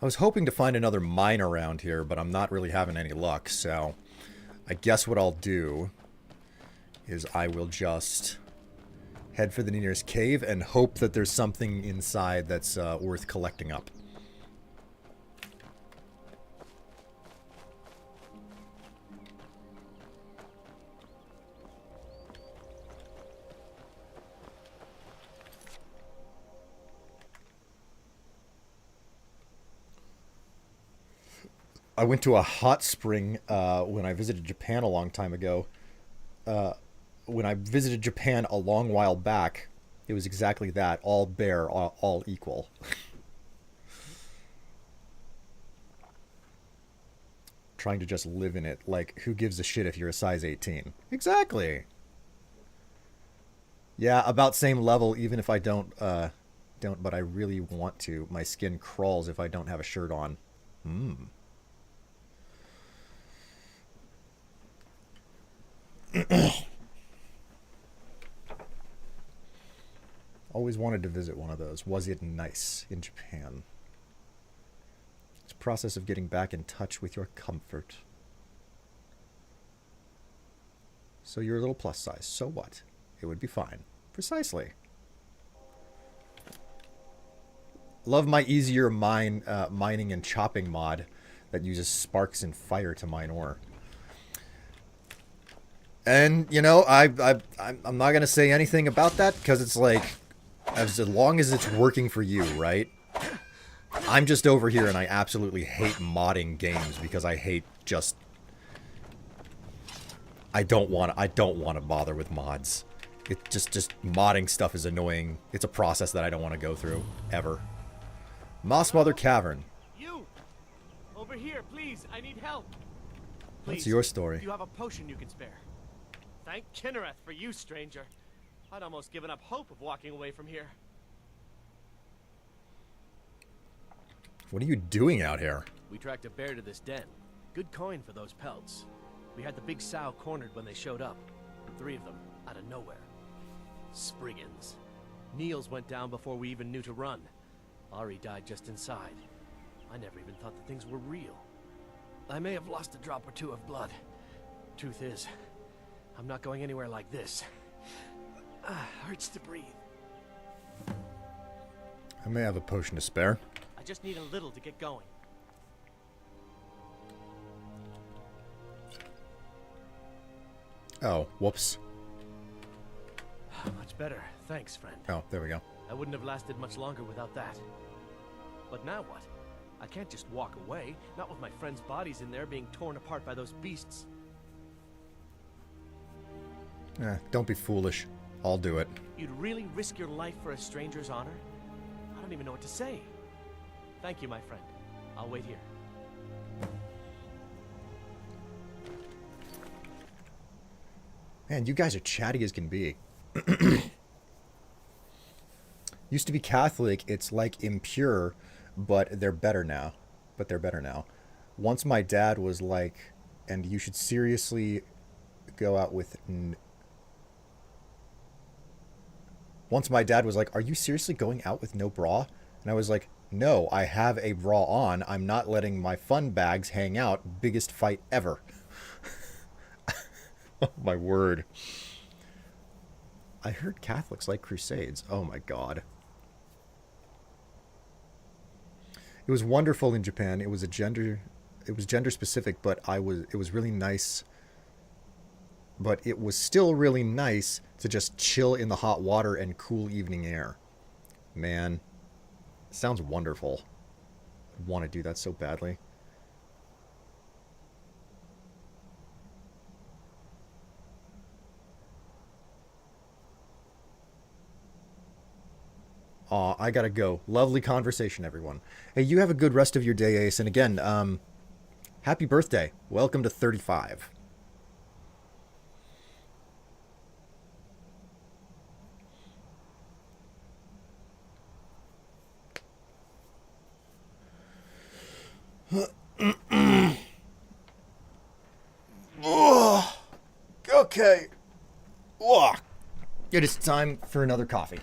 I was hoping to find another mine around here, but I'm not really having any luck, so I guess what I'll do is I will just head for the nearest cave and hope that there's something inside that's worth collecting up. I went to a hot spring when I visited Japan a long time ago. When I visited Japan a long while back, it was exactly that. All bare, all equal. Trying to just live in it. Like, who gives a shit if you're a size 18? Exactly. Yeah, about same level, even if I don't, but I really want to. My skin crawls if I don't have a shirt on. Always wanted to visit one of those. Was it nice in Japan? It's a process of getting back in touch with your comfort. So you're a little plus size. So what? It would be fine. Precisely. Love my easier mining and chopping mod that uses sparks and fire to mine ore. And, you know, I'm not going to say anything about that because it's like, as long as it's working for you, right? I'm just over here and I absolutely hate modding games because I hate just... I don't want to bother with mods. It just modding stuff is annoying. It's a process that I don't want to go through, ever. Moss Mother Cavern. You! Over here, please, I need help. Please, What's your story? Do you have a potion you can spare? Thank Kinnereth for you, stranger. I'd almost given up hope of walking away from here. What are you doing out here? We tracked a bear to this den. Good coin for those pelts. We had the big sow cornered when they showed up. 3 of them, out of nowhere. Spriggans. Niels went down before we even knew to run. Ari died just inside. I never even thought the things were real. I may have lost a drop or 2 of blood. Truth is, I'm not going anywhere like this. Hurts to breathe. I may have a potion to spare. I just need a little to get going. Oh, whoops. Much better. Thanks, friend. Oh, there we go. I wouldn't have lasted much longer without that. But now what? I can't just walk away, not with my friends' bodies in there being torn apart by those beasts. Don't be foolish. I'll do it. You'd really risk your life for a stranger's honor? I don't even know what to say. Thank you, my friend. I'll wait here. Man, you guys are chatty as can be. Used to be Catholic, it's like impure, but they're better now. Once my dad was like, and you should seriously go out with... Once my dad was like, are you seriously going out with no bra? And I was like, no, I have a bra on. I'm not letting my fun bags hang out. Biggest fight ever. Oh, my word. I heard Catholics like crusades. Oh, my God. It was wonderful in Japan. It was gender specific, but it was really nice. But it was still really nice to just chill in the hot water and cool evening air. Man, sounds wonderful. I want to do that so badly. Aw, I gotta go. Lovely conversation, everyone. Hey, you have a good rest of your day, Ace. And again, happy birthday. Welcome to 35. Okay. It is time for another coffee.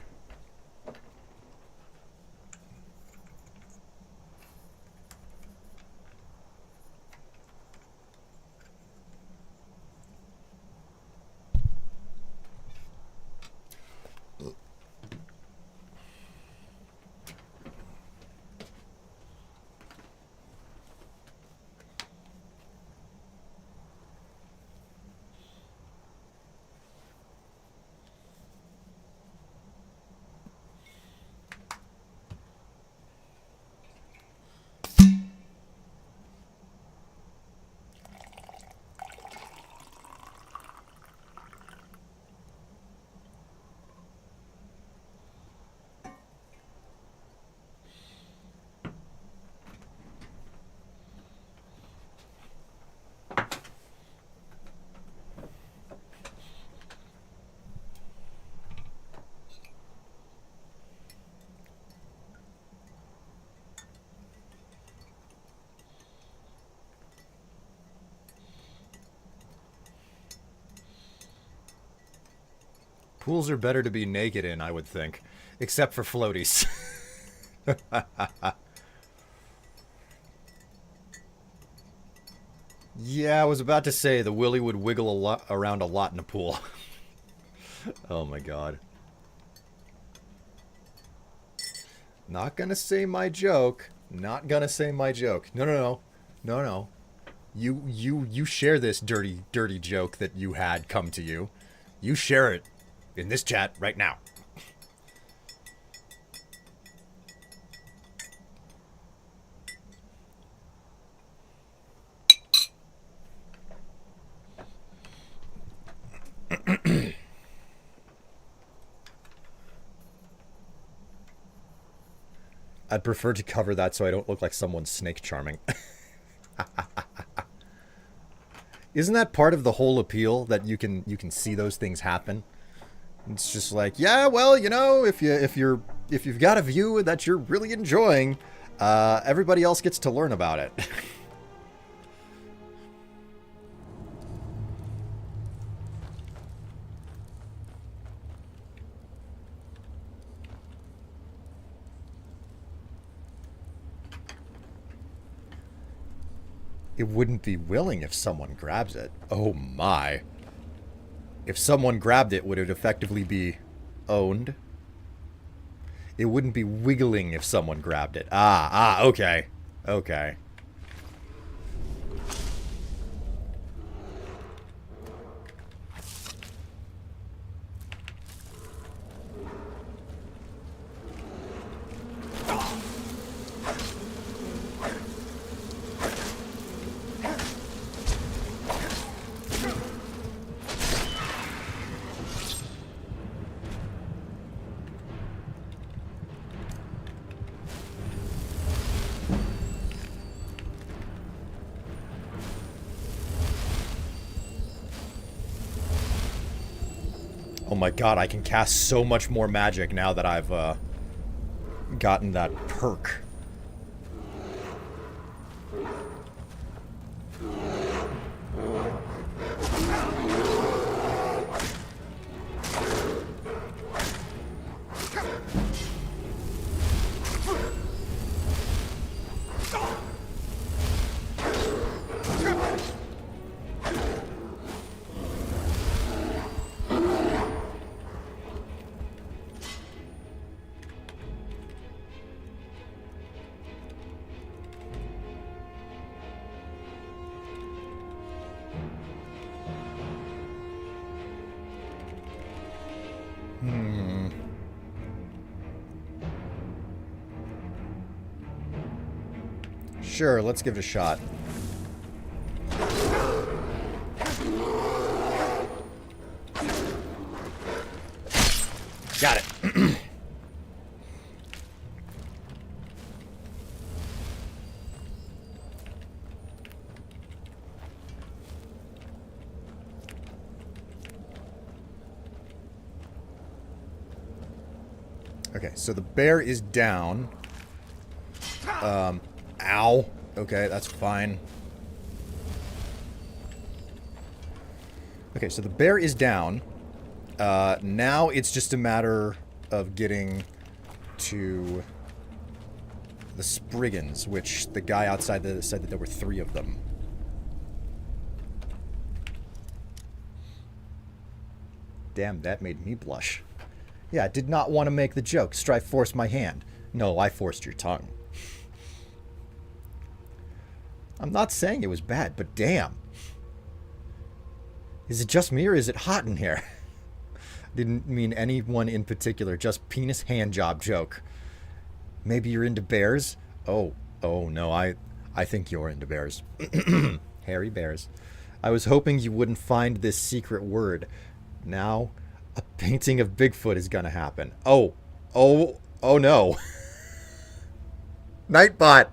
Pools are better to be naked in, I would think. Except for floaties. Yeah, I was about to say the willy would wiggle around a lot in a pool. Oh my god. Not gonna say my joke. Not gonna say my joke. No. You share this dirty joke that you had come to you. You share it in this chat right now. I'd prefer to cover that so I don't look like someone snake charming. Isn't that part of the whole appeal, that you can see those things happen? It's just like, yeah, well, you know, if you've got a view that you're really enjoying, everybody else gets to learn about it. It wouldn't be willing if someone grabs it. Oh my. If someone grabbed it, would it effectively be owned? It wouldn't be wiggling if someone grabbed it. Okay. Okay. Oh my god, I can cast so much more magic now that I've gotten that perk. Sure, let's give it a shot. Got it. Okay, so the bear is down. Ow. Okay, that's fine. Okay, so the bear is down. Now it's just a matter of getting to the Spriggans, which the guy outside said that there were 3 of them. Damn, that made me blush. Yeah, I did not want to make the joke. Strife forced my hand. No, I forced your tongue. I'm not saying it was bad, but damn. Is it just me or is it hot in here? Didn't mean anyone in particular, just penis hand job joke. Maybe you're into bears? Oh no, I think you're into bears. Hairy bears. I was hoping you wouldn't find this secret word. Now, a painting of Bigfoot is gonna happen. Oh no. Nightbot.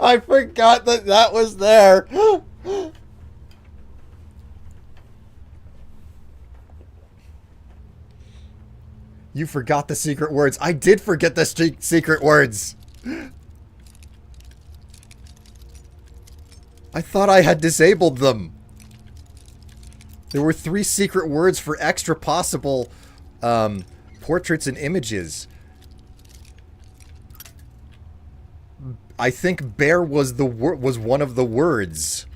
I forgot that was there. You forgot the secret words. I did forget the secret words. I thought I had disabled them. There were 3 secret words for extra possible portraits and images. I think bear was one of the words.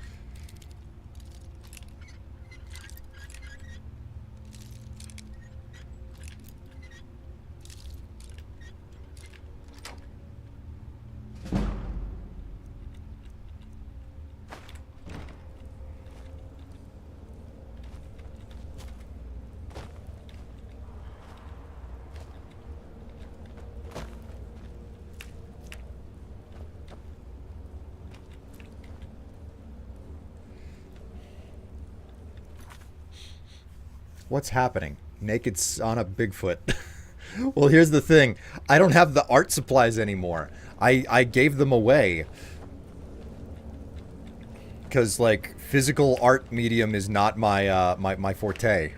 What's happening? Naked sauna Bigfoot. Well, here's the thing. I don't have the art supplies anymore. I gave them away. Because, like, physical art medium is not my, my forte.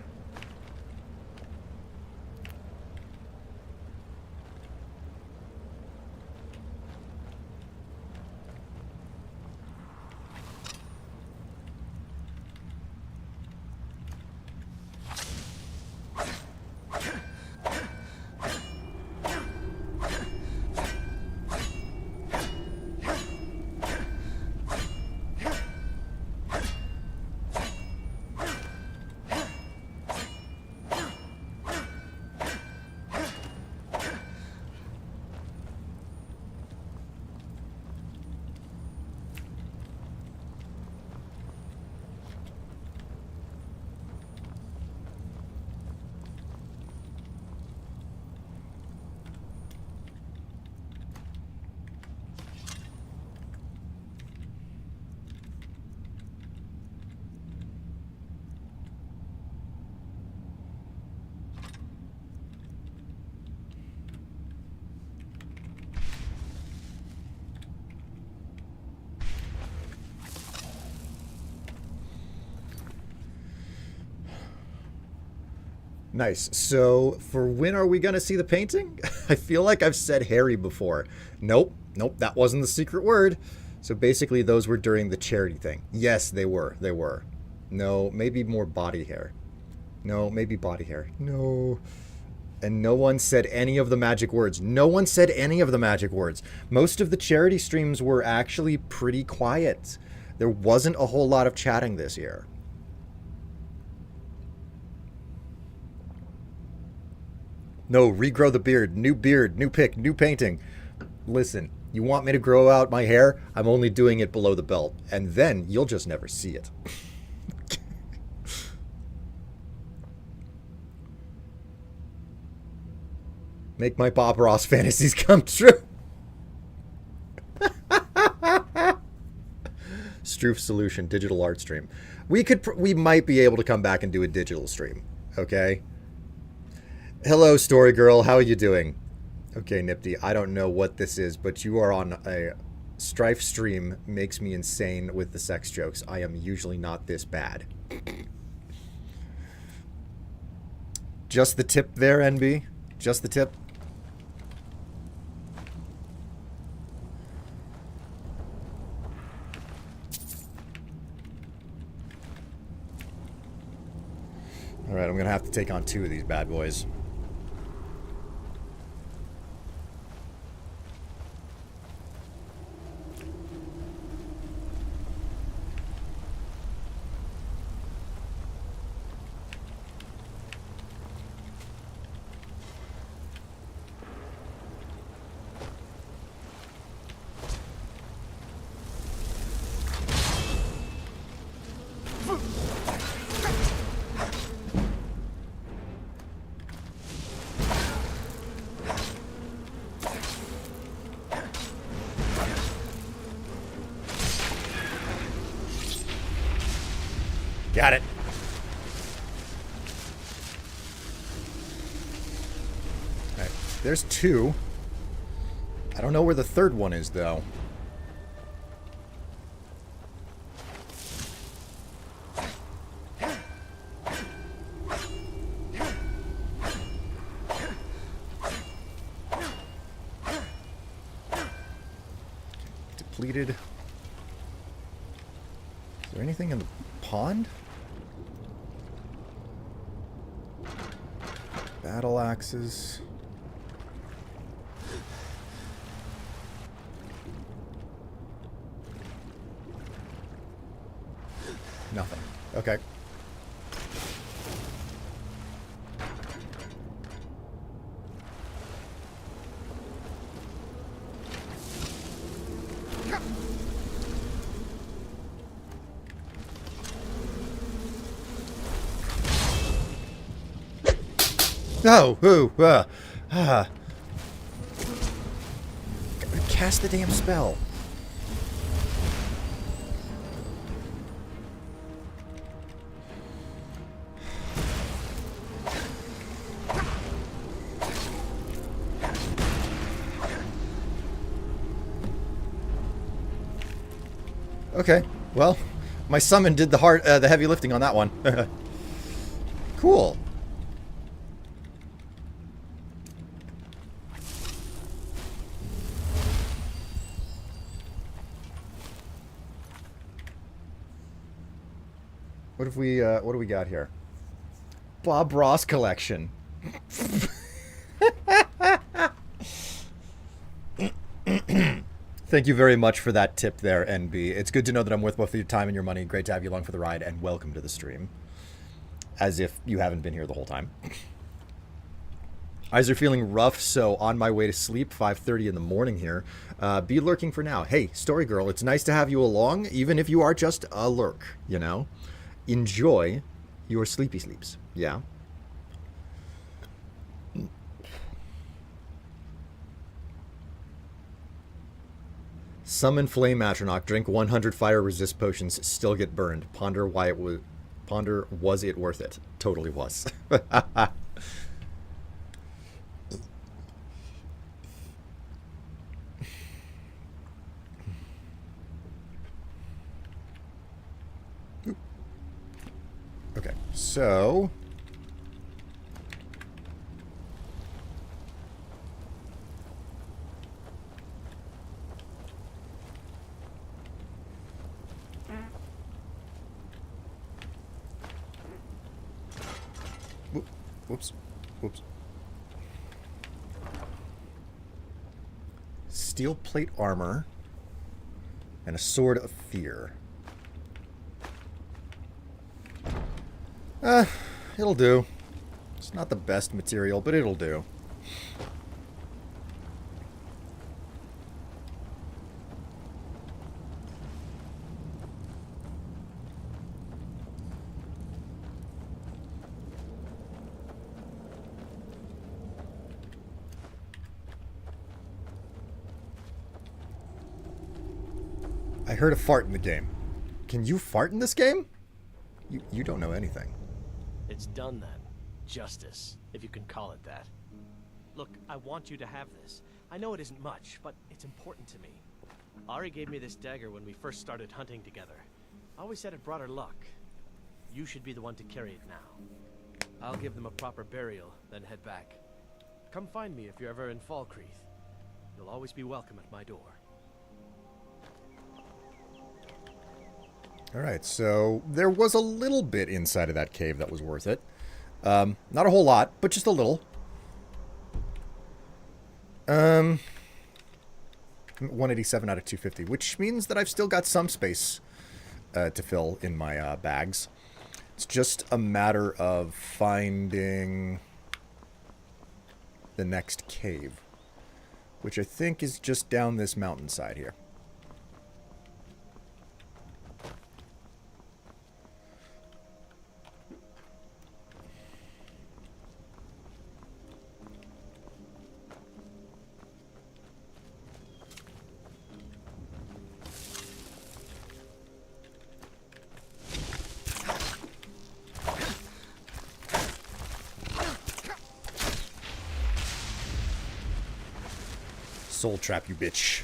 Nice. So, for when are we going to see the painting? I feel like I've said hairy before. Nope. Nope, that wasn't the secret word. So basically those were during the charity thing. Yes, they were. They were. No, maybe more body hair. No, maybe body hair. No. And no one said any of the magic words. No one said any of the magic words. Most of the charity streams were actually pretty quiet. There wasn't a whole lot of chatting this year. No, regrow the beard. New pick, new painting. Listen, you want me to grow out my hair? I'm only doing it below the belt. And then you'll just never see it. Make my Bob Ross fantasies come true. Stroof solution, digital art stream. We might be able to come back and do a digital stream. Okay. Hello, Story Girl. How are you doing? Okay, Nifty. I don't know what this is, but you are on a Strife stream. Makes me insane with the sex jokes. I am usually not this bad. Just the tip there, NB. Just the tip. All right, I'm going to have to take on 2 of these bad boys. Got it. All right, there's 2. I don't know where the third one is, though. Depleted. Is there anything in the pond? Battle axes. Nothing. Okay. No! Cast the damn spell. Okay, well, my summon did the heavy lifting on that one. Cool. What do we got here? Bob Ross collection. Thank you very much for that tip there, NB. It's good to know that I'm worth both your time and your money. Great to have you along for the ride, and welcome to the stream. As if you haven't been here the whole time. Eyes are feeling rough, so on my way to sleep, 5:30 in the morning here. Be lurking for now. Hey, Story Girl, it's nice to have you along, even if you are just a lurk, you know? Enjoy your sleepy sleeps, yeah? Summon Flame Atronach, drink 100 fire resist potions, still get burned. Ponder was it worth it? Totally was. Okay, so Whoops. Whoops. Steel plate armor. And a sword of fear. It'll do. It's not the best material, but it'll do. I heard a fart in the game. Can you fart in this game? You don't know anything. It's done then. Justice, if you can call it that. Look, I want you to have this. I know it isn't much, but it's important to me. Ari gave me this dagger when we first started hunting together. I always said it brought her luck. You should be the one to carry it now. I'll give them a proper burial, then head back. Come find me if you're ever in Falkreath. You'll always be welcome at my door. Alright, so there was a little bit inside of that cave that was worth it. Not a whole lot, but just a little. 187 out of 250, which means that I've still got some space to fill in my bags. It's just a matter of finding the next cave, which I think is just down this mountainside here. Soul trap, you bitch.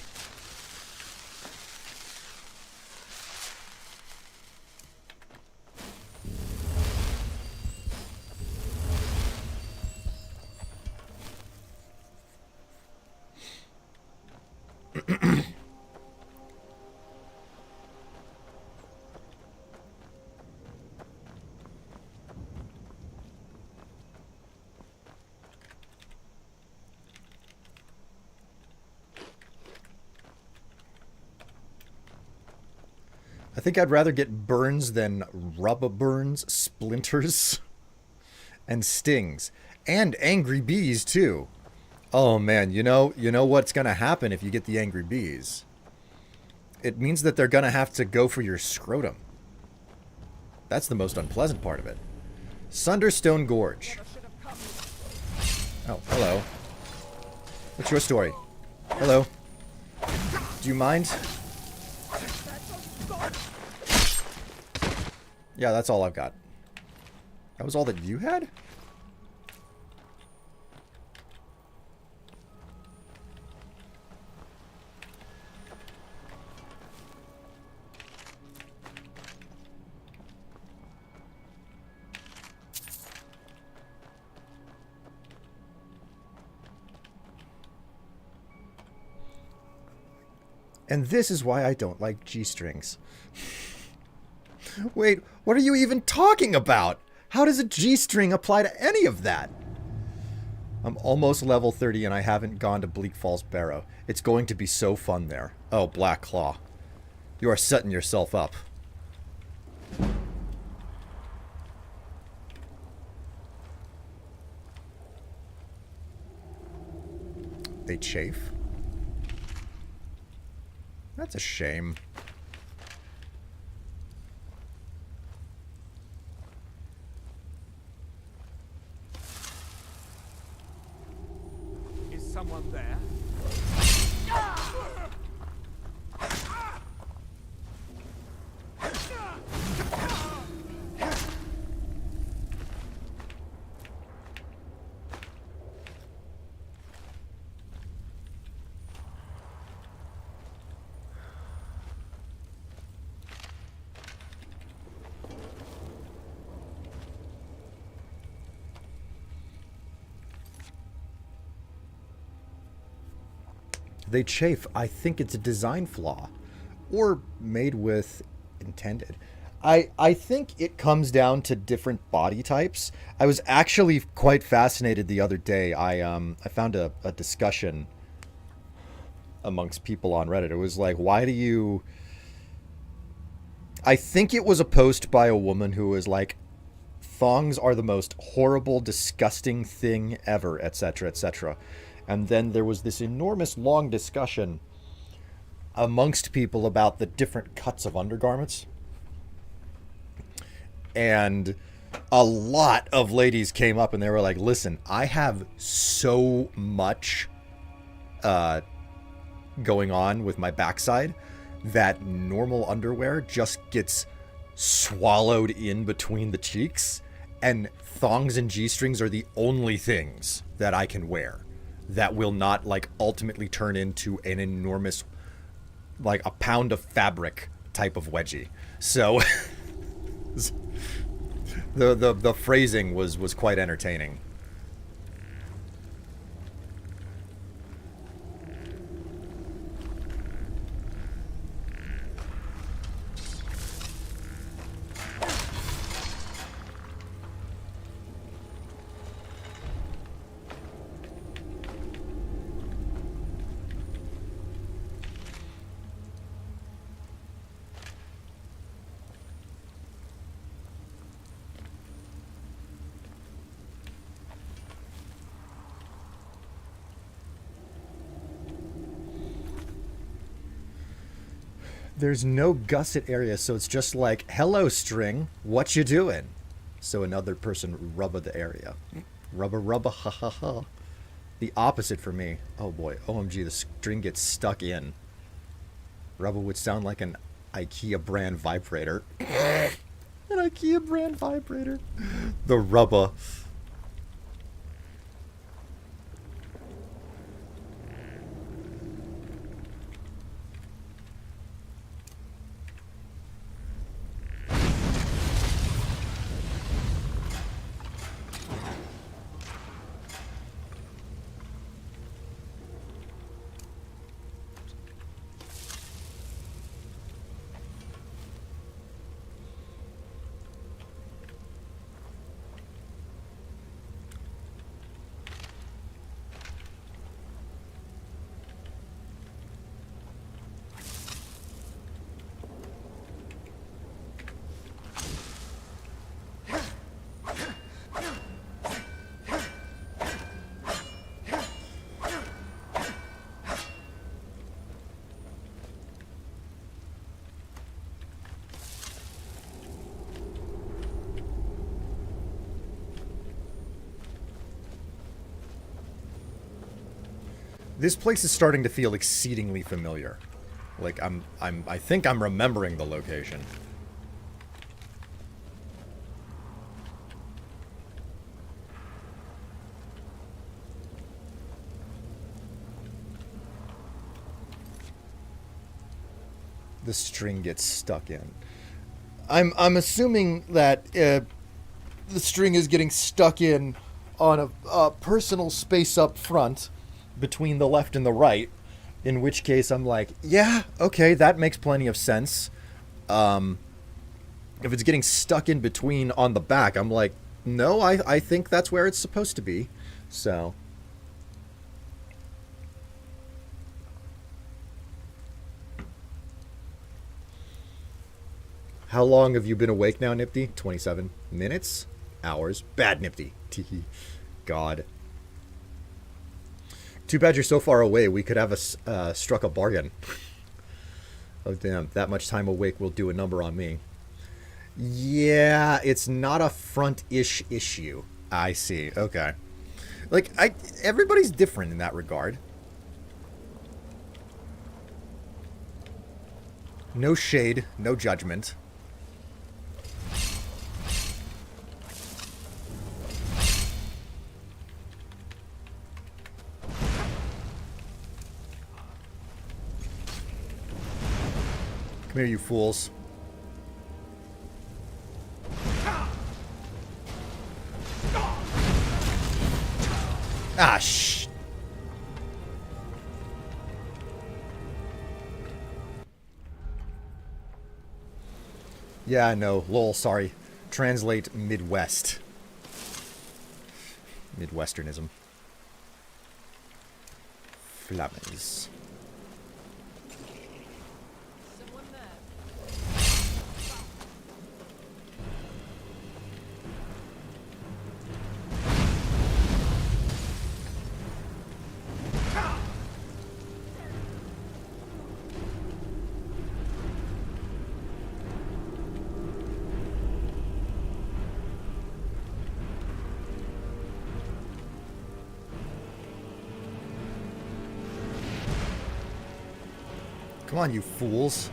I think I'd rather get burns than rubber burns, splinters, and stings. And angry bees, too. Oh, man, you know what's going to happen if you get the angry bees? It means that they're going to have to go for your scrotum. That's the most unpleasant part of it. Sunderstone Gorge. Oh, hello. What's your story? Hello. Do you mind? Yeah, that's all I've got. That was all that you had? And this is why I don't like G-strings. Wait, what are you even talking about? How does a G-string apply to any of that? I'm almost level 30 and I haven't gone to Bleak Falls Barrow. It's going to be so fun there. Oh, Black Claw. You are setting yourself up. They chafe? That's a shame. Someone there? They chafe. I think it's a design flaw. Or made with intended. I think it comes down to different body types. I was actually quite fascinated the other day. I found a discussion amongst people on Reddit. It was like, why do you... I think it was a post by a woman who was like, thongs are the most horrible, disgusting thing ever, etc., etc. And then there was this enormous long discussion amongst people about the different cuts of undergarments. And a lot of ladies came up and they were like, listen, I have so much going on with my backside that normal underwear just gets swallowed in between the cheeks, and thongs and G-strings are the only things that I can wear that will not like ultimately turn into an enormous, like a pound of fabric type of wedgie. So the phrasing was quite entertaining. There's no gusset area, so it's just like, hello, string, what you doing? So another person rubba the area. Rubba, ha ha ha. The opposite for me. Oh boy, OMG, the string gets stuck in. Rubba would sound like an IKEA brand vibrator. An IKEA brand vibrator. The rubba. This place is starting to feel exceedingly familiar. Like I think I'm remembering the location. The string gets stuck in. I'm assuming that the string is getting stuck in on a personal space up front between the left and the right, in which case I'm like, yeah, okay, that makes plenty of sense. If it's getting stuck in between on the back, I'm like, no, I think that's where it's supposed to be. So how long have you been awake now, Nifty? 27 minutes? Hours? Bad, Nifty. God. Too bad you're so far away. We could have struck a bargain. Oh, damn. That much time awake will do a number on me. Yeah, it's not a front-ish issue. I see. Okay. Like, everybody's different in that regard. No shade, no judgment. Come here, you fools. Ah, shh. Yeah, no, lol, sorry. Translate Midwest. Midwesternism. Flames. Come on, you fools.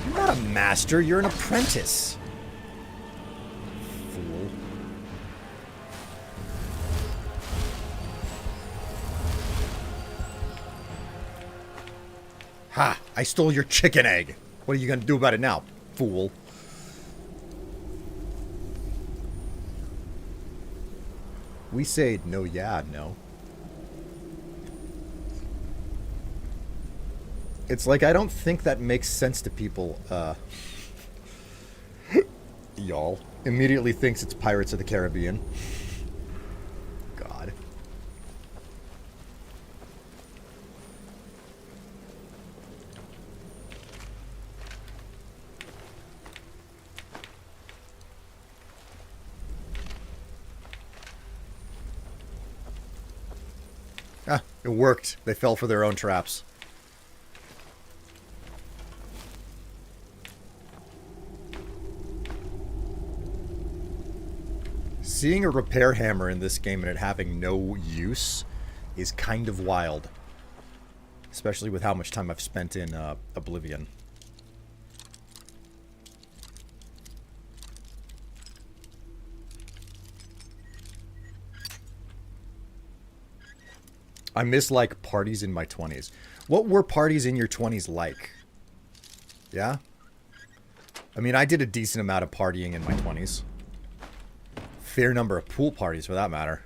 You're not a master, you're an apprentice. Fool. Ha! I stole your chicken egg. What are you gonna do about it now, fool? We say no, yeah, no. It's like, I don't think that makes sense to people, y'all. Immediately thinks it's Pirates of the Caribbean. God. Ah, it worked. They fell for their own traps. Seeing a repair hammer in this game and it having no use is kind of wild. Especially with how much time I've spent in Oblivion. I miss, like, parties in my 20s. What were parties in your 20s like? Yeah? I mean, I did a decent amount of partying in my 20s. Fair number of pool parties, for that matter.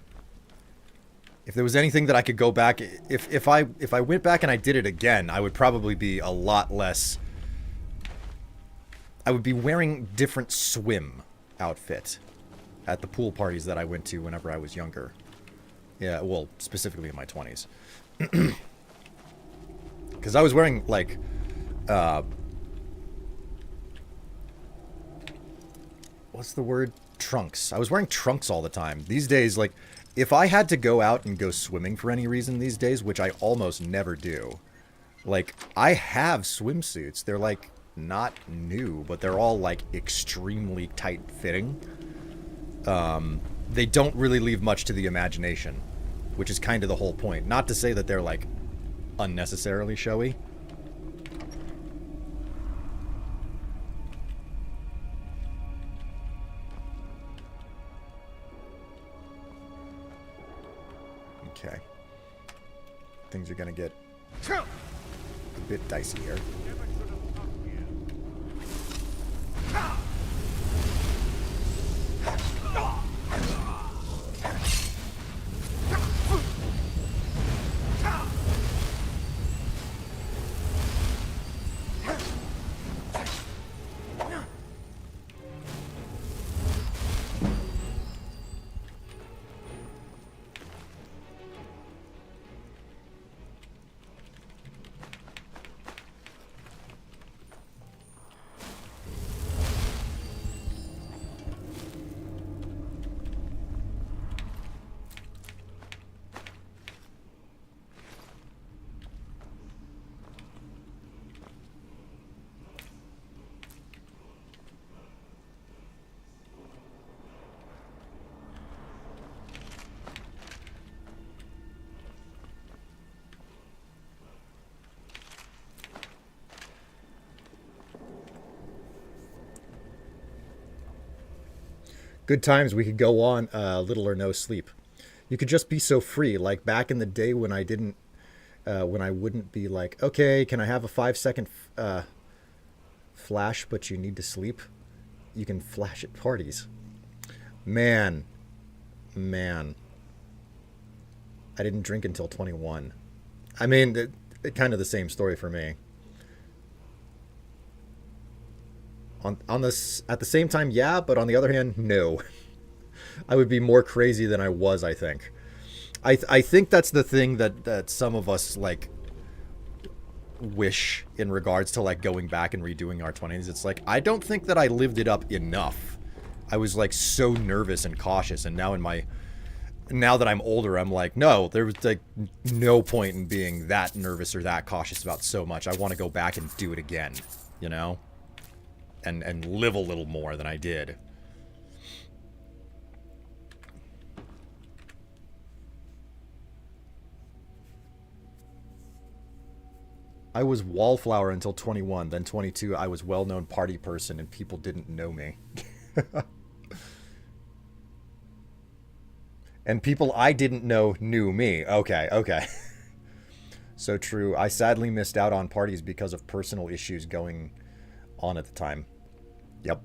If there was anything that I could go back... If I went back and I did it again, I would probably be a lot less... I would be wearing different swim outfit at the pool parties that I went to whenever I was younger. Yeah, well, specifically in my 20s. Because I was wearing, like, what's the word? Trunks. I was wearing trunks all the time. These days, like, if I had to go out and go swimming for any reason these days, which I almost never do, like, I have swimsuits. They're, like, not new, but they're all, like, extremely tight-fitting. They don't really leave much to the imagination, which is kind of the whole point. Not to say that they're, like, unnecessarily showy. Okay. Things are gonna get a bit dicey here. Good times we could go on little or no sleep. You could just be so free, like back in the day when I didn't, when I wouldn't be like, okay, can I have a 5-second flash, but you need to sleep? you can flash at parties. Man. I didn't drink until 21. I mean, it kind of the same story for me. On this, at the same time, yeah, but on the other hand, no. I would be more crazy than I was, I think. I think that's the thing that some of us, like, wish in regards to, like, going back and redoing our 20s. It's like, I don't think that I lived it up enough. I was, like, so nervous and cautious, and now that I'm older, I'm like, no, there was, like, no point in being that nervous or that cautious about so much. I want to go back and do it again, you know? And live a little more than I did. I was wallflower until 21, then 22 I was well-known party person and people didn't know me. And people I didn't know knew me. Okay. So true. I sadly missed out on parties because of personal issues going on at the time. Yep.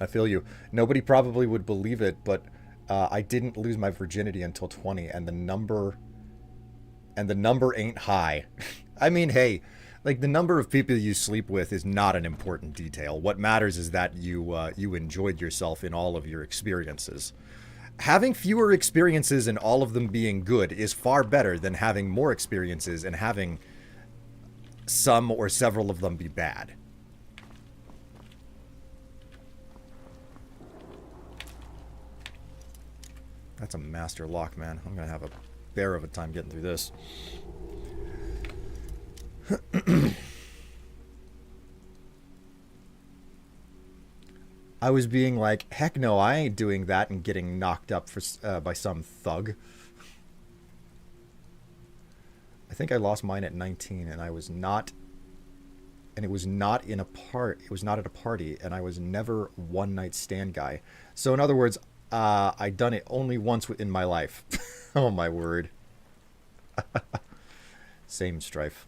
I feel you. Nobody probably would believe it, but I didn't lose my virginity until 20, and the number ain't high. I mean, hey, like, the number of people you sleep with is not an important detail. What matters is that you enjoyed yourself in all of your experiences. Having fewer experiences and all of them being good is far better than having more experiences and having some or several of them be bad. That's a master lock, man. I'm gonna have a bear of a time getting through this. I was being like, heck no, I ain't doing that, and getting knocked up for by some thug. I think I lost mine at 19, and I was not, and it was not in a it was not at a party, and I was never one night stand guy. So in other words, I done it only once in my life. Oh my word. Same Strife.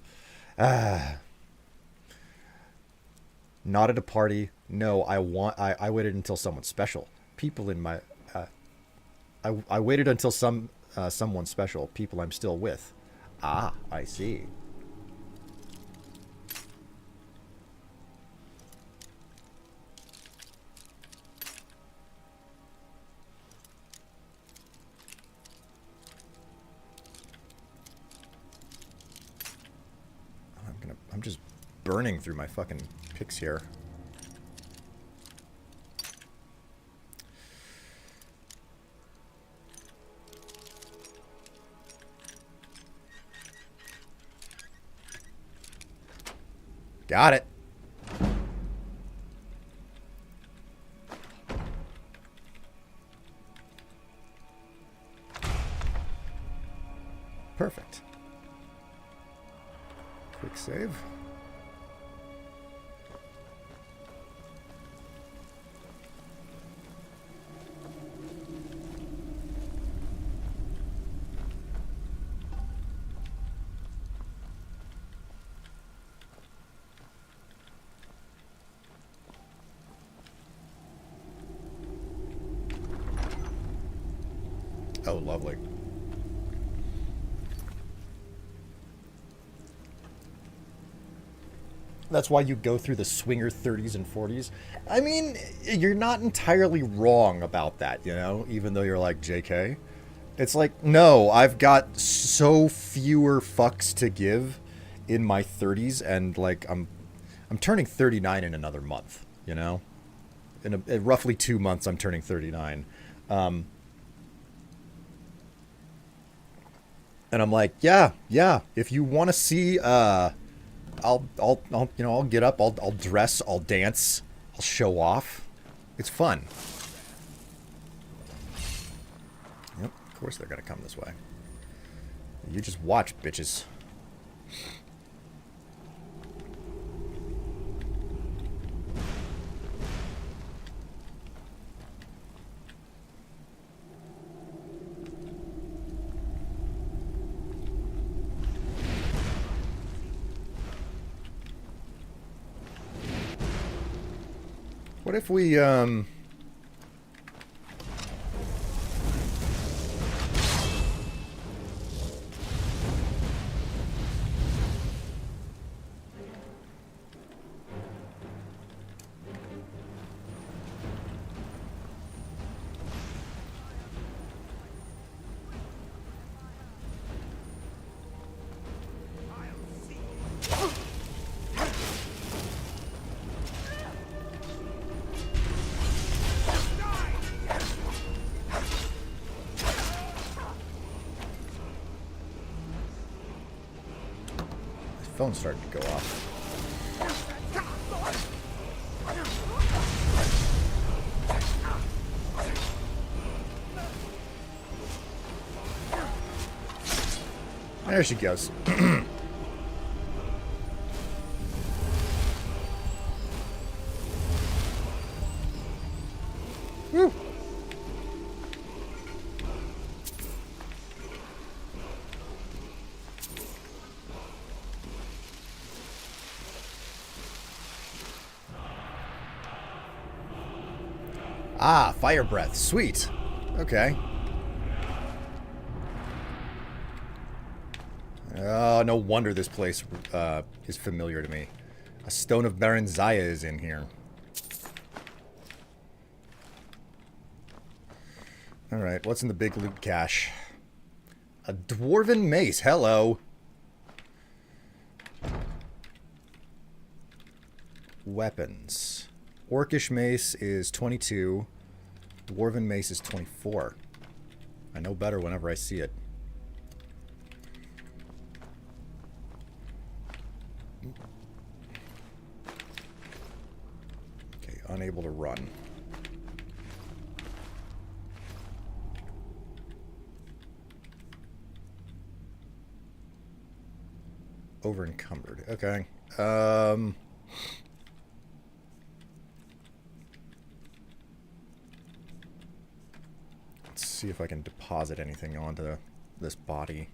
Not at a party. No, I waited until someone special. People in my I waited until someone special. People I'm still with. Ah, I see. I'm just burning through my fucking picks here. Got it. Perfect. Quick save. Oh, lovely. That's why you go through the swinger 30s and 40s. I mean, you're not entirely wrong about that, you know, even though you're like, JK. It's like, no, I've got so fewer fucks to give in my 30s, and like I'm turning 39 in another month, you know? In roughly 2 months I'm turning 39. And I'm like, yeah, if you want to see I'll you know, I'll get up, I'll dress, I'll dance, I'll show off. It's fun. Yep, of course they're gonna come this way. You just watch, bitches. What if we, phone's starting to go off. There she goes. Woo. Ah, fire breath. Sweet. Okay. Oh, no wonder this place is familiar to me. A stone of Baron Zaya is in here. Alright, what's in the big loot cache? A dwarven mace. Hello. Weapons. Orcish mace is 22. Dwarven mace is 24. I know better whenever I see it. Okay, unable to run. Over encumbered. Okay. Let's see if I can deposit anything onto this body.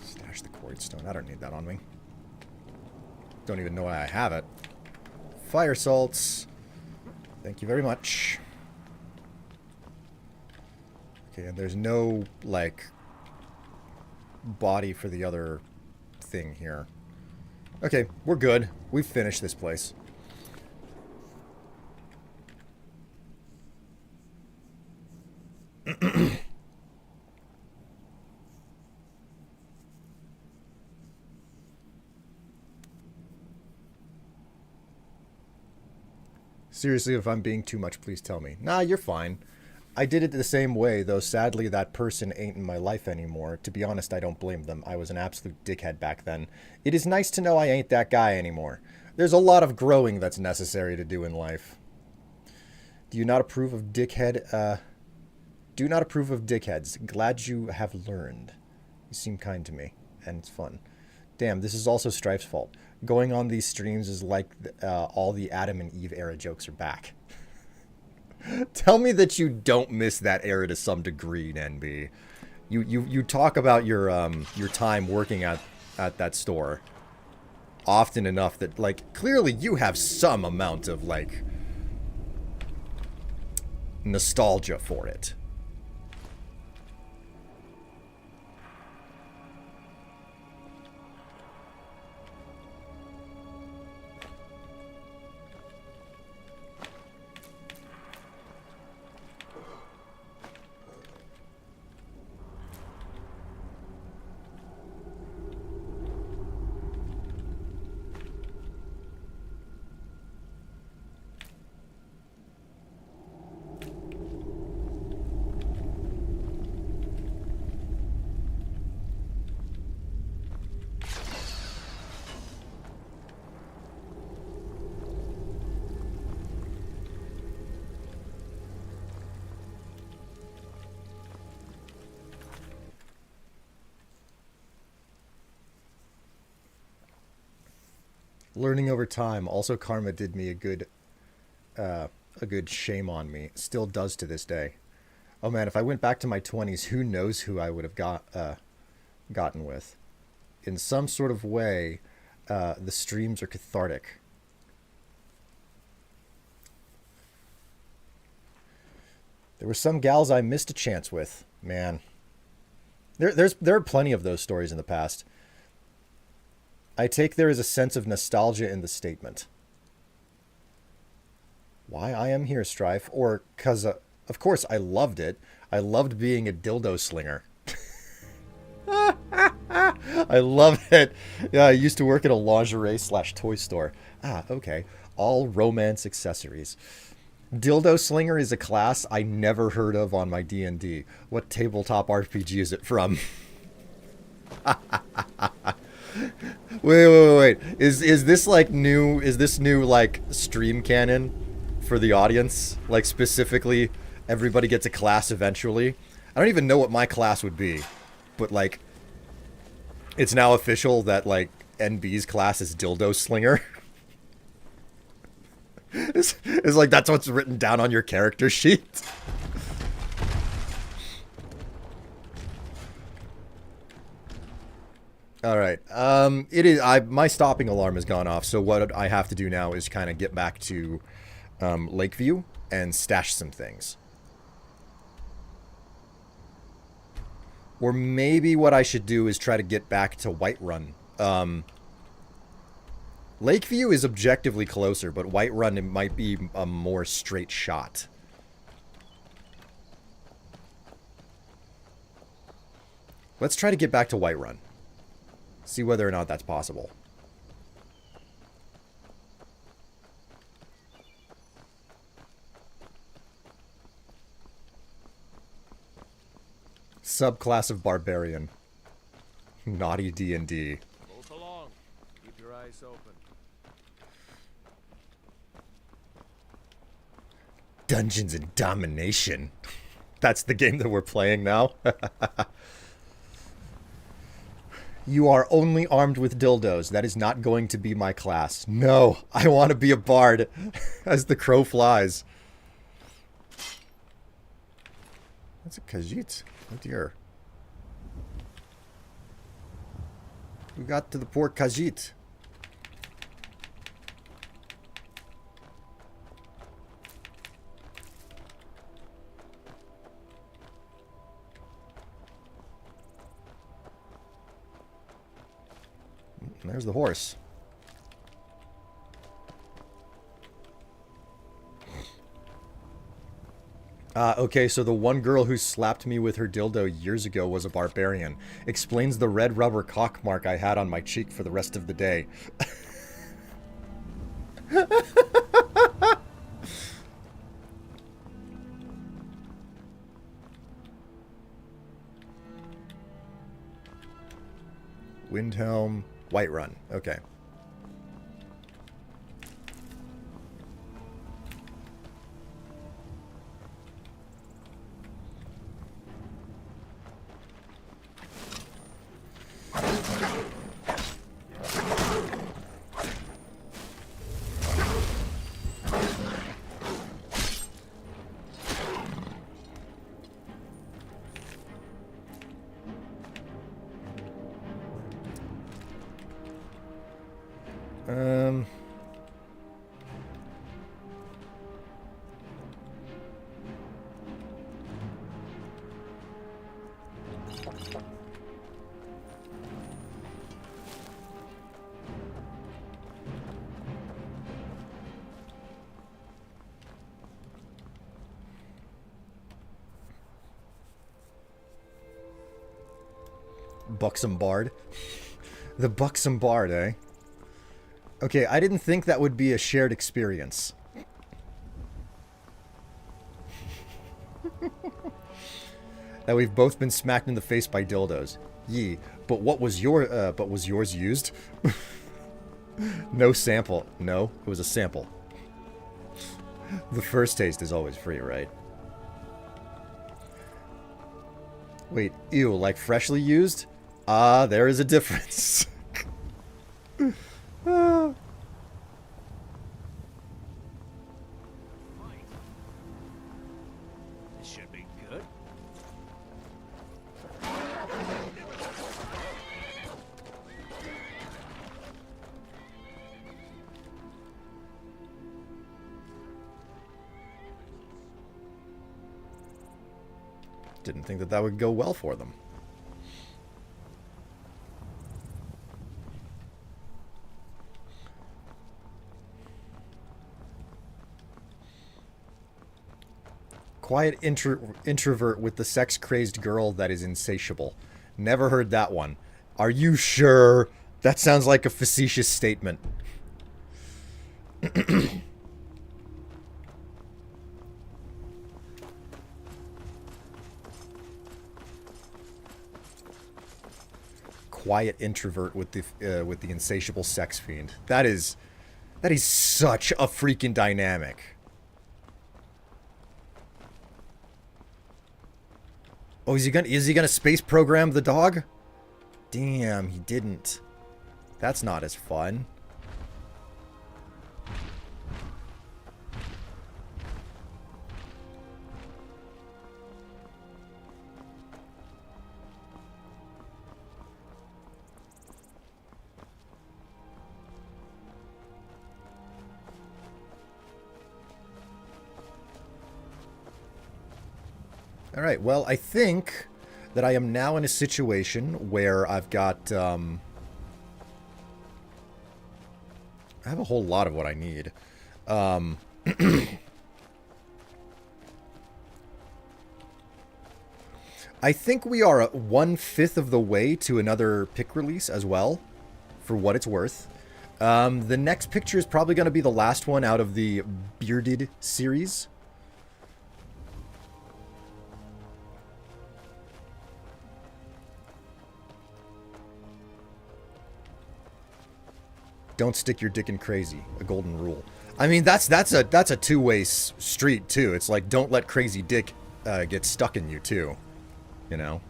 Stash the quarried stone. I don't need that on me. Don't even know why I have it. Fire salts. Thank you very much. Okay, and there's no, like, body for the other thing here. Okay, we're good. We've finished this place. Seriously, if I'm being too much, please tell me. Nah, you're fine. I did it the same way, though sadly that person ain't in my life anymore. To be honest, I don't blame them. I was an absolute dickhead back then. It is nice to know I ain't that guy anymore. There's a lot of growing that's necessary to do in life. Do you not approve of dickhead, do not approve of dickheads. Glad you have learned. You seem kind to me, and it's fun. Damn, this is also Strife's fault. Going on these streams is like all the Adam and Eve era jokes are back. Tell me that you don't miss that era to some degree, NB. You talk about your time working at that store often enough that, like, clearly you have some amount of, like, nostalgia for it. Learning over time. Also, karma did me a good shame on me. Still does to this day. Oh man, if I went back to my 20s, who knows who I would have gotten with. In some sort of way, the streams are cathartic. There were some gals I missed a chance with, man. There are plenty of those stories in the past. I take there is a sense of nostalgia in the statement. Why I am here, Strife, or because, of course, I loved it. I loved being a dildo slinger. I love it. Yeah, I used to work at a lingerie/toy store. Ah, okay. All romance accessories. Dildo Slinger is a class I never heard of on my D&D. What tabletop RPG is it from? Wait. Is this like new? Is this new like stream canon for the audience? Like specifically, everybody gets a class eventually. I don't even know what my class would be, but like, it's now official that like NB's class is Dildo Slinger. It's like that's what's written down on your character sheet. All right. It is. My stopping alarm has gone off. So what I have to do now is kind of get back to Lakeview and stash some things. Or maybe what I should do is try to get back to Whiterun. Lakeview is objectively closer, but Whiterun, it might be a more straight shot. Let's try to get back to Whiterun. See whether or not that's possible. Subclass of Barbarian. Naughty D&D. Both along. Keep your eyes open. Dungeons and Domination. That's the game that we're playing now. You are only armed with dildos. That is not going to be my class. No, I want to be a bard. As the crow flies. That's a Khajiit. Oh dear. We got to the poor Khajiit. There's the horse. Okay, so the one girl who slapped me with her dildo years ago was a barbarian. Explains the red rubber cock mark I had on my cheek for the rest of the day. Windhelm, Whiterun. Okay. Buxom Bard. The Buxom Bard, eh? Okay, I didn't think that would be a shared experience. That we've both been smacked in the face by dildos. Yee, but what was was yours used? No sample. No, it was a sample. The first taste is always free, right? Wait, ew, like freshly used? Ah, there is a difference. This should be good. Didn't think that that would go well for them. Quiet introvert with the sex-crazed girl that is insatiable. Never heard that one. Are you sure? That sounds like a facetious statement. Quiet introvert with the insatiable sex fiend. That is such a freaking dynamic. Oh, is he gonna space program the dog? Damn, he didn't. That's not as fun. All right, well, I think that I am now in a situation where I've got, I have a whole lot of what I need. I think we are 1/5 of the way to another pick release as well, for what it's worth. The next picture is probably going to be the last one out of the Bearded series. Don't stick your dick in crazy. A golden rule. I mean, that's a two-way street too. It's like, don't let crazy dick get stuck in you too. You know.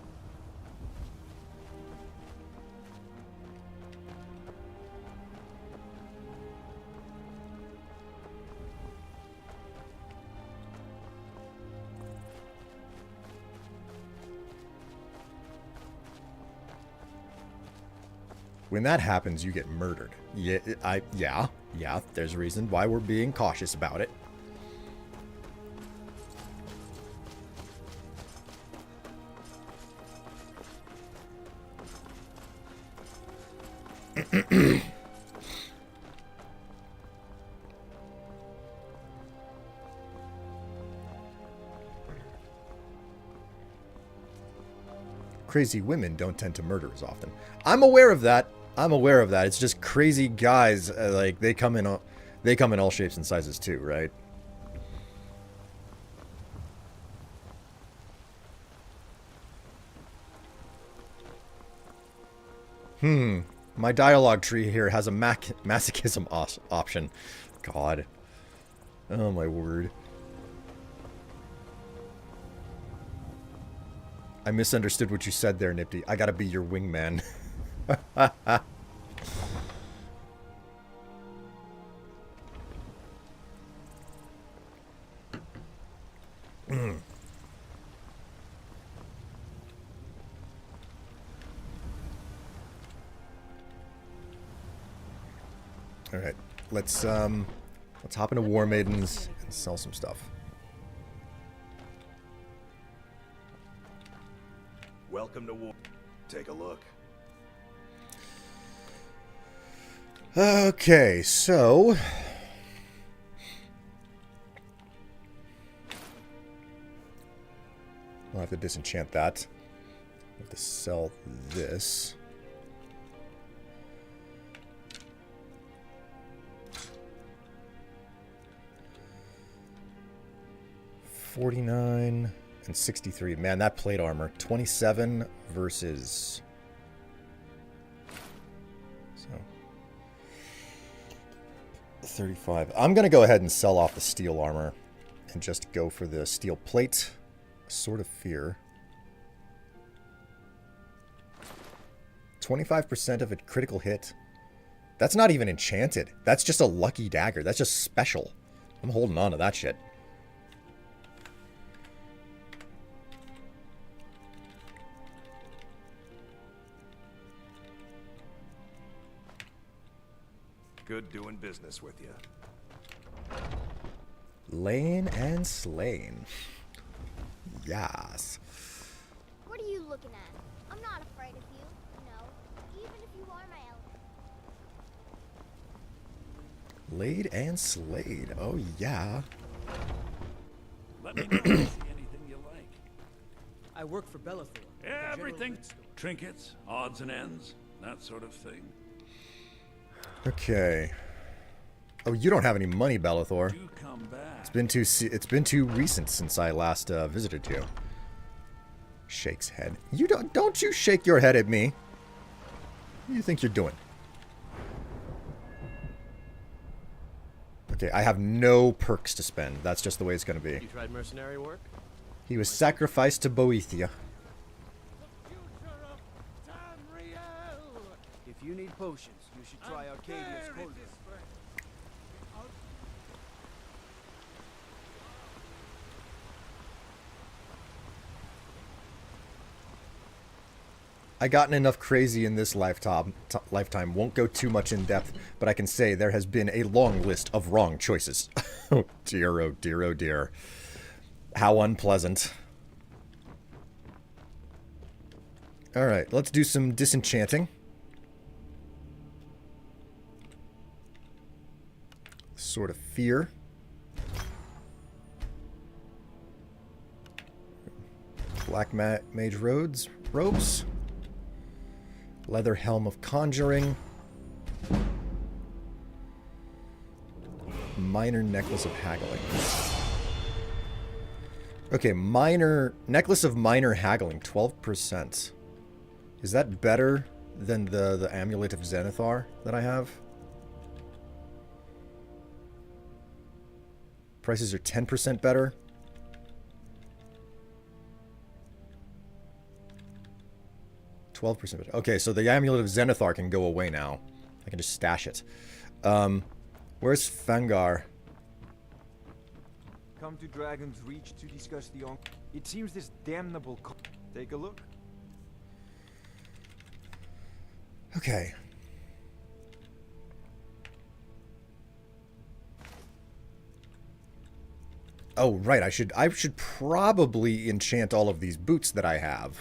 When that happens, you get murdered. Yeah, there's a reason why we're being cautious about it. Crazy women don't tend to murder as often. I'm aware of that. It's just crazy guys, like they come in all shapes and sizes too, right? My dialogue tree here has a masochism option. God. Oh my word. I misunderstood what you said there, Nipty. I gotta be your wingman. All right, let's hop into War Maidens and sell some stuff. Welcome to war. Take a look. Okay, so I'll have to disenchant that. I'll have to sell this. $49 and $63. Man, that plate armor. 27 versus... So... 35. I'm going to go ahead and sell off the steel armor and just go for the steel plate. Sword of Fear. 25% of a critical hit. That's not even enchanted. That's just a lucky dagger. That's just special. I'm holding on to that shit. Good doing business with you. Lane and slain. Yes. looking at? I'm not afraid of you. No, even if you are my element. Laid and slayed. Oh, yeah. Let me know if you see anything you like. I work for Bellathor. Everything. Trinkets, odds and ends, that sort of thing. Okay. Oh, you don't have any money, Bellathor. Do come back. It's been too recent since I last visited you. Shakes head. You don't you shake your head at me. What do you think you're doing? Okay, I have no perks to spend. That's just the way it's going to be. You tried mercenary work? He was sacrificed to Boethia. If you need potions, you should try Arcadia's Cauldron. I gotten enough crazy in this lifetime. Won't go too much in depth, but I can say there has been a long list of wrong choices. Oh dear, oh dear, oh dear. How unpleasant. Alright, let's do some disenchanting. Sort of fear. Black mage robes. Leather helm of conjuring. Minor necklace of haggling. Okay, necklace of minor haggling, 12%. Is that better than the amulet of Zenithar that I have? Prices are 10% better. Okay, so the amulet of Zenithar can go away now. I can just stash it. Where's Fangar? Come to Dragon's Reach to discuss the It seems this damnable Take a look. Okay. Oh, right, I should probably enchant all of these boots that I have.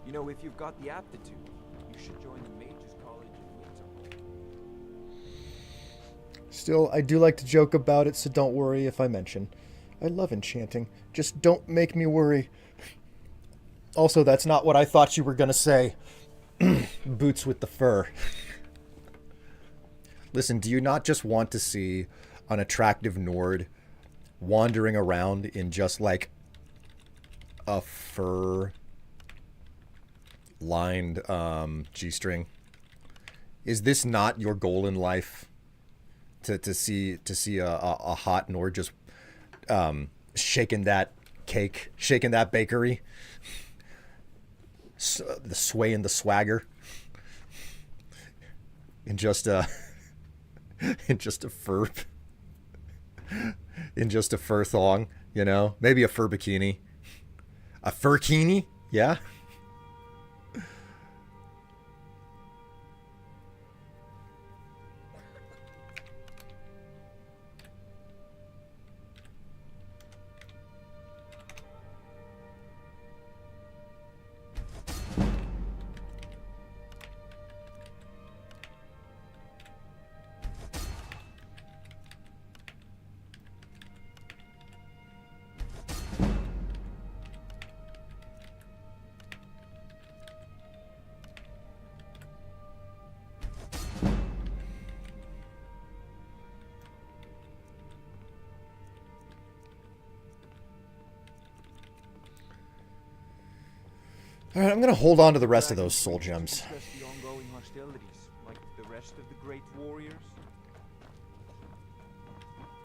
You know, if you've got the aptitude, you should join the Mages College in Winter. Still, I do like to joke about it, so don't worry if I mention. I love enchanting. Just don't make me worry. Also, that's not what I thought you were gonna say. Boots with the fur. Listen, do you not just want to see an attractive Nord wandering around in just like a fur lined G-string? Is this not your goal in life? To see a hot Nord just shaking that cake, shaking that bakery, the sway and the swagger, in just a fur, in just a fur thong, you know, maybe a fur bikini, a furkini, yeah. All right, I'm gonna hold on to the rest of those soul gems. The ongoing hostilities, like the rest of the great warriors.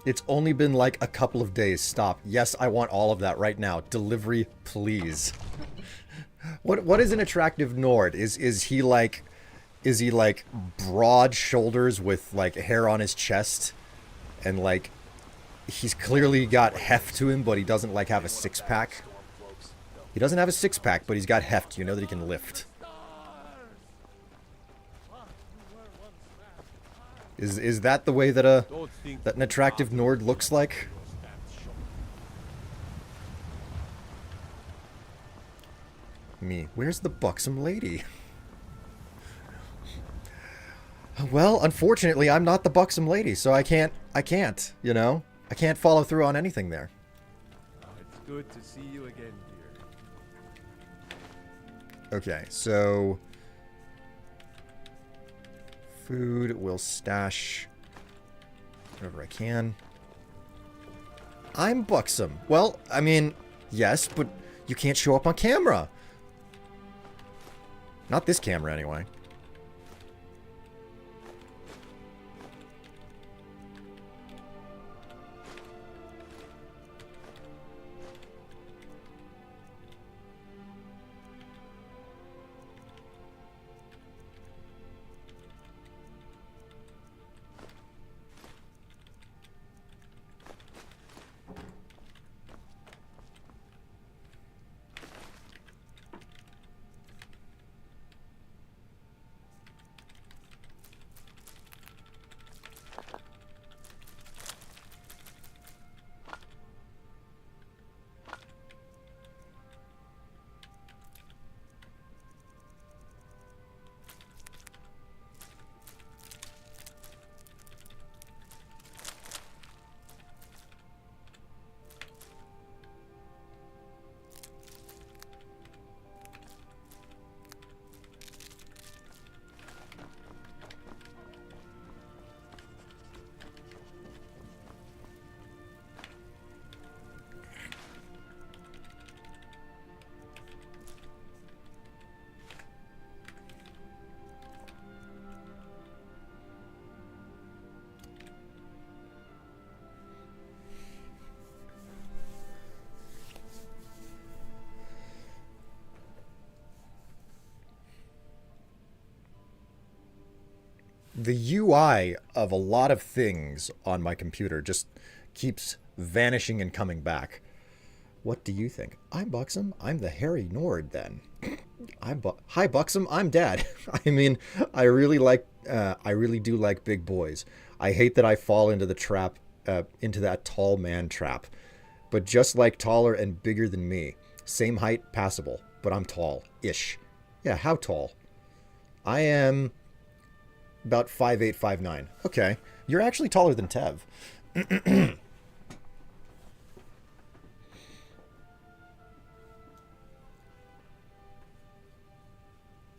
It's only been like a couple of days. Stop. Yes, I want all of that right now. Delivery, please. What is an attractive Nord? Is he like broad shoulders with like hair on his chest, and like he's clearly got heft to him, but he doesn't like have a six-pack? He doesn't have a six-pack, but he's got heft. You know that he can lift. Is that the way that that an attractive Nord looks like? Me. Where's the buxom lady? Well, unfortunately, I'm not the buxom lady, so I can't, you know? I can't follow through on anything there. It's good to see you again, dear. Okay, so... food, we'll stash whatever I can. I'm buxom. Well, I mean, yes, but you can't show up on camera. Not this camera, anyway. The UI of a lot of things on my computer just keeps vanishing and coming back. What do you think? I'm buxom. I'm the hairy Nord then. Hi buxom. I'm dad. I mean, I really do like big boys. I hate that I fall into the trap, into that tall man trap. But just like taller and bigger than me. Same height, passable. But I'm tall-ish. Yeah, how tall? I am about 5'8", 5'9". Okay. You're actually taller than Tev.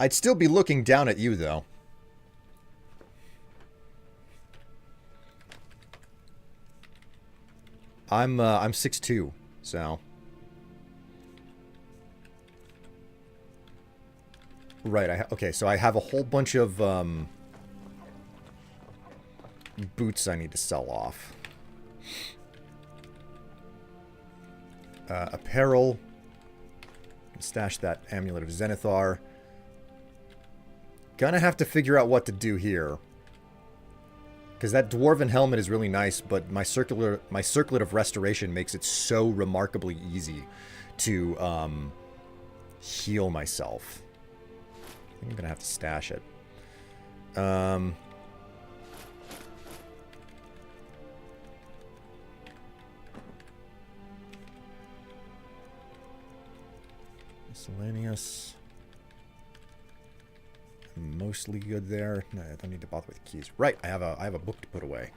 I'd still be looking down at you, though. I'm 6'2", so... Right, okay, so I have a whole bunch of, boots I need to sell off. Apparel. Stash that Amulet of Zenithar. Gonna have to figure out what to do here. Because that Dwarven helmet is really nice, but my circlet of restoration makes it so remarkably easy to heal myself. I think I'm gonna have to stash it. Miscellaneous. Mostly good there. No, I don't need to bother with keys. Right, I have a book to put away.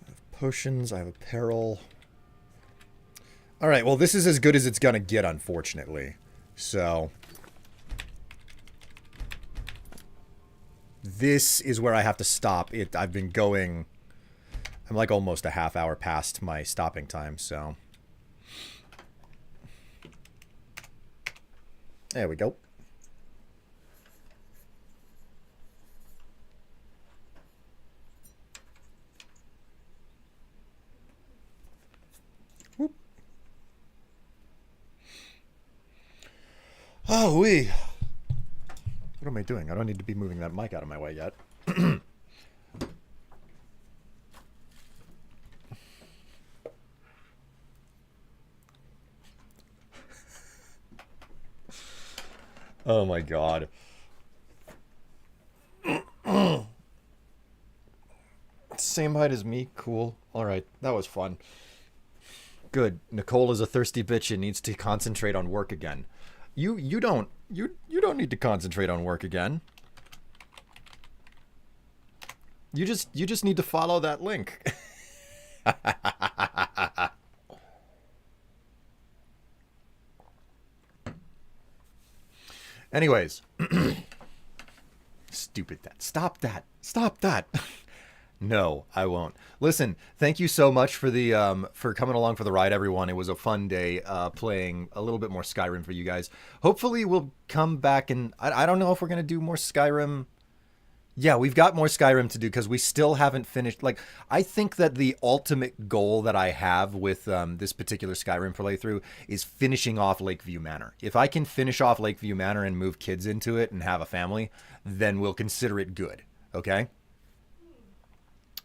I have potions, I have apparel. Alright, well this is as good as it's gonna get, unfortunately. So... this is where I have to stop. I've been going... I'm like almost a half hour past my stopping time, so... there we go. Whoop. Oh, wee. am I doing? I don't need to be moving that mic out of my way yet. Oh my god. Same height as me? Cool. Alright, that was fun. Good. Nicole is a thirsty bitch and needs to concentrate on work again. You don't need to concentrate on work again. You just need to follow that link. Anyways. Stupid that. Stop that. Stop that. No, I won't. Listen, thank you so much for the for coming along for the ride, everyone. It was a fun day playing a little bit more Skyrim for you guys. Hopefully we'll come back and I don't know if we're going to do more Skyrim. Yeah, we've got more Skyrim to do because we still haven't finished. Like, I think that the ultimate goal that I have with this particular Skyrim playthrough is finishing off Lakeview Manor. If I can finish off Lakeview Manor and move kids into it and have a family, then we'll consider it good. Okay?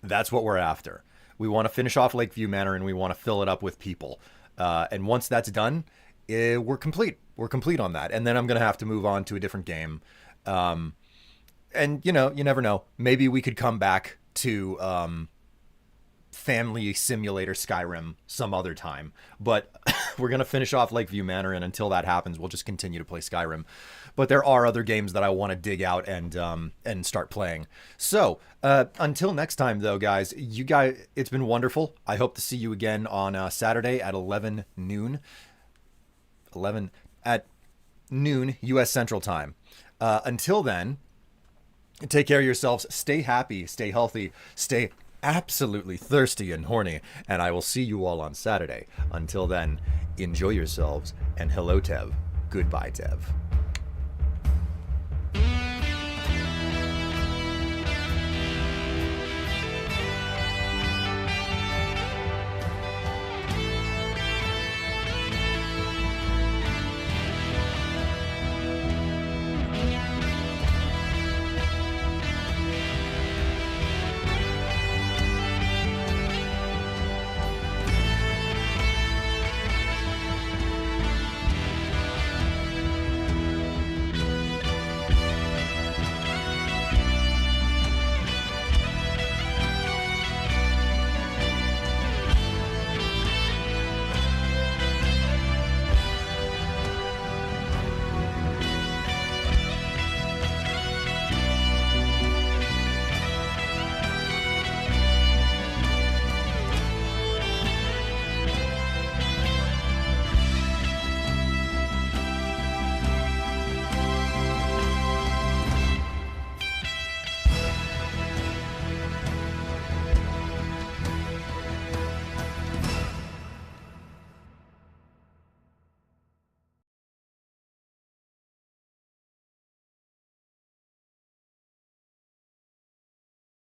That's what we're after. We want to finish off Lakeview Manor and we want to fill it up with people. And once that's done, we're complete. We're complete on that. And then I'm going to have to move on to a different game. And, you know, you never know. Maybe we could come back to Family Simulator Skyrim some other time. But we're going to finish off Lakeview Manor, and until that happens, we'll just continue to play Skyrim. But there are other games that I want to dig out and start playing. So, until next time, though, guys, it's been wonderful. I hope to see you again on Saturday at 11 noon. 11 at noon, U.S. Central Time. Until then, take care of yourselves. Stay happy. Stay healthy. Stay absolutely thirsty and horny. And I will see you all on Saturday. Until then, enjoy yourselves. And hello, Tev. Goodbye, Tev.